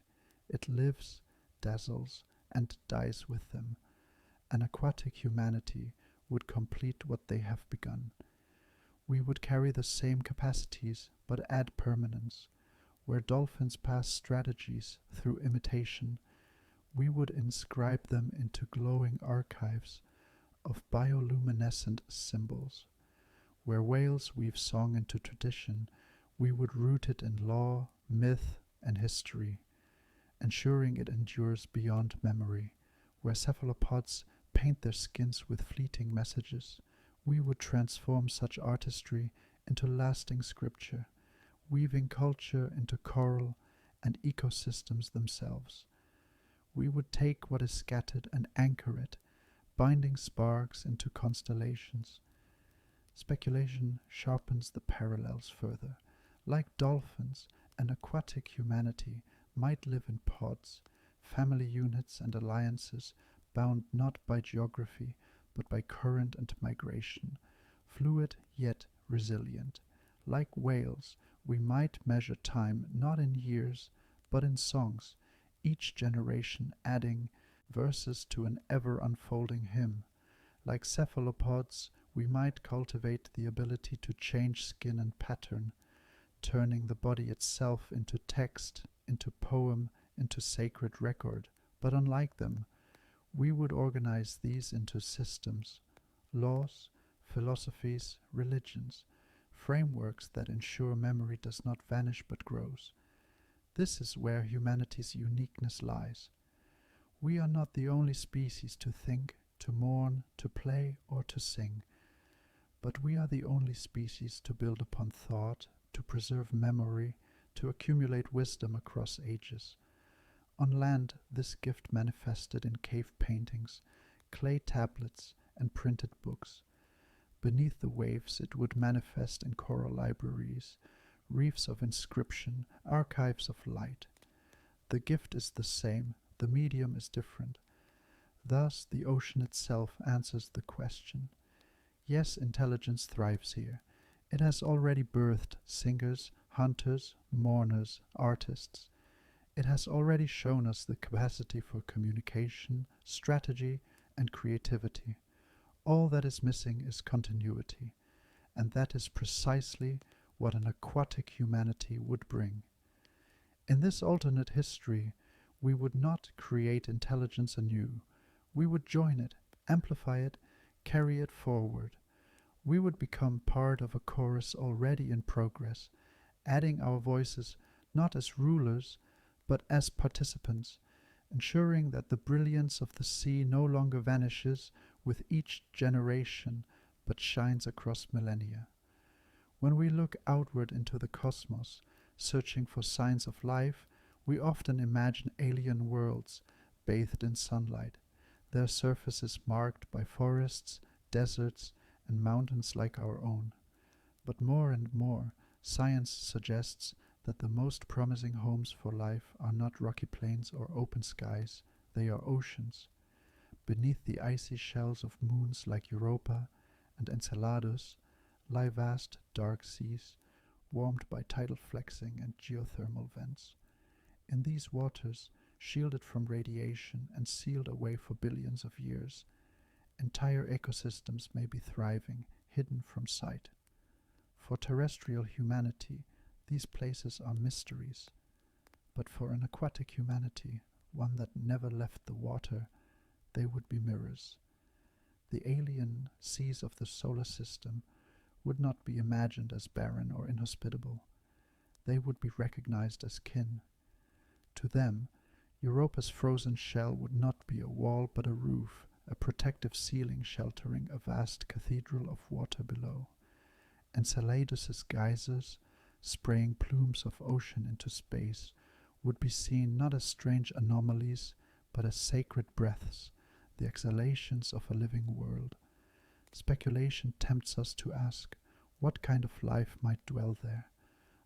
It lives, dazzles, and dies with them. An aquatic humanity would complete what they have begun. We would carry the same capacities, but add permanence. Where dolphins pass strategies through imitation, we would inscribe them into glowing archives of bioluminescent symbols. Where whales weave song into tradition, we would root it in law, myth, and history, ensuring it endures beyond memory. Where cephalopods paint their skins with fleeting messages, we would transform such artistry into lasting scripture, weaving culture into coral and ecosystems themselves. We would take what is scattered and anchor it, binding sparks into constellations. Speculation sharpens the parallels further. Like dolphins, an aquatic humanity might live in pods, family units and alliances bound not by geography but by current and migration, fluid yet resilient. Like whales, we might measure time not in years but in songs, each generation adding verses to an ever-unfolding hymn. Like cephalopods, we might cultivate the ability to change skin and pattern, turning the body itself into text, into poem, into sacred record. But unlike them, we would organize these into systems, laws, philosophies, religions, frameworks that ensure memory does not vanish but grows. This is where humanity's uniqueness lies. We are not the only species to think, to mourn, to play, or to sing, but we are the only species to build upon thought, to preserve memory, to accumulate wisdom across ages. On land, this gift manifested in cave paintings, clay tablets, and printed books. Beneath the waves, it would manifest in coral libraries, reefs of inscription, archives of light. The gift is the same, the medium is different. Thus, the ocean itself answers the question. Yes, intelligence thrives here. It has already birthed singers, hunters, mourners, artists. It has already shown us the capacity for communication, strategy, and creativity. All that is missing is continuity, and that is precisely what an aquatic humanity would bring. In this alternate history, We would not create intelligence anew. We would join it, amplify it, carry it forward. We would become part of a chorus already in progress, adding our voices not as rulers, but as participants, ensuring that the brilliance of the sea no longer vanishes with each generation, but shines across millennia. When we look outward into the cosmos, searching for signs of life, we often imagine alien worlds bathed in sunlight, their surfaces marked by forests, deserts, and mountains like our own. But more and more, science suggests that the most promising homes for life are not rocky plains or open skies, they are oceans. Beneath the icy shells of moons like Europa and Enceladus lie vast dark seas, warmed by tidal flexing and geothermal vents. In these waters, shielded from radiation and sealed away for billions of years, entire ecosystems may be thriving, hidden from sight. For terrestrial humanity, these places are mysteries, but for an aquatic humanity, one that never left the water, they would be mirrors. The alien seas of the solar system would not be imagined as barren or inhospitable. They would be recognized as kin. To them, Europa's frozen shell would not be a wall but a roof, a protective ceiling sheltering a vast cathedral of water below. Enceladus's geysers, spraying plumes of ocean into space, would be seen not as strange anomalies, but as sacred breaths, the exhalations of a living world. Speculation tempts us to ask, what kind of life might dwell there?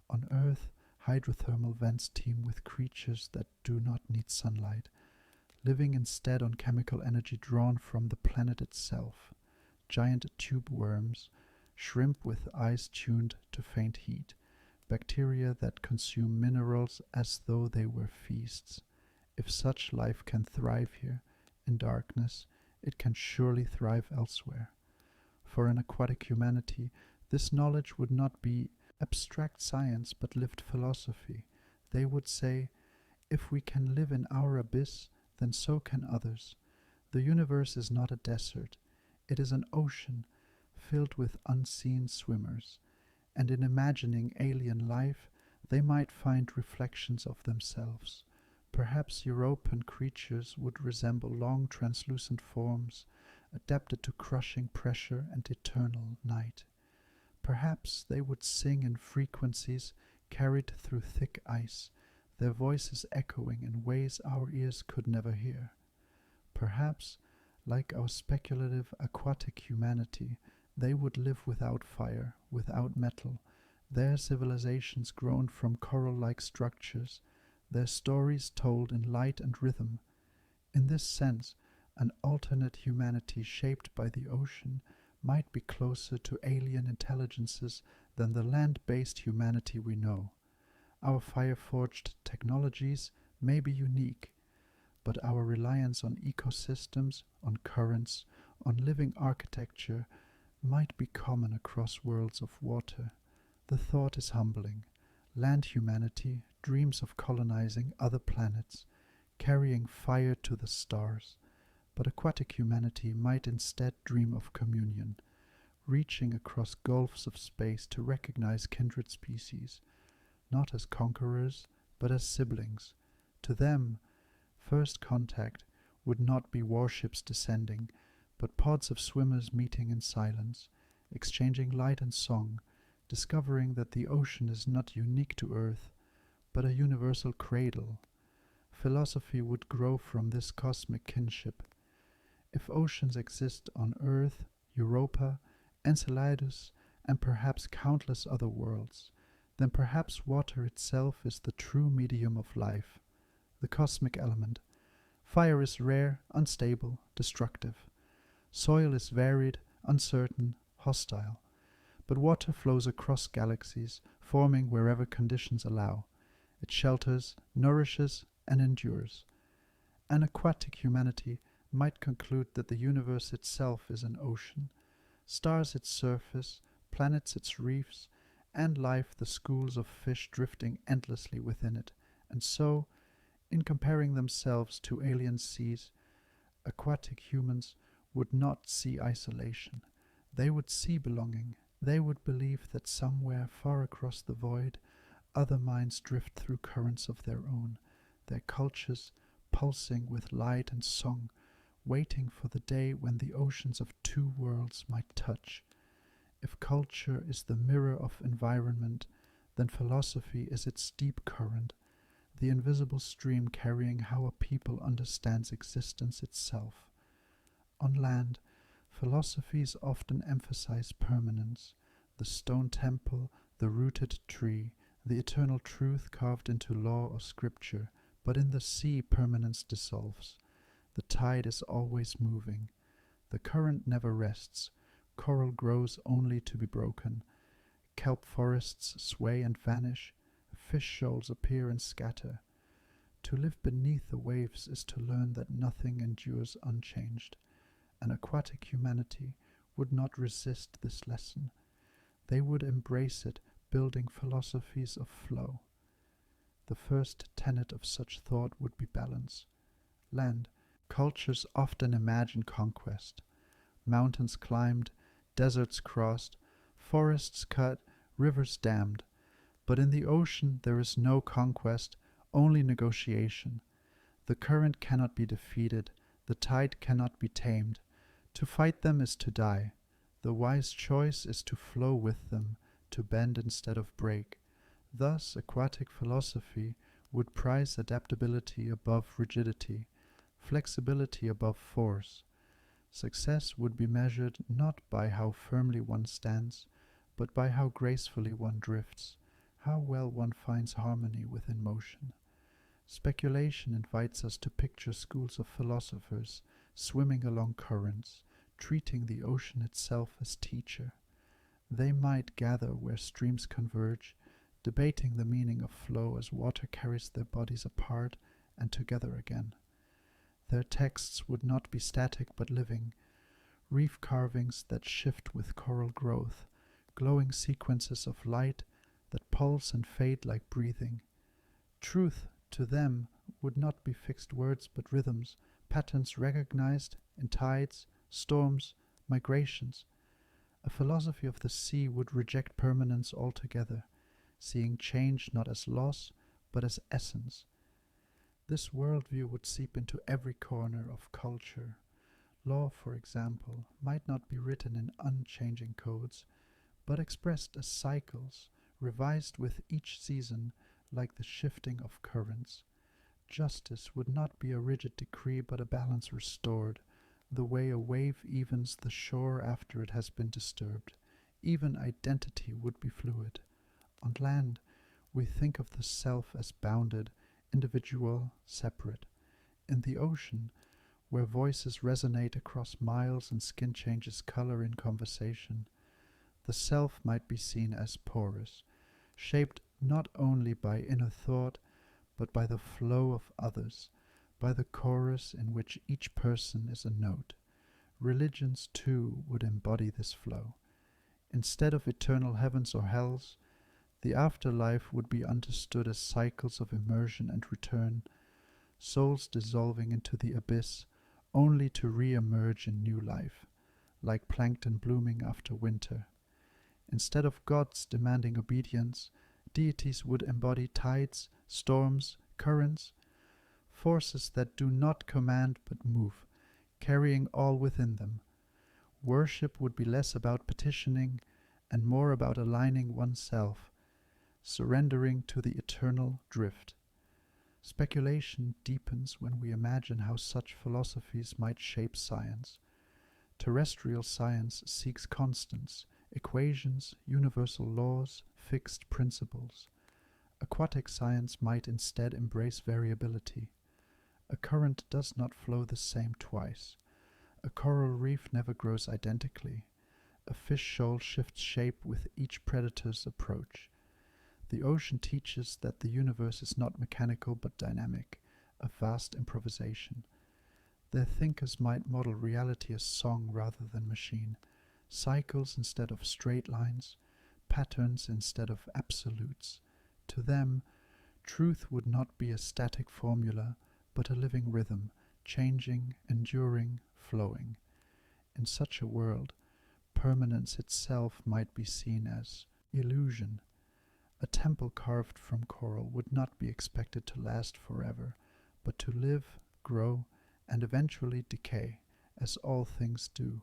On Earth, hydrothermal vents teem with creatures that do not need sunlight, living instead on chemical energy drawn from the planet itself. Giant tube worms, shrimp with eyes tuned to faint heat, bacteria that consume minerals as though they were feasts. If such life can thrive here, in darkness, it can surely thrive elsewhere. For an aquatic humanity, this knowledge would not be abstract science but lived philosophy. They would say, if we can live in our abyss, then so can others. The universe is not a desert. It is an ocean filled with unseen swimmers, and in imagining alien life, they might find reflections of themselves. Perhaps European creatures would resemble long translucent forms, adapted to crushing pressure and eternal night. Perhaps they would sing in frequencies carried through thick ice, their voices echoing in ways our ears could never hear. Perhaps, like our speculative aquatic humanity, they would live without fire, without metal, their civilizations grown from coral-like structures, their stories told in light and rhythm. In this sense, an alternate humanity shaped by the ocean might be closer to alien intelligences than the land-based humanity we know. Our fire-forged technologies may be unique, but our reliance on ecosystems, on currents, on living architecture might be common across worlds of water. The thought is humbling. Land humanity dreams of colonizing other planets, carrying fire to the stars, but aquatic humanity might instead dream of communion, reaching across gulfs of space to recognize kindred species, not as conquerors, but as siblings. To them, first contact would not be warships descending, but pods of swimmers meeting in silence, exchanging light and song, discovering that the ocean is not unique to Earth, but a universal cradle. Philosophy would grow from this cosmic kinship. If oceans exist on Earth, Europa, Enceladus, and perhaps countless other worlds, then perhaps water itself is the true medium of life, the cosmic element. Fire is rare, unstable, destructive. Soil is varied, uncertain, hostile. But water flows across galaxies, forming wherever conditions allow. It shelters, nourishes, and endures. An aquatic humanity might conclude that the universe itself is an ocean, stars its surface, planets its reefs, and life the schools of fish drifting endlessly within it, and so, In comparing themselves to alien seas, aquatic humans would not see isolation. They would see belonging. They would believe that somewhere far across the void, other minds drift through currents of their own, their cultures pulsing with light and song, waiting for the day when the oceans of two worlds might touch. If culture is the mirror of environment, then philosophy is its deep current, the invisible stream carrying how a people understands existence itself. On land, philosophies often emphasize permanence, the stone temple, the rooted tree, the eternal truth carved into law or scripture, but in the sea permanence dissolves. The tide is always moving. The current never rests. Coral grows only to be broken. Kelp forests sway and vanish. Fish shoals appear and scatter. To live beneath the waves is to learn that nothing endures unchanged. An aquatic humanity would not resist this lesson. They would embrace it, building philosophies of flow. The first tenet of such thought would be balance. Land. Cultures often imagine conquest. Mountains climbed, deserts crossed, forests cut, rivers dammed. But in the ocean there is no conquest, only negotiation. The current cannot be defeated, the tide cannot be tamed. To fight them is to die. The wise choice is to flow with them, to bend instead of break. Thus, aquatic philosophy would prize adaptability above rigidity, flexibility above force. Success would be measured not by how firmly one stands, but by how gracefully one drifts, how well one finds harmony within motion. Speculation invites us to picture schools of philosophers swimming along currents, treating the ocean itself as teacher. They might gather where streams converge, debating the meaning of flow as water carries their bodies apart and together again. Their texts would not be static but living, reef carvings that shift with coral growth, glowing sequences of light that pulse and fade like breathing. Truth, to them, would not be fixed words but rhythms, patterns recognized in tides, storms, migrations. A philosophy of the sea would reject permanence altogether, seeing change not as loss but as essence. This worldview would seep into every corner of culture. Law, for example, might not be written in unchanging codes, but expressed as cycles, revised with each season like the shifting of currents. Justice would not be a rigid decree but a balance restored, the way a wave evens the shore after it has been disturbed. Even identity would be fluid. On land, we think of the self as bounded, individual, separate. In the ocean, where voices resonate across miles and skin changes color in conversation, the self might be seen as porous, shaped not only by inner thought, but by the flow of others, by the chorus in which each person is a note. Religions, too, would embody this flow. Instead of eternal heavens or hells, the afterlife would be understood as cycles of immersion and return, souls dissolving into the abyss, only to re-emerge in new life, like plankton blooming after winter. Instead of gods demanding obedience, deities would embody tides, storms, currents, forces that do not command but move, carrying all within them. Worship would be less about petitioning and more about aligning oneself, surrendering to the eternal drift. Speculation deepens when we imagine how such philosophies might shape science. Terrestrial science seeks constants, equations, universal laws, fixed principles. Aquatic science might instead embrace variability. A current does not flow the same twice. A coral reef never grows identically. A fish shoal shifts shape with each predator's approach. The ocean teaches that the universe is not mechanical but dynamic, a vast improvisation. Their thinkers might model reality as song rather than machine, cycles instead of straight lines, patterns instead of absolutes. To them, Truth would not be a static formula, but a living rhythm, changing, enduring, flowing. In such a world, permanence itself might be seen as illusion. A temple carved from coral would not be expected to last forever, but to live, grow, and eventually decay, as all things do.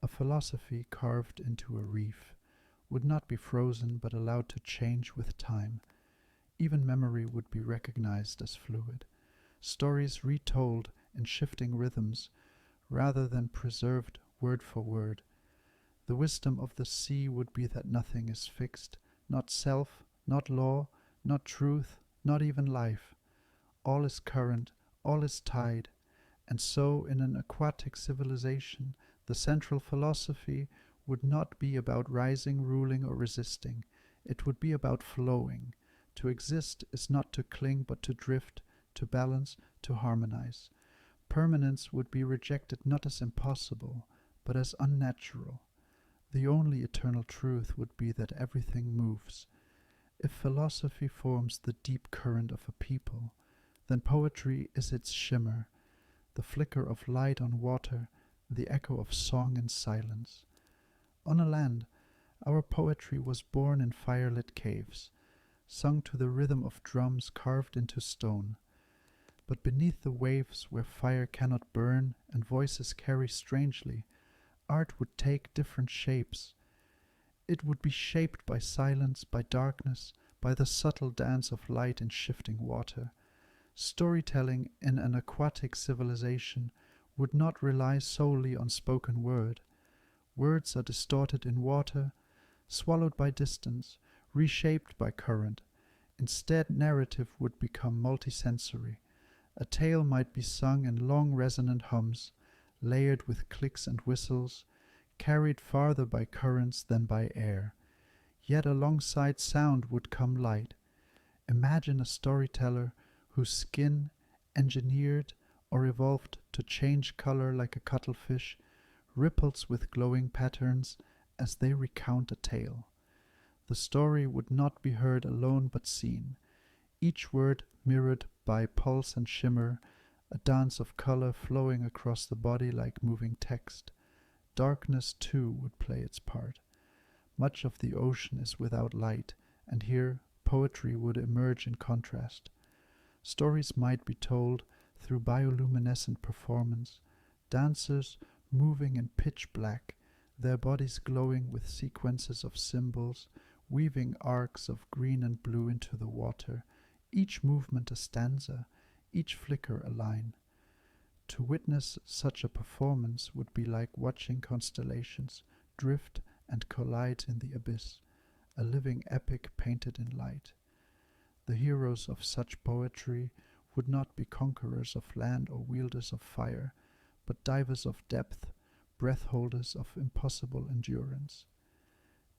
A philosophy carved into a reef would not be frozen but allowed to change with time. Even memory would be recognized as fluid. Stories retold in shifting rhythms rather than preserved word for word. The wisdom of the sea would be that nothing is fixed, not self, not law, not truth, not even life. All is current, all is tide, and so in an aquatic civilization, the central philosophy would not be about rising, ruling, or resisting. It would be about flowing. To exist is not to cling, but to drift, to balance, to harmonize. Permanence would be rejected not as impossible, but as unnatural. The only eternal truth would be that everything moves. If philosophy forms the deep current of a people, then poetry is its shimmer, the flicker of light on water, the echo of song in silence. On a land, our poetry was born in firelit caves, sung to the rhythm of drums carved into stone. But beneath the waves where fire cannot burn and voices carry strangely, art would take different shapes. It would be shaped by silence, by darkness, by the subtle dance of light in shifting water. Storytelling in an aquatic civilization would not rely solely on spoken word. Words are distorted in water, swallowed by distance, reshaped by current. Instead, narrative would become multisensory. A tale might be sung in long resonant hums, layered with clicks and whistles, carried farther by currents than by air. Yet alongside sound would come light. Imagine a storyteller whose skin, engineered or evolved to change color like a cuttlefish, ripples with glowing patterns as they recount a tale. The story would not be heard alone but seen, each word mirrored by pulse and shimmer, a dance of color flowing across the body like moving text. Darkness, too, would play its part. Much of the ocean is without light, and here poetry would emerge in contrast. Stories might be told through bioluminescent performance, dancers moving in pitch black, their bodies glowing with sequences of symbols, weaving arcs of green and blue into the water, each movement a stanza, each flicker a line. To witness such a performance would be like watching constellations drift and collide in the abyss, a living epic painted in light. The heroes of such poetry would not be conquerors of land or wielders of fire, but divers of depth, breath holders of impossible endurance.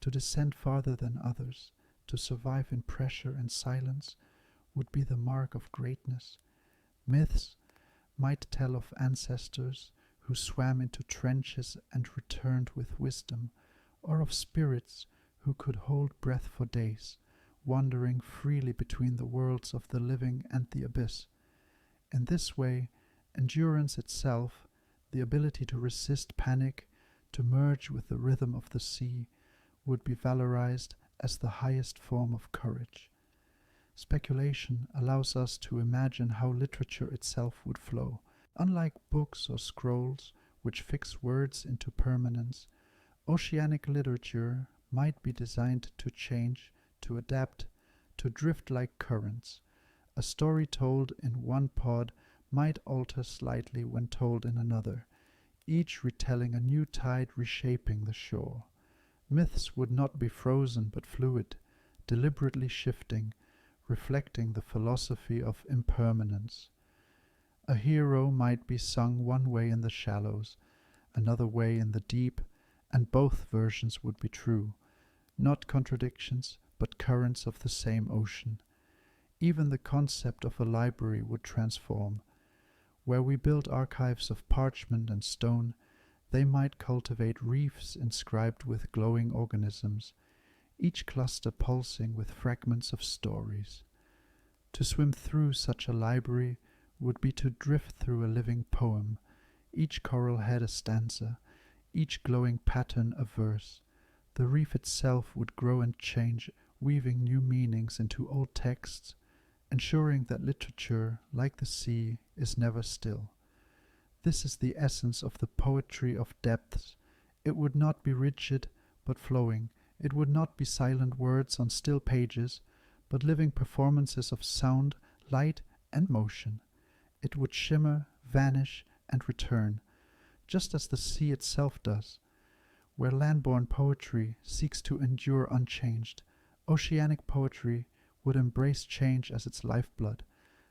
To descend farther than others, to survive in pressure and silence, would be the mark of greatness. Myths might tell of ancestors who swam into trenches and returned with wisdom, or of spirits who could hold breath for days, wandering freely between the worlds of the living and the abyss. In this way, endurance itself, the ability to resist panic, to merge with the rhythm of the sea, would be valorized as the highest form of courage. Speculation allows us to imagine how literature itself would flow. Unlike books or scrolls, which fix words into permanence, oceanic literature might be designed to change, to adapt, to drift like currents. A story told in one pod might alter slightly when told in another, each retelling a new tide reshaping the shore. Myths would not be frozen but fluid, deliberately shifting, reflecting the philosophy of impermanence. A hero might be sung one way in the shallows, another way in the deep, and both versions would be true, not contradictions, but currents of the same ocean. Even the concept of a library would transform. Where we build archives of parchment and stone, they might cultivate reefs inscribed with glowing organisms, each cluster pulsing with fragments of stories. To swim through such a library would be to drift through a living poem. Each coral had a stanza, each glowing pattern a verse. The reef itself would grow and change, weaving new meanings into old texts, ensuring that literature, like the sea, is never still. This is the essence of the poetry of depths. It would not be rigid, but flowing. It would not be silent words on still pages, but living performances of sound, light, and motion. It would shimmer, vanish, and return, just as the sea itself does. Where land-born poetry seeks to endure unchanged, oceanic poetry would embrace change as its lifeblood,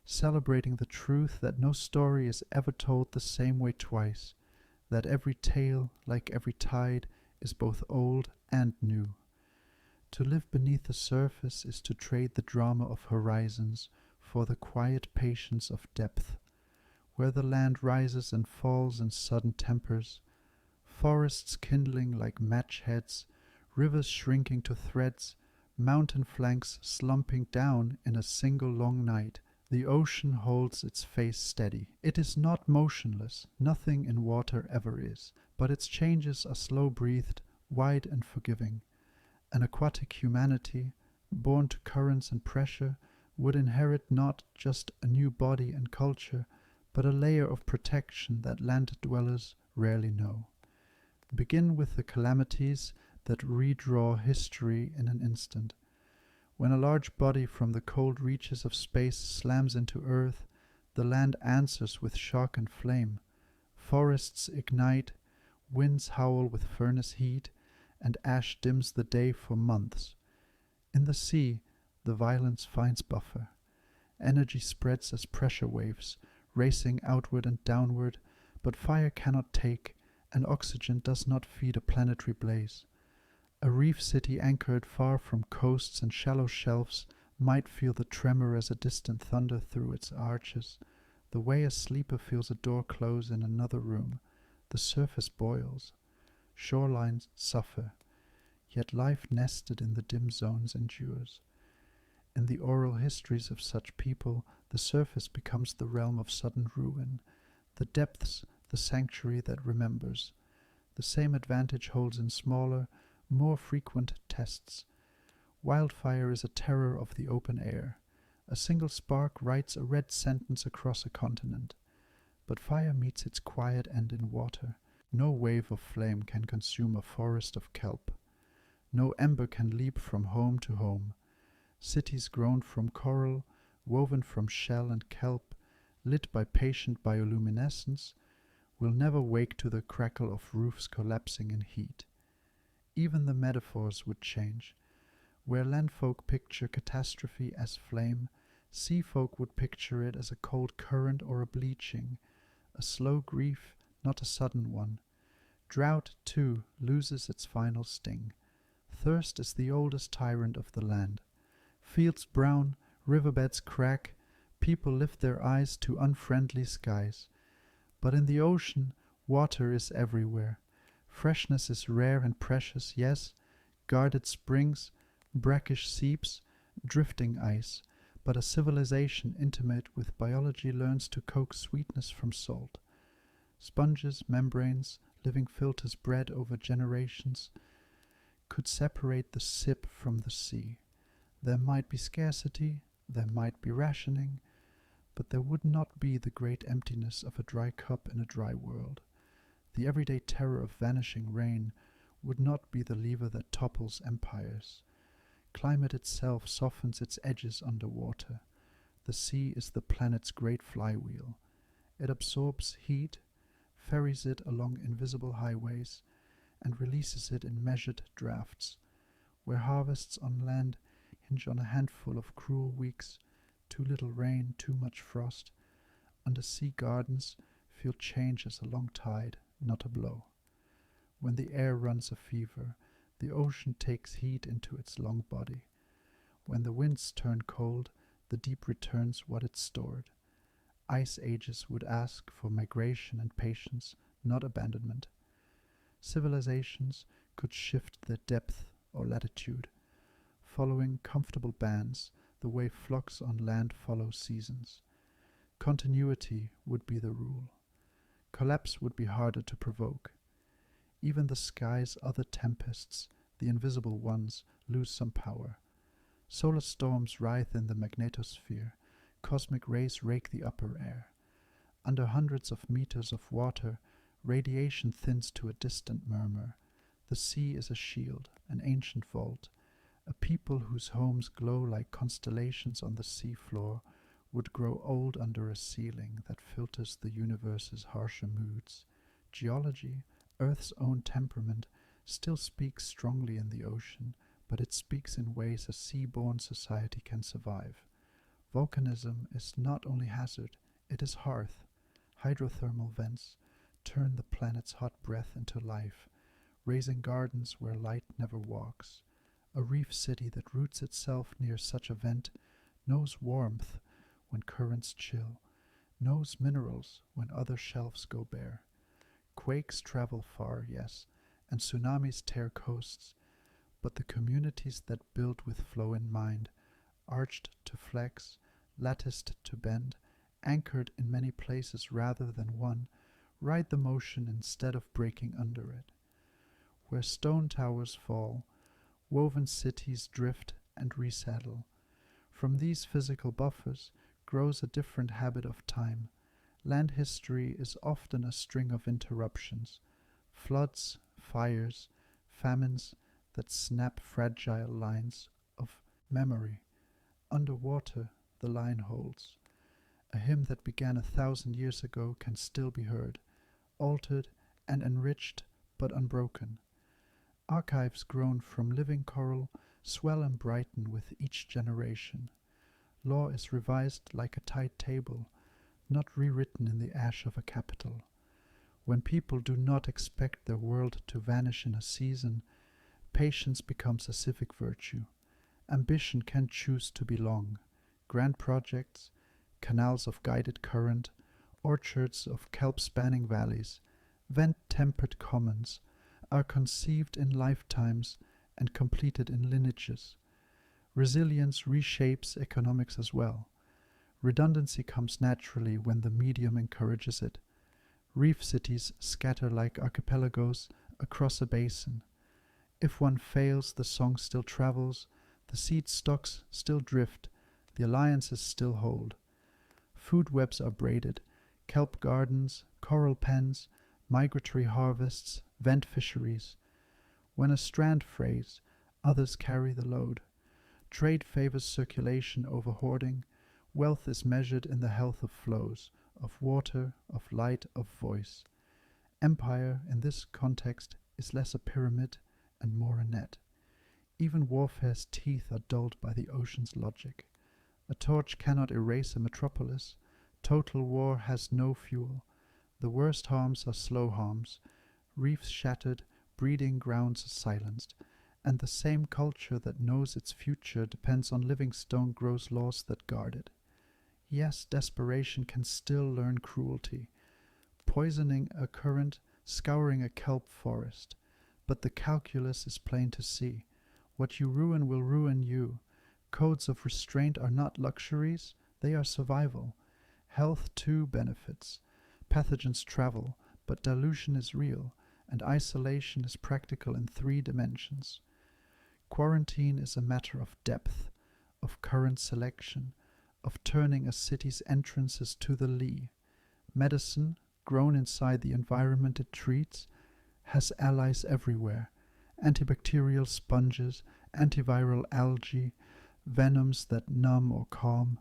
celebrating the truth that no story is ever told the same way twice, that every tale, like every tide, is both old and new. To live beneath the surface is to trade the drama of horizons for the quiet patience of depth, where the land rises and falls in sudden tempers, forests kindling like match heads, rivers shrinking to threads, mountain flanks slumping down in a single long night. The ocean holds its face steady. It is not motionless, nothing in water ever is, but its changes are slow-breathed, wide and forgiving. An aquatic humanity, born to currents and pressure, would inherit not just a new body and culture, but a layer of protection that land dwellers rarely know. Begin with the calamities that redraw history in an instant. When a large body from the cold reaches of space slams into Earth, the land answers with shock and flame. Forests ignite, winds howl with furnace heat, and ash dims the day for months. In the sea, the violence finds buffer. Energy spreads as pressure waves, racing outward and downward, but fire cannot take, and oxygen does not feed a planetary blaze. A reef city anchored far from coasts and shallow shelves might feel the tremor as a distant thunder through its arches, the way a sleeper feels a door close in another room. The surface boils. Shorelines suffer, yet life nested in the dim zones endures. In the oral histories of such people, the surface becomes the realm of sudden ruin, the depths the sanctuary that remembers. The same advantage holds in smaller, more frequent tests. Wildfire is a terror of the open air. A single spark writes a red sentence across a continent. But fire meets its quiet end in water. No wave of flame can consume a forest of kelp. No ember can leap from home to home. Cities grown from coral, woven from shell and kelp, lit by patient bioluminescence, will never wake to the crackle of roofs collapsing in heat. Even the metaphors would change. Where landfolk picture catastrophe as flame, seafolk would picture it as a cold current or a bleaching, a slow grief, not a sudden one. Drought, too, loses its final sting. Thirst is the oldest tyrant of the land. Fields brown, riverbeds crack, people lift their eyes to unfriendly skies. But in the ocean, water is everywhere. Freshness is rare and precious, yes, guarded springs, brackish seeps, drifting ice, but a civilization intimate with biology learns to coax sweetness from salt. Sponges, membranes, living filters bred over generations could separate the sip from the sea. There might be scarcity, there might be rationing, but there would not be the great emptiness of a dry cup in a dry world. The everyday terror of vanishing rain would not be the lever that topples empires. Climate itself softens its edges underwater. The sea is the planet's great flywheel. It absorbs heat, ferries it along invisible highways, and releases it in measured drafts. Where harvests on land hinge on a handful of cruel weeks, too little rain, too much frost, undersea gardens feel change as a long tide, not a blow. When the air runs a fever, the ocean takes heat into its long body. When the winds turn cold, the deep returns what it stored. Ice ages would ask for migration and patience, not abandonment. Civilizations could shift their depth or latitude, following comfortable bands the way flocks on land follow seasons. Continuity would be the rule. Collapse would be harder to provoke. Even the sky's other tempests, the invisible ones, lose some power. Solar storms writhe in the magnetosphere. Cosmic rays rake the upper air. Under hundreds of meters of water, radiation thins to a distant murmur. The sea is a shield, an ancient vault. A people whose homes glow like constellations on the sea floor would grow old under a ceiling that filters the universe's harsher moods. Geology, Earth's own temperament, still speaks strongly in the ocean, but it speaks in ways a sea-born society can survive. Volcanism is not only hazard, it is hearth. Hydrothermal vents turn the planet's hot breath into life, raising gardens where light never walks. A reef city that roots itself near such a vent knows warmth when currents chill, knows minerals when other shelves go bare. Quakes travel far, yes, and tsunamis tear coasts, but the communities that build with flow in mind, arched to flex, latticed to bend, anchored in many places rather than one, ride the motion instead of breaking under it. Where stone towers fall, woven cities drift and resettle. From these physical buffers grows a different habit of time. Land history is often a string of interruptions, floods, fires, famines that snap fragile lines of memory. Underwater, the line holds. A hymn that began 1,000 years ago can still be heard, altered and enriched but unbroken. Archives grown from living coral swell and brighten with each generation. Law is revised like a tide table, not rewritten in the ash of a capital. When people do not expect their world to vanish in a season, patience becomes a civic virtue. Ambition can choose to belong. Grand projects, canals of guided current, orchards of kelp-spanning valleys, vent-tempered commons, are conceived in lifetimes and completed in lineages. Resilience reshapes economics as well. Redundancy comes naturally when the medium encourages it. Reef cities scatter like archipelagos across a basin. If one fails, the song still travels, the seed stocks still drift, the alliances still hold. Food webs are braided, kelp gardens, coral pens, migratory harvests, vent fisheries. When a strand frays, others carry the load. Trade favors circulation over hoarding. Wealth is measured in the health of flows, of water, of light, of voice. Empire, in this context, is less a pyramid and more a net. Even warfare's teeth are dulled by the ocean's logic. A torch cannot erase a metropolis. Total war has no fuel. The worst harms are slow harms. Reefs shattered, breeding grounds silenced. And the same culture that knows its future depends on living stone grows laws that guard it. Yes, desperation can still learn cruelty, poisoning a current, scouring a kelp forest. But the calculus is plain to see. What you ruin will ruin you. Codes of restraint are not luxuries, they are survival. Health too benefits. Pathogens travel, but dilution is real, and isolation is practical in 3 dimensions. Quarantine is a matter of depth, of current selection, of turning a city's entrances to the lee. Medicine, grown inside the environment it treats, has allies everywhere. Antibacterial sponges, antiviral algae, venoms that numb or calm,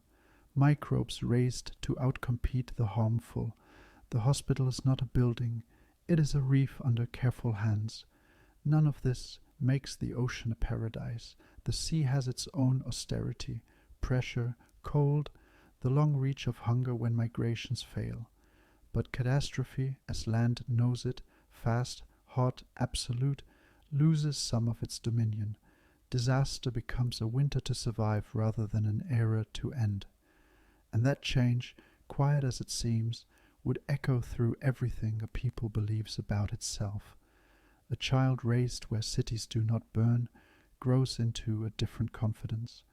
microbes raised to outcompete the harmful. The hospital is not a building, it is a reef under careful hands. None of this makes the ocean a paradise. The sea has its own austerity, pressure, cold, the long reach of hunger when migrations fail. But catastrophe, as land knows it, fast, hot, absolute, loses some of its dominion. Disaster becomes a winter to survive rather than an era to end. And that change, quiet as it seems, would echo through everything a people believes about itself. A child raised where cities do not burn grows into a different confidence.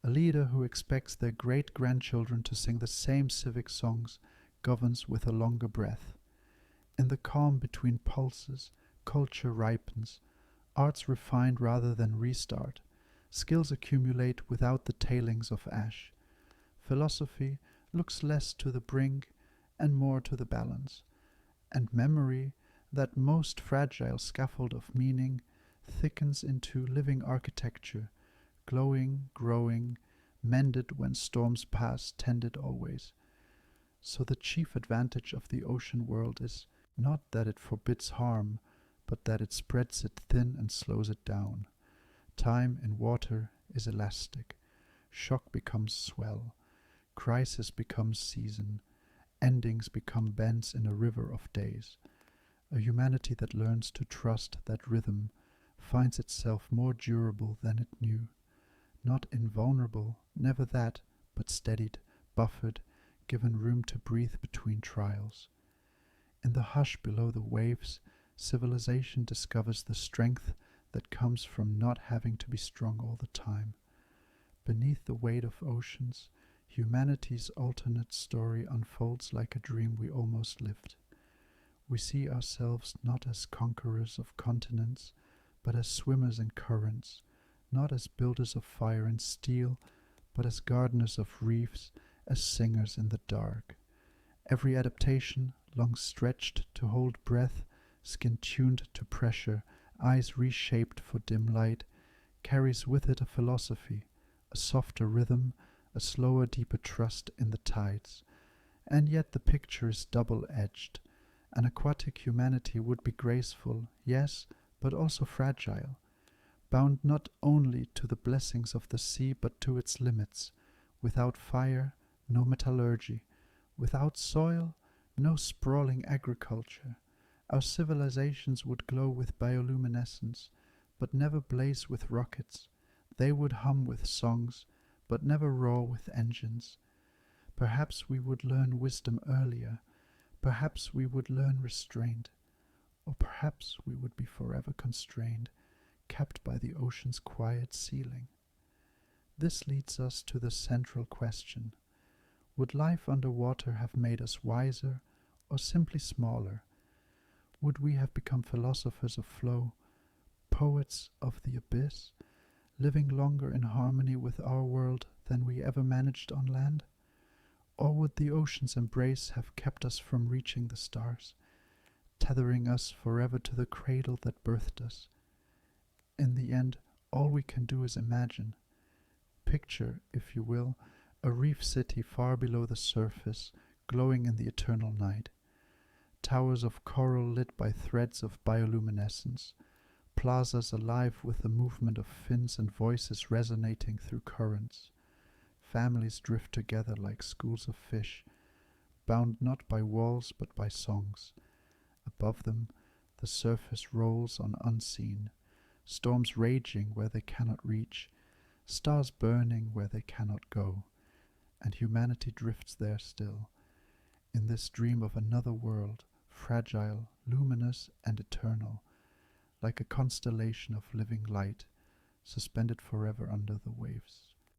A leader who expects their great-grandchildren to sing the same civic songs governs with a longer breath. In the calm between pulses, culture ripens, arts refined rather than restart, skills accumulate without the tailings of ash. Philosophy looks less to the brink and more to the balance, and memory, that most fragile scaffold of meaning, thickens into living architecture, glowing, growing, mended when storms pass, tended always. So the chief advantage of the ocean world is not that it forbids harm, but that it spreads it thin and slows it down. Time in water is elastic. Shock becomes swell. Crisis becomes season. Endings become bends in a river of days. A humanity that learns to trust that rhythm finds itself more durable than it knew. Not invulnerable, never that, but steadied, buffered, given room to breathe between trials. In the hush below the waves, civilization discovers the strength that comes from not having to be strong all the time. Beneath the weight of oceans, humanity's alternate story unfolds like a dream we almost lived. We see ourselves not as conquerors of continents, but as swimmers in currents, not as builders of fire and steel, but as gardeners of reefs, as singers in the dark. Every adaptation, long stretched to hold breath, skin tuned to pressure, eyes reshaped for dim light, carries with it a philosophy, a softer rhythm, a slower, deeper trust in the tides. And yet the picture is double-edged. An aquatic humanity would be graceful, yes, but also fragile, bound not only to the blessings of the sea, but to its limits. Without fire, no metallurgy. Without soil, no sprawling agriculture. Our civilizations would glow with bioluminescence, but never blaze with rockets. They would hum with songs, but never roar with engines. Perhaps we would learn wisdom earlier. Perhaps we would learn restraint. Or perhaps we would be forever constrained, kept by the ocean's quiet ceiling. This leads us to the central question. Would life underwater have made us wiser or simply smaller? Would we have become philosophers of flow, poets of the abyss, living longer in harmony with our world than we ever managed on land? Or would the ocean's embrace have kept us from reaching the stars, tethering us forever to the cradle that birthed us? In the end, all we can do is imagine. Picture, if you will, a reef city far below the surface, glowing in the eternal night. Towers of coral lit by threads of bioluminescence. Plazas alive with the movement of fins and voices resonating through currents. Families drift together like schools of fish, bound not by walls but by songs. Above them, the surface rolls on unseen, storms raging where they cannot reach, stars burning where they cannot go, and humanity drifts there still, in this dream of another world, fragile, luminous, and eternal, like a constellation of living light, suspended forever under the waves.